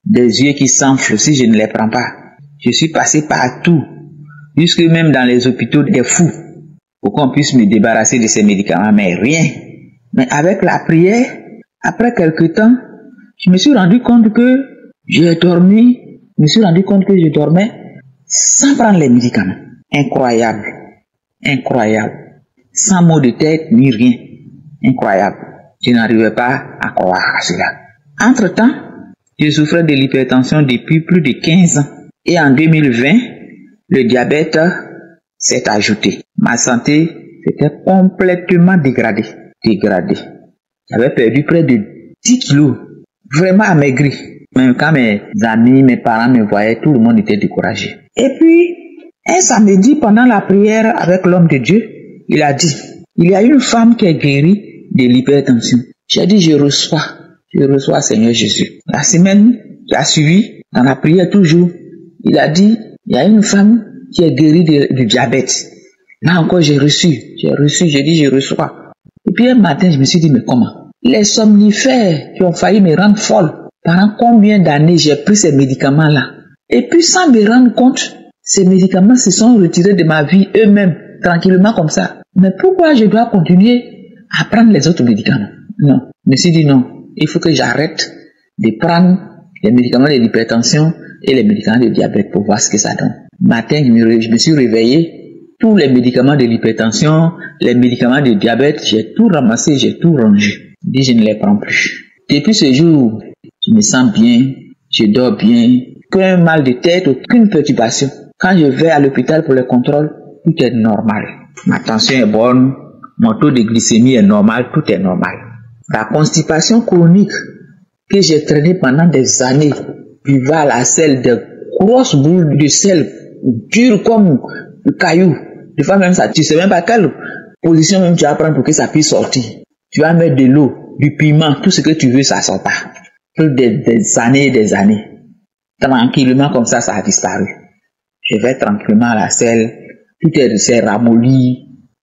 Des yeux qui s'enflent si je ne les prends pas. Je suis passé partout, jusque même dans les hôpitaux des fous, pour qu'on puisse me débarrasser de ces médicaments, mais rien. Mais avec la prière, après quelque temps, je me suis rendu compte que j'ai dormi, je me suis rendu compte que je dormais sans prendre les médicaments. Incroyable, incroyable. Sans maux de tête ni rien. Incroyable. Je n'arrivais pas à croire à cela. Entre-temps, je souffrais de l'hypertension depuis plus de 15 ans. Et en 2020, le diabète s'est ajouté. Ma santé s'était complètement dégradée. J'avais perdu près de 10 kilos. Vraiment amaigri. Même quand mes amis, mes parents me voyaient, tout le monde était découragé. Et puis, un samedi, pendant la prière avec l'homme de Dieu, il a dit, il y a une femme qui est guérie de l'hypertension. J'ai dit, je reçois Seigneur Jésus. La semaine qui a suivi, dans la prière toujours, il a dit, il y a une femme qui est guérie du diabète. Là encore, j'ai dit, je reçois. Et puis un matin, je me suis dit, mais comment? Les somnifères qui ont failli me rendre folle. Pendant combien d'années j'ai pris ces médicaments-là? Et puis sans me rendre compte, ces médicaments se sont retirés de ma vie eux-mêmes. Tranquillement comme ça. Mais pourquoi je dois continuer à prendre les autres médicaments? Non. Je me suis dit non. Il faut que j'arrête de prendre les médicaments de l'hypertension et les médicaments de diabète pour voir ce que ça donne. Matin, je me suis réveillé, tous les médicaments de l'hypertension, les médicaments de diabète, j'ai tout ramassé, j'ai tout rangé. Je dis, je ne les prends plus. Depuis ce jour, je me sens bien, je dors bien, aucun mal de tête, aucune perturbation. Quand je vais à l'hôpital pour les contrôles, tout est normal. Ma tension est bonne, mon taux de glycémie est normal, tout est normal. La constipation chronique que j'ai traînée pendant des années, buvant à la selle, de grosses boules de sel, dures comme le caillou. Des fois même ça, tu sais même pas quelle position même tu vas prendre pour que ça puisse sortir. Tu vas mettre de l'eau, du piment, tout ce que tu veux, ça sort pas. Des années et des années. Tranquillement comme ça a disparu. Je vais tranquillement à la selle, tout est ramolli,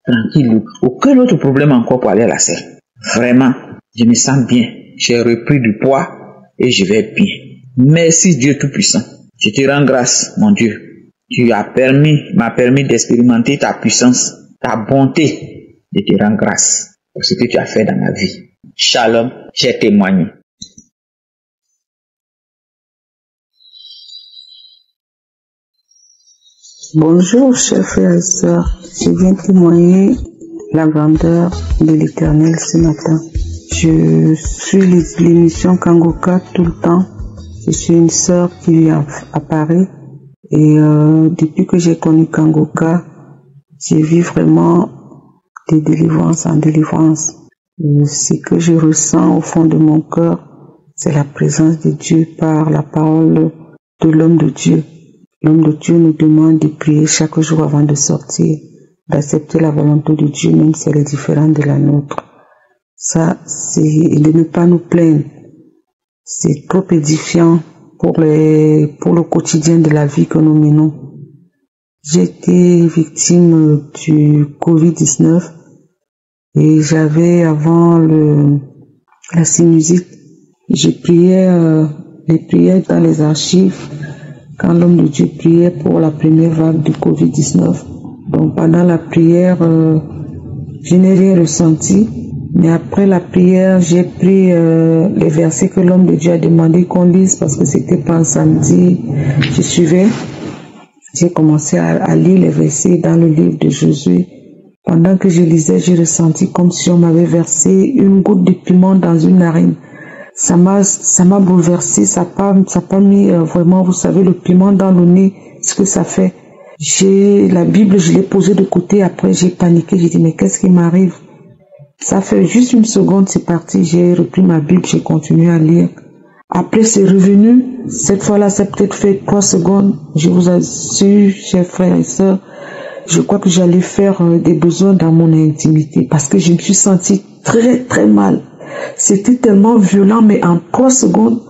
tranquille. Aucun autre problème encore pour aller à la selle. Vraiment, je me sens bien. J'ai repris du poids et je vais bien. Merci Dieu Tout-Puissant. Je te rends grâce, mon Dieu. Tu m'as permis d'expérimenter ta puissance, ta bonté. Je te rends grâce pour ce que tu as fait dans ma vie. Shalom, j'ai témoigné. Bonjour, chers frères et sœurs. Je viens témoigner la grandeur de l'Éternel ce matin. Je suis l'émission Kangoka tout le temps. Je suis une sœur qui vit à Paris. Et depuis que j'ai connu Kangoka, j'ai vu vraiment de délivrance en délivrance. Et ce que je ressens au fond de mon cœur, c'est la présence de Dieu par la parole de l'homme de Dieu. L'homme de Dieu nous demande de prier chaque jour avant de sortir, d'accepter la volonté de Dieu, même si elle est différente de la nôtre. Ça, c'est de ne pas nous plaindre. C'est trop édifiant pour le quotidien de la vie que nous menons. J'ai été victime du Covid-19 et j'avais avant la sinusite. Je priais les prières dans les archives quand l'homme de Dieu priait pour la première vague du Covid-19. Donc pendant la prière, je n'ai rien ressenti. Mais après la prière, j'ai pris les versets que l'homme de Dieu a demandé qu'on lise parce que c'était pas un samedi. Je suivais. J'ai commencé à lire les versets dans le livre de Josué. Pendant que je lisais, j'ai ressenti comme si on m'avait versé une goutte de piment dans une narine. Ça m'a bouleversé, ça n'a pas mis vraiment, vous savez, le piment dans le nez, ce que ça fait. La Bible, je l'ai posée de côté, après j'ai paniqué, j'ai dit mais qu'est-ce qui m'arrive? Ça fait juste une seconde, c'est parti, j'ai repris ma Bible, j'ai continué à lire. Après c'est revenu, cette fois-là ça a peut-être fait 3 secondes, je vous assure, chers frères et sœurs, je crois que j'allais faire des besoins dans mon intimité parce que je me suis sentie très très mal. C'était tellement violent, mais en 3 secondes,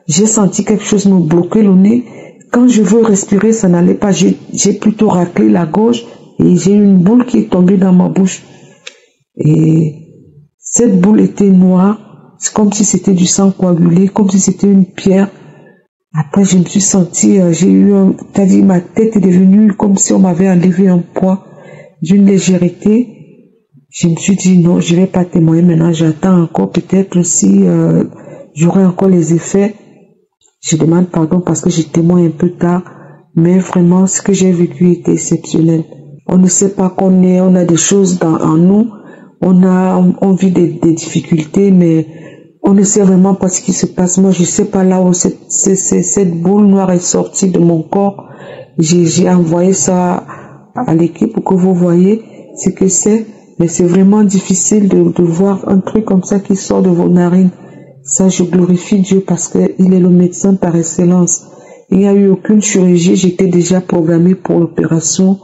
j'ai senti quelque chose me bloquer le nez. Quand je veux respirer, ça n'allait pas. J'ai plutôt raclé la gorge et j'ai eu une boule qui est tombée dans ma bouche. Et cette boule était noire. C'est comme si c'était du sang coagulé, comme si c'était une pierre. Après, je me suis sentie, c'est-à-dire ma tête est devenue comme si on m'avait enlevé un poids d'une légèreté. Je me suis dit non, je vais pas témoigner maintenant, j'attends encore peut-être si j'aurai encore les effets. Je demande pardon parce que je témoigne un peu tard, mais vraiment ce que j'ai vécu était exceptionnel. On ne sait pas on a des choses en nous, on vit des difficultés, mais on ne sait vraiment pas ce qui se passe. Moi, je sais pas là où cette boule noire est sortie de mon corps. J'ai envoyé ça à l'équipe pour que vous voyez ce que c'est. Mais c'est vraiment difficile de voir un truc comme ça qui sort de vos narines. Ça, je glorifie Dieu parce qu'il est le médecin par excellence. Il n'y a eu aucune chirurgie. J'étais déjà programmée pour l'opération.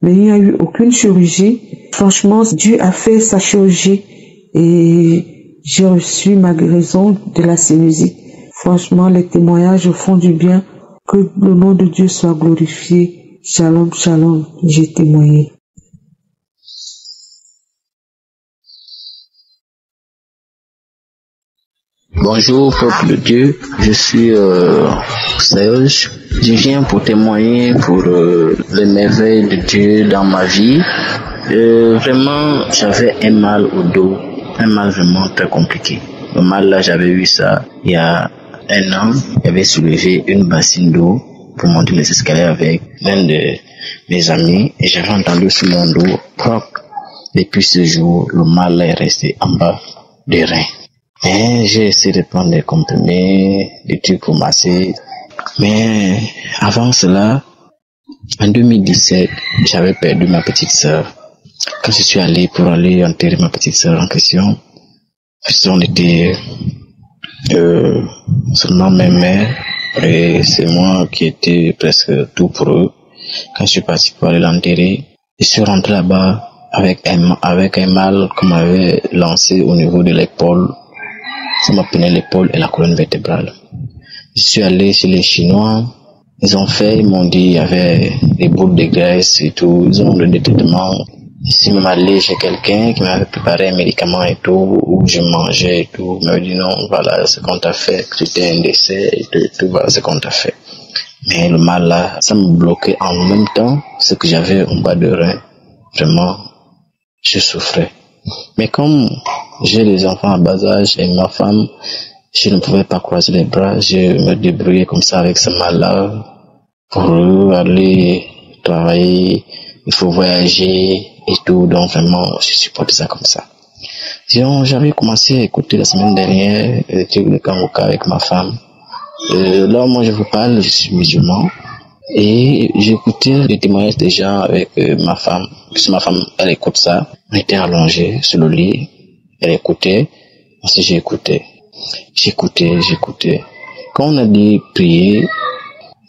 Mais il n'y a eu aucune chirurgie. Franchement, Dieu a fait sa chirurgie. Et j'ai reçu ma guérison de la sinusite. Franchement, les témoignages font du bien. Que le nom de Dieu soit glorifié. Shalom, shalom. J'ai témoigné. Bonjour peuple de Dieu, je suis Serge. Je viens pour témoigner pour les merveilles de Dieu dans ma vie. Vraiment, j'avais un mal au dos, un mal vraiment très compliqué. Le mal là, j'avais eu ça il y a un homme qui avait soulevé une bassine d'eau pour monter les escaliers avec l'un de mes amis et j'avais entendu sur mon dos propre. Depuis ce jour, le mal est resté en bas des reins. Et j'ai essayé de prendre des comprimés, des trucs pour masser. Mais avant cela, en 2017, j'avais perdu ma petite sœur. Quand je suis allé pour aller enterrer ma petite sœur en question, on était seulement mes mères et c'est moi qui étais presque tout pour eux. Quand je suis parti pour aller l'enterrer, je suis rentré là-bas avec un mal qu'on m'avait lancé au niveau de l'épaule. Ça m'a peiné l'épaule et la colonne vertébrale. Je suis allé chez les Chinois. Ils m'ont dit il y avait des boules de graisse et tout. Ils ont donné des traitements. Je suis même allé chez quelqu'un qui m'avait préparé un médicament et tout, où je mangeais et tout. Il m'avait dit non, voilà ce qu'on t'a fait, que c'était un décès et tout, voilà ce qu'on t'a fait. Mais le mal là, ça me bloquait en même temps ce que j'avais en bas de rein. Vraiment, je souffrais. Mais comme j'ai des enfants à bas âge et ma femme, je ne pouvais pas croiser les bras, je me débrouillais comme ça avec ce mal-là pour aller travailler, il faut voyager et tout, donc vraiment je supporte ça comme ça. J'avais commencé à écouter la semaine dernière les trucs de Kangoka avec ma femme. Là moi je vous parle, je suis musulman et j'écoutais les témoignages des gens avec ma femme. Puisque ma femme elle écoute ça, on était allongés sur le lit, elle écoutait, moi aussi j'écoutais. J'écoutais. Quand on a dit prier,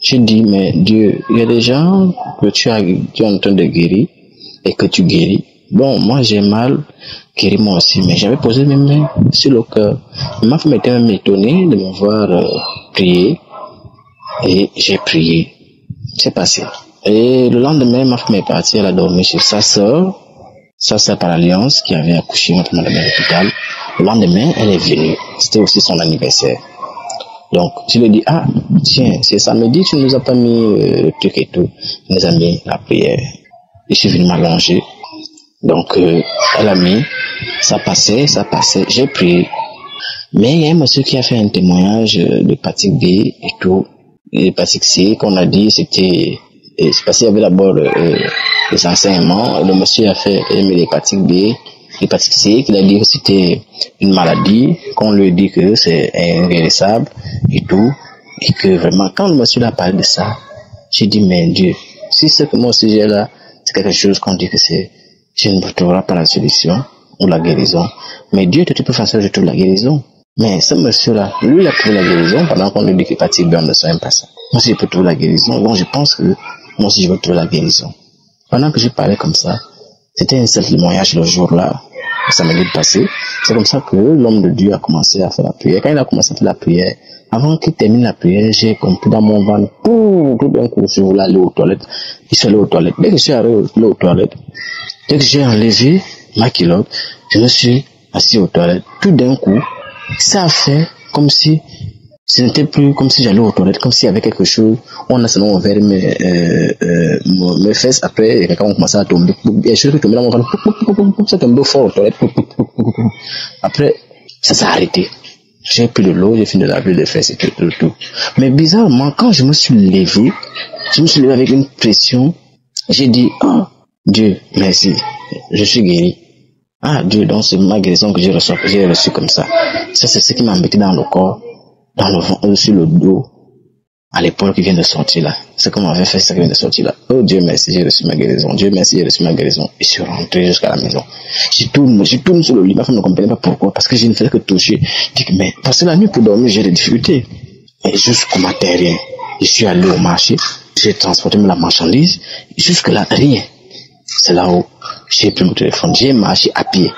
j'ai dit, mais Dieu, il y a des gens que tu es en train de guérir et que tu guéris. Bon, moi j'ai mal, guéris-moi aussi, mais j'avais posé mes mains sur le cœur. Ma femme était même étonnée de me voir prier et j'ai prié. C'est passé. Et le lendemain, ma femme est partie, elle a dormi chez sa sœur par alliance qui avait accouché notre madame à l'hôpital. Le lendemain, elle est venue. C'était aussi son anniversaire. Donc, je lui ai dit, ah, tiens, c'est samedi, tu nous as pas mis le truc et tout. Elle nous a mis la prière. Je suis venu m'allonger. Donc, elle a mis, ça passait, j'ai prié. Mais il y a un monsieur qui a fait un témoignage d'hépatite B et tout. L'hépatite C, qu'on a dit, c'était, c'est parce qu'il y avait d'abord les enseignements. Le monsieur a fait l'hépatite B. L'hépatite C, qu'il a dit que c'était une maladie, qu'on lui dit que c'est inguérissable et tout, et que vraiment, quand le monsieur a parlé de ça, j'ai dit, mais Dieu, si ce que mon sujet là, c'est quelque chose qu'on dit que c'est, je ne trouverai pas la solution ou la guérison, mais Dieu, tu peux faire ça, je trouve la guérison. Mais ce monsieur-là, lui, il a trouvé la guérison pendant qu'on lui dit que l'hépatite B, on ne soigne pas ça. Moi aussi, je peux trouver la guérison, donc je pense que moi aussi, je veux trouver la guérison. Pendant que je parlais comme ça, c'était un seul témoignage le jour-là, ça m'a dit de passer. C'est comme ça que l'homme de Dieu a commencé à faire la prière. Quand il a commencé à faire la prière, avant qu'il termine la prière, j'ai compris dans mon ventre, tout d'un coup, je voulais aller aux toilettes. Je suis allé aux toilettes. Dès que je suis allé aux toilettes, dès que j'ai enlevé ma culotte, je me suis assis aux toilettes. Tout d'un coup, ça a fait comme si ce n'était plus comme si j'allais aux toilettes, comme s'il y avait quelque chose. On a seulement ouvert mes fesses. Après, quelqu'un a commencé à tomber. Il y a des choses qui tombaient dans mon ventre. Ça tombait fort aux toilettes. Après, ça s'est arrêté. J'ai pris de l'eau, j'ai fini de laver les fesses et tout. Mais bizarrement, quand je me suis levé avec une pression. J'ai dit, oh, Dieu, merci. Je suis guéri. Ah, Dieu, donc c'est ma guérison que j'ai reçue comme ça. Ça, c'est ce qui m'a embêté dans le corps. Dans le ventre, sur le dos, à l'épaule qui vient de sortir là. Ce qu'on m'avait fait, ça qui vient de sortir là. Oh Dieu merci, j'ai reçu ma guérison. Dieu merci, j'ai reçu ma guérison. Et je suis rentré jusqu'à la maison. Je tourne sur le lit. Ma femme ne comprenait pas pourquoi. Parce que je ne faisais que toucher. Je dis, mais parce que la nuit pour dormir, j'ai des difficultés. Et jusqu'au matin, rien. Je suis allé au marché. J'ai transporté la marchandise. Jusque là, rien. C'est là où j'ai pris mon téléphone. J'ai marché à pied.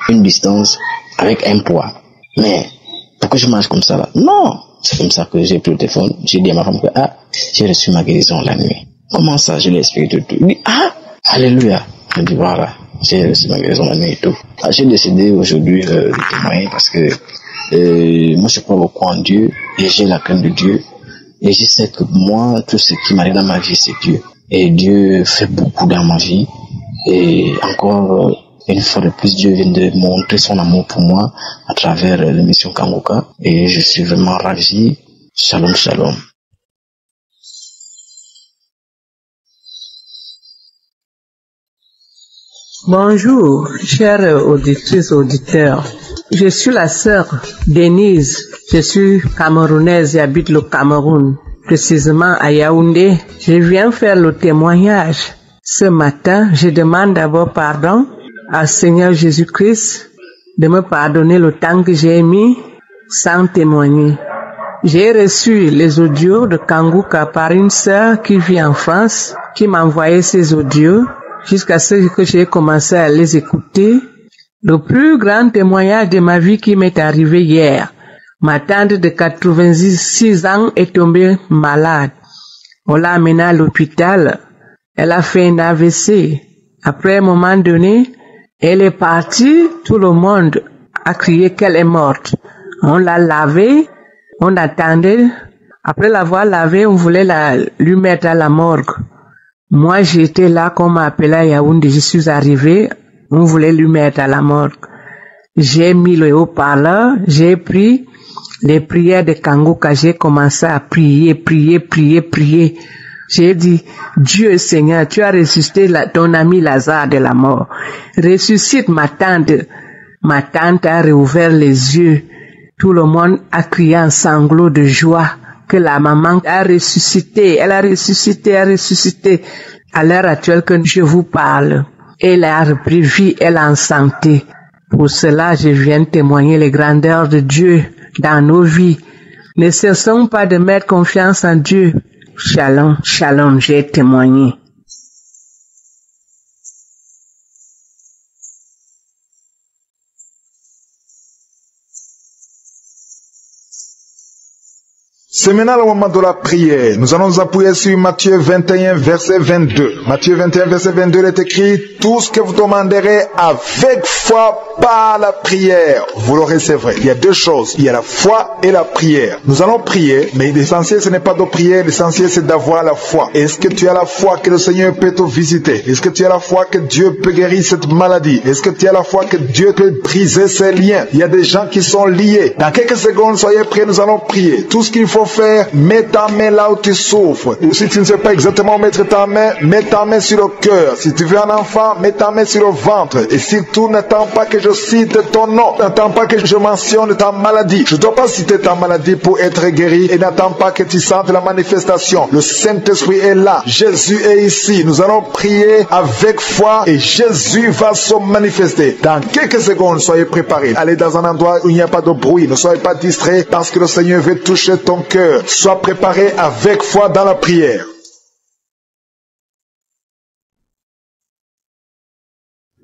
Une distance avec un poids. Mais pourquoi je marche comme ça là? Non, c'est comme ça que j'ai pris le téléphone. J'ai dit à ma femme que j'ai reçu ma guérison la nuit. Comment ça? Je l'ai expliqué tout. Il dit alléluia. Je dis voilà, j'ai reçu ma guérison la nuit et tout. J'ai décidé aujourd'hui de témoigner parce que moi je crois beaucoup en Dieu et j'ai la crainte de Dieu. Et je sais que moi, tout ce qui m'arrive dans ma vie, c'est Dieu. Et Dieu fait beaucoup dans ma vie. Et encore une fois de plus, Dieu vient de montrer son amour pour moi à travers l'émission Kangoka. Et je suis vraiment ravi Shalom, shalom. Bonjour, chères auditrices, auditeurs. Je suis la sœur Denise. Je suis camerounaise et habite le Cameroun, précisément à Yaoundé. Je viens faire le témoignage. Ce matin, je demande d'abord pardon au Seigneur Jésus-Christ de me pardonner le temps que j'ai mis sans témoigner. J'ai reçu les audios de Kangouka par une sœur qui vit en France, qui m'a envoyé ces audios jusqu'à ce que j'ai commencé à les écouter. Le plus grand témoignage de ma vie qui m'est arrivé hier. Ma tante de 86 ans est tombée malade. On l'a amenée à l'hôpital. Elle a fait un AVC. Après un moment donné, elle est partie. Tout le monde a crié qu'elle est morte. On l'a lavée. On attendait. Après l'avoir lavée, on voulait lui mettre à la morgue. Moi, j'étais là, qu'on m'a appelé à Yaoundé. Je suis arrivée. On voulait lui mettre à la morgue. J'ai mis le haut-parleur. J'ai pris les prières de Kangouka. J'ai commencé à prier. J'ai dit, Dieu Seigneur, tu as ressuscité ton ami Lazare de la mort. Ressuscite ma tante. Ma tante a réouvert les yeux. Tout le monde a crié en sanglots de joie que la maman a ressuscité. Elle a ressuscité. À l'heure actuelle que je vous parle, elle a repris vie, elle est en santé. Pour cela, je viens témoigner les grandeurs de Dieu dans nos vies. Ne cessons pas de mettre confiance en Dieu. Shalom, shalom, j'ai témoigné. C'est maintenant le moment de la prière. Nous allons nous appuyer sur Matthieu 21, verset 22. Matthieu 21, verset 22, il est écrit, tout ce que vous demanderez avec foi par la prière, vous l'aurez, c'est vrai. Il y a deux choses. Il y a la foi et la prière. Nous allons prier, mais l'essentiel, ce n'est pas de prier. L'essentiel, c'est d'avoir la foi. Est-ce que tu as la foi que le Seigneur peut te visiter? Est-ce que tu as la foi que Dieu peut guérir cette maladie? Est-ce que tu as la foi que Dieu peut briser ces liens? Il y a des gens qui sont liés. Dans quelques secondes, soyez prêts, nous allons prier. Tout ce qu'il faut faire, mets ta main là où tu souffres. Si tu ne sais pas exactement où mettre ta main, mets ta main sur le cœur. Si tu veux un enfant, mets ta main sur le ventre. Et surtout, n'attends pas que je cite ton nom. N'attends pas que je mentionne ta maladie. Je ne dois pas citer ta maladie pour être guéri. Et n'attends pas que tu sentes la manifestation. Le Saint-Esprit est là. Jésus est ici. Nous allons prier avec foi et Jésus va se manifester. Dans quelques secondes, soyez préparés. Allez dans un endroit où il n'y a pas de bruit. Ne soyez pas distraits parce que le Seigneur veut toucher ton cœur. Sois préparé avec foi dans la prière.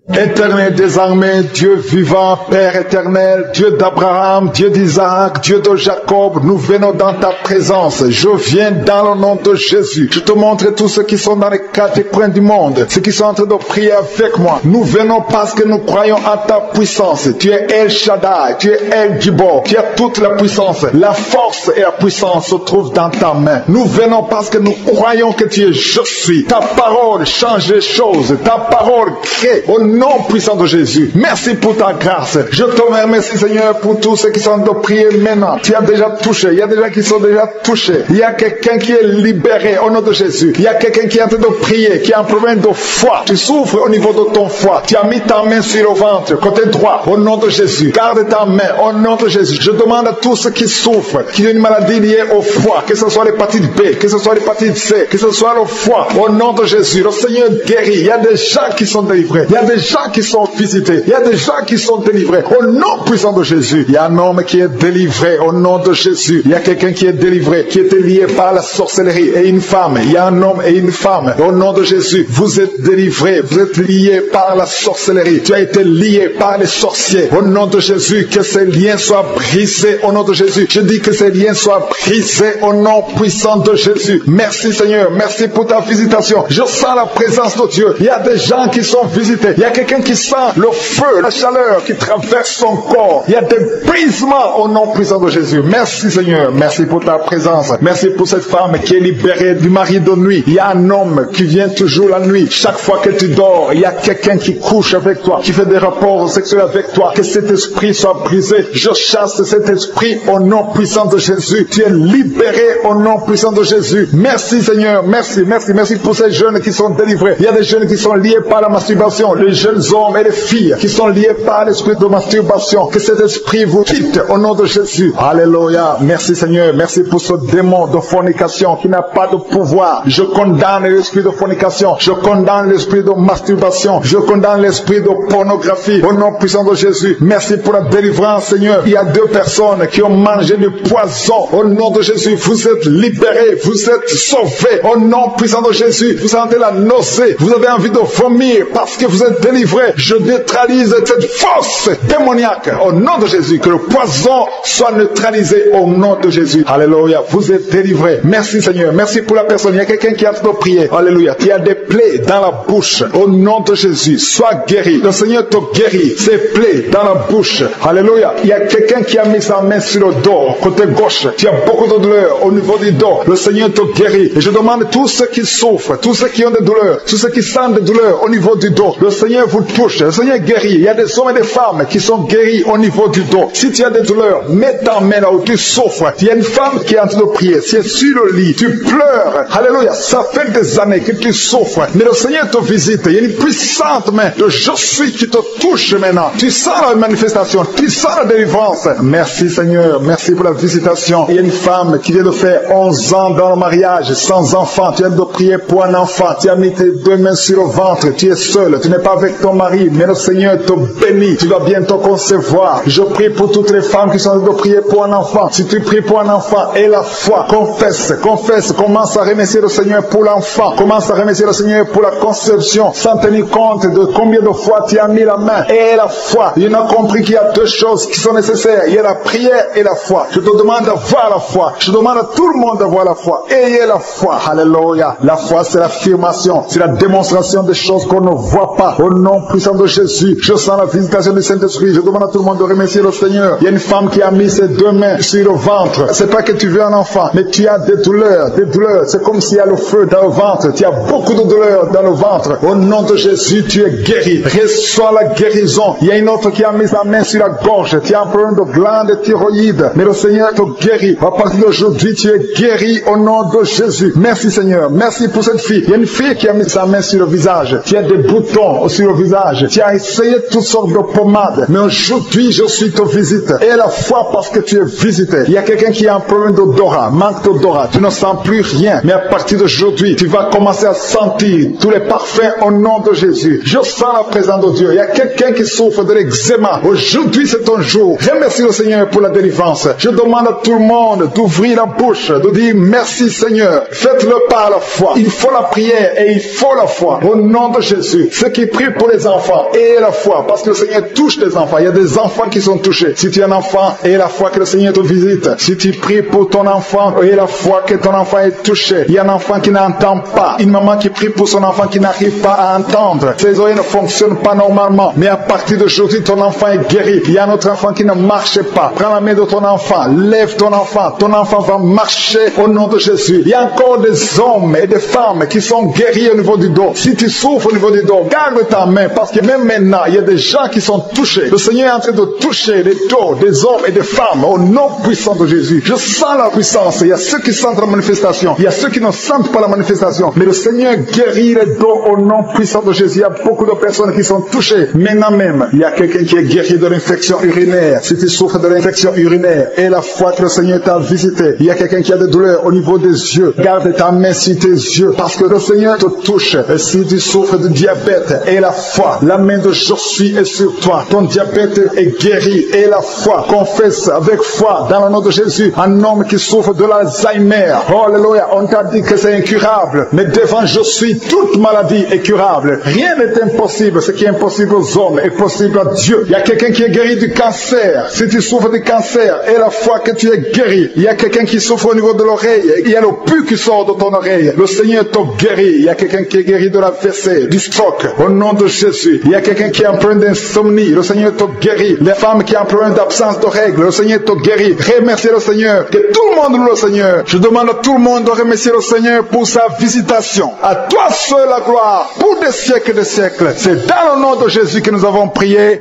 Éternel des armées, Dieu vivant, Père éternel, Dieu d'Abraham, Dieu d'Isaac, Dieu de Jacob, nous venons dans ta présence. Je viens dans le nom de Jésus. Je te montre tous ceux qui sont dans les quatre coins du monde, ceux qui sont en train de prier avec moi. Nous venons parce que nous croyons en ta puissance. Tu es El Shaddai, tu es El Gibor, tu as toute la puissance. La force et la puissance se trouvent dans ta main. Nous venons parce que nous croyons que tu es Je suis. Ta parole change les choses. Ta parole crée. Au nom puissant de Jésus. Merci pour ta grâce. Je te remercie, Seigneur, pour tous ceux qui sont de prier maintenant. Tu as déjà touché. Il y a des gens qui sont déjà touchés. Il y a quelqu'un qui est libéré au nom de Jésus. Il y a quelqu'un qui est en train de prier, qui a un problème de foi. Tu souffres au niveau de ton foie. Tu as mis ta main sur le ventre, côté droit, au nom de Jésus. Garde ta main au nom de Jésus. Je demande à tous ceux qui souffrent, qui ont une maladie liée au foie, que ce soit l'hépatite B, que ce soit l'hépatite C, que ce soit le foie, au nom de Jésus. Le Seigneur guérit. Il y a des gens qui sont délivrés. Il y a des gens qui sont visités. Il y a des gens qui sont délivrés. Au nom puissant de Jésus. Il y a un homme qui est délivré au nom de Jésus. Il y a quelqu'un qui est délivré, qui était lié par la sorcellerie, et une femme. Il y a un homme et une femme. Au nom de Jésus, vous êtes délivrés. Vous êtes liés par la sorcellerie. Tu as été lié par les sorciers. Au nom de Jésus, que ces liens soient brisés. Au nom de Jésus, je dis que ces liens soient brisés au nom puissant de Jésus. Merci Seigneur. Merci pour ta visitation. Je sens la présence de Dieu. Il y a des gens qui sont visités. Il y a quelqu'un qui sent le feu, la chaleur qui traverse son corps. Il y a des brisements au nom puissant de Jésus. Merci Seigneur. Merci pour ta présence. Merci pour cette femme qui est libérée du mari de nuit. Il y a un homme qui vient toujours la nuit. Chaque fois que tu dors, il y a quelqu'un qui couche avec toi, qui fait des rapports sexuels avec toi. Que cet esprit soit brisé. Je chasse cet esprit au nom puissant de Jésus. Tu es libéré au nom puissant de Jésus. Merci Seigneur. Merci, merci, merci pour ces jeunes qui sont délivrés. Il y a des jeunes qui sont liés par la masturbation. Les jeunes hommes et les filles qui sont liés par l'esprit de masturbation. Que cet esprit vous quitte au nom de Jésus. Alléluia. Merci Seigneur. Merci pour ce démon de fornication qui n'a pas de pouvoir. Je condamne l'esprit de fornication. Je condamne l'esprit de masturbation. Je condamne l'esprit de pornographie au nom puissant de Jésus. Merci pour la délivrance Seigneur. Il y a 2 personnes qui ont mangé du poison au nom de Jésus. Vous êtes libérés. Vous êtes sauvés au nom puissant de Jésus. Vous sentez la nausée. Vous avez envie de vomir parce que vous êtes délivrés. Je neutralise cette force démoniaque au nom de Jésus. Que le poison soit neutralisé au nom de Jésus. Alléluia. Vous êtes délivrés. Merci Seigneur. Merci pour la personne. Il y a quelqu'un qui a de prier. Alléluia. Il y a des plaies dans la bouche. Au nom de Jésus. Sois guéri. Le Seigneur te guérit. Ces plaies dans la bouche. Alléluia. Il y a quelqu'un qui a mis sa main sur le dos. Côté gauche. Tu as beaucoup de douleur au niveau du dos. Le Seigneur te guérit. Et je demande tous ceux qui souffrent, tous ceux qui ont des douleurs, tous ceux qui sentent des douleurs au niveau du dos. Le Seigneur vous touche. Le Seigneur guérit. Il y a des hommes et des femmes qui sont guéris au niveau du dos. Si tu as des douleurs, mets ta main là où tu souffres. Il y a une femme qui est en train de prier. Si elle est sur le lit, tu pleures. Alléluia. Ça fait des années que tu souffres. Mais le Seigneur te visite. Il y a une puissante main de je suis qui te touche maintenant. Tu sens la manifestation. Tu sens la délivrance. Merci Seigneur. Merci pour la visitation. Il y a une femme qui vient de faire 11 ans dans le mariage, sans enfant. Tu viens de prier pour un enfant. Tu as mis tes 2 mains sur le ventre. Tu es seul. Tu n'es pas avec ton mari. Mais le Seigneur te bénit. Tu vas bientôt concevoir. Je prie pour toutes les femmes qui sont en train de prier pour un enfant. Si tu pries pour un enfant, aie la foi. Confesse, confesse. Commence à remercier le Seigneur pour l'enfant. Commence à remercier le Seigneur pour la conception. Sans tenir compte de combien de fois tu as mis la main. Aie la foi. Il a compris qu'il y a 2 choses qui sont nécessaires. Il y a la prière et la foi. Je te demande d'avoir la foi. Je demande à tout le monde d'avoir la foi. Ayez la foi. Alléluia. La foi, c'est l'affirmation. C'est la démonstration des choses qu'on ne voit pas. Au nom puissant de Jésus, je sens la visitation du Saint-Esprit. Je demande à tout le monde de remercier le Seigneur. Il y a une femme qui a mis ses 2 mains sur le ventre. C'est pas que tu veux un enfant, mais tu as des douleurs, des douleurs. C'est comme s'il y a le feu dans le ventre. Tu as beaucoup de douleurs dans le ventre. Au nom de Jésus, tu es guéri. Reçois la guérison. Il y a une autre qui a mis sa main sur la gorge. Tu as un problème de glande thyroïde. Mais le Seigneur te guérit. À partir d'aujourd'hui, tu es guéri au nom de Jésus. Merci Seigneur. Merci pour cette fille. Il y a une fille qui a mis sa main sur le visage. Tu as des boutons sur le visage. Tu as essayé toutes sortes de pommades. Mais aujourd'hui, je suis te visite. Et la foi parce que tu es visité. Il y a quelqu'un qui a un problème d'odorat, manque d'odorat. Tu ne sens plus rien. Mais à partir d'aujourd'hui, tu vas commencer à sentir tous les parfums au nom de Jésus. Je sens la présence de Dieu. Il y a quelqu'un qui souffre de l'eczéma. Aujourd'hui, c'est ton jour. Remercie le Seigneur pour la délivrance. Je demande à tout le monde d'ouvrir la bouche, de dire merci Seigneur. Faites-le par la foi. Il faut la prière et il faut la foi. Au nom de Jésus. Ceux qui prient pour les enfants, ayez la foi. Parce que le Seigneur touche les enfants. Il y a des enfants qui sont touchés. Si tu es un enfant, ayez la foi que le Seigneur te visite. Si tu pries pour ton enfant, ayez la foi que ton enfant est touché. Il y a un enfant qui n'entend pas. Une maman qui prie pour son enfant qui n'arrive pas à entendre. Ses oreilles ne fonctionnent pas normalement. Mais à partir d'aujourd'hui, ton enfant est guéri. Il y a un autre enfant qui ne marche pas. Prends la main de ton enfant. Lève ton enfant. Ton enfant va marcher au nom de Jésus. Il y a encore des hommes et des femmes qui sont guéris au niveau du dos. Si tu souffres au niveau du dos, garde ta main. Parce que même maintenant, il y a des gens qui sont touchés. Le Seigneur est en train de toucher les dos des hommes et des femmes au nom puissant de Jésus. Je sens la puissance. Il y a ceux qui sentent la manifestation. Il y a ceux qui ne sentent pas la manifestation. Mais le Seigneur guérit les dos au nom puissant de Jésus. Il y a beaucoup de personnes qui sont touchées. Maintenant même, il y a quelqu'un qui est guéri de l'infection urinaire. Si tu souffres de l'infection urinaire et la foi que le Seigneur t'a visité, il y a quelqu'un qui a des douleurs au niveau des yeux. Garde ta main sur tes yeux parce que le Seigneur te touche. Et si tu souffres de diabète et la foi, la main de je suis est sur toi. Ton diabète est guéri et la foi. Confesse avec foi dans le nom de Jésus. Un homme qui souffre de l'Alzheimer. Oh, alléluia. On t'a dit que c'est incurable. Mais devant je suis, toute maladie est curable. Rien n'est impossible. Ce qui est impossible aux hommes est possible à Dieu. Il y a quelqu'un qui est guéri du cancer. Si tu souffres du cancer et la foi que tu es guéri. Il y a quelqu'un qui souffre au niveau de l'oreille. Il y a le pu qui sort de ton oreille. Le Seigneur te guérit. Il y a quelqu'un qui est guéri de la l'AVC, du stroke. Au nom de de Jésus. Il y a quelqu'un qui est en problème d'insomnie, le Seigneur te guérit. Les femmes qui ont un problème d'absence de règles, le Seigneur te guérit. Remerciez le Seigneur. Que tout le monde loue le Seigneur. Je demande à tout le monde de remercier le Seigneur pour sa visitation. À toi seul la gloire pour des siècles et des siècles. C'est dans le nom de Jésus que nous avons prié.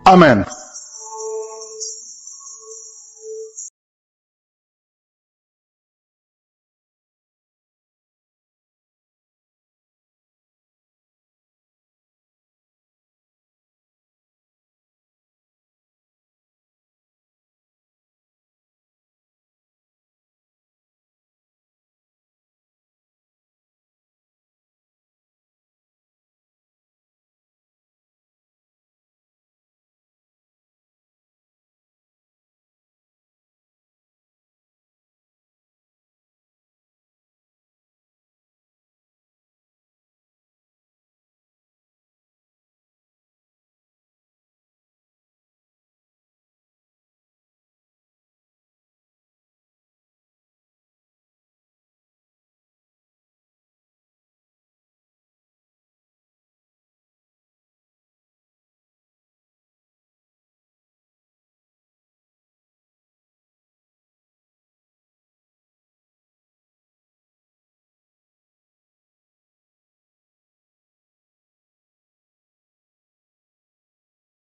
Amen.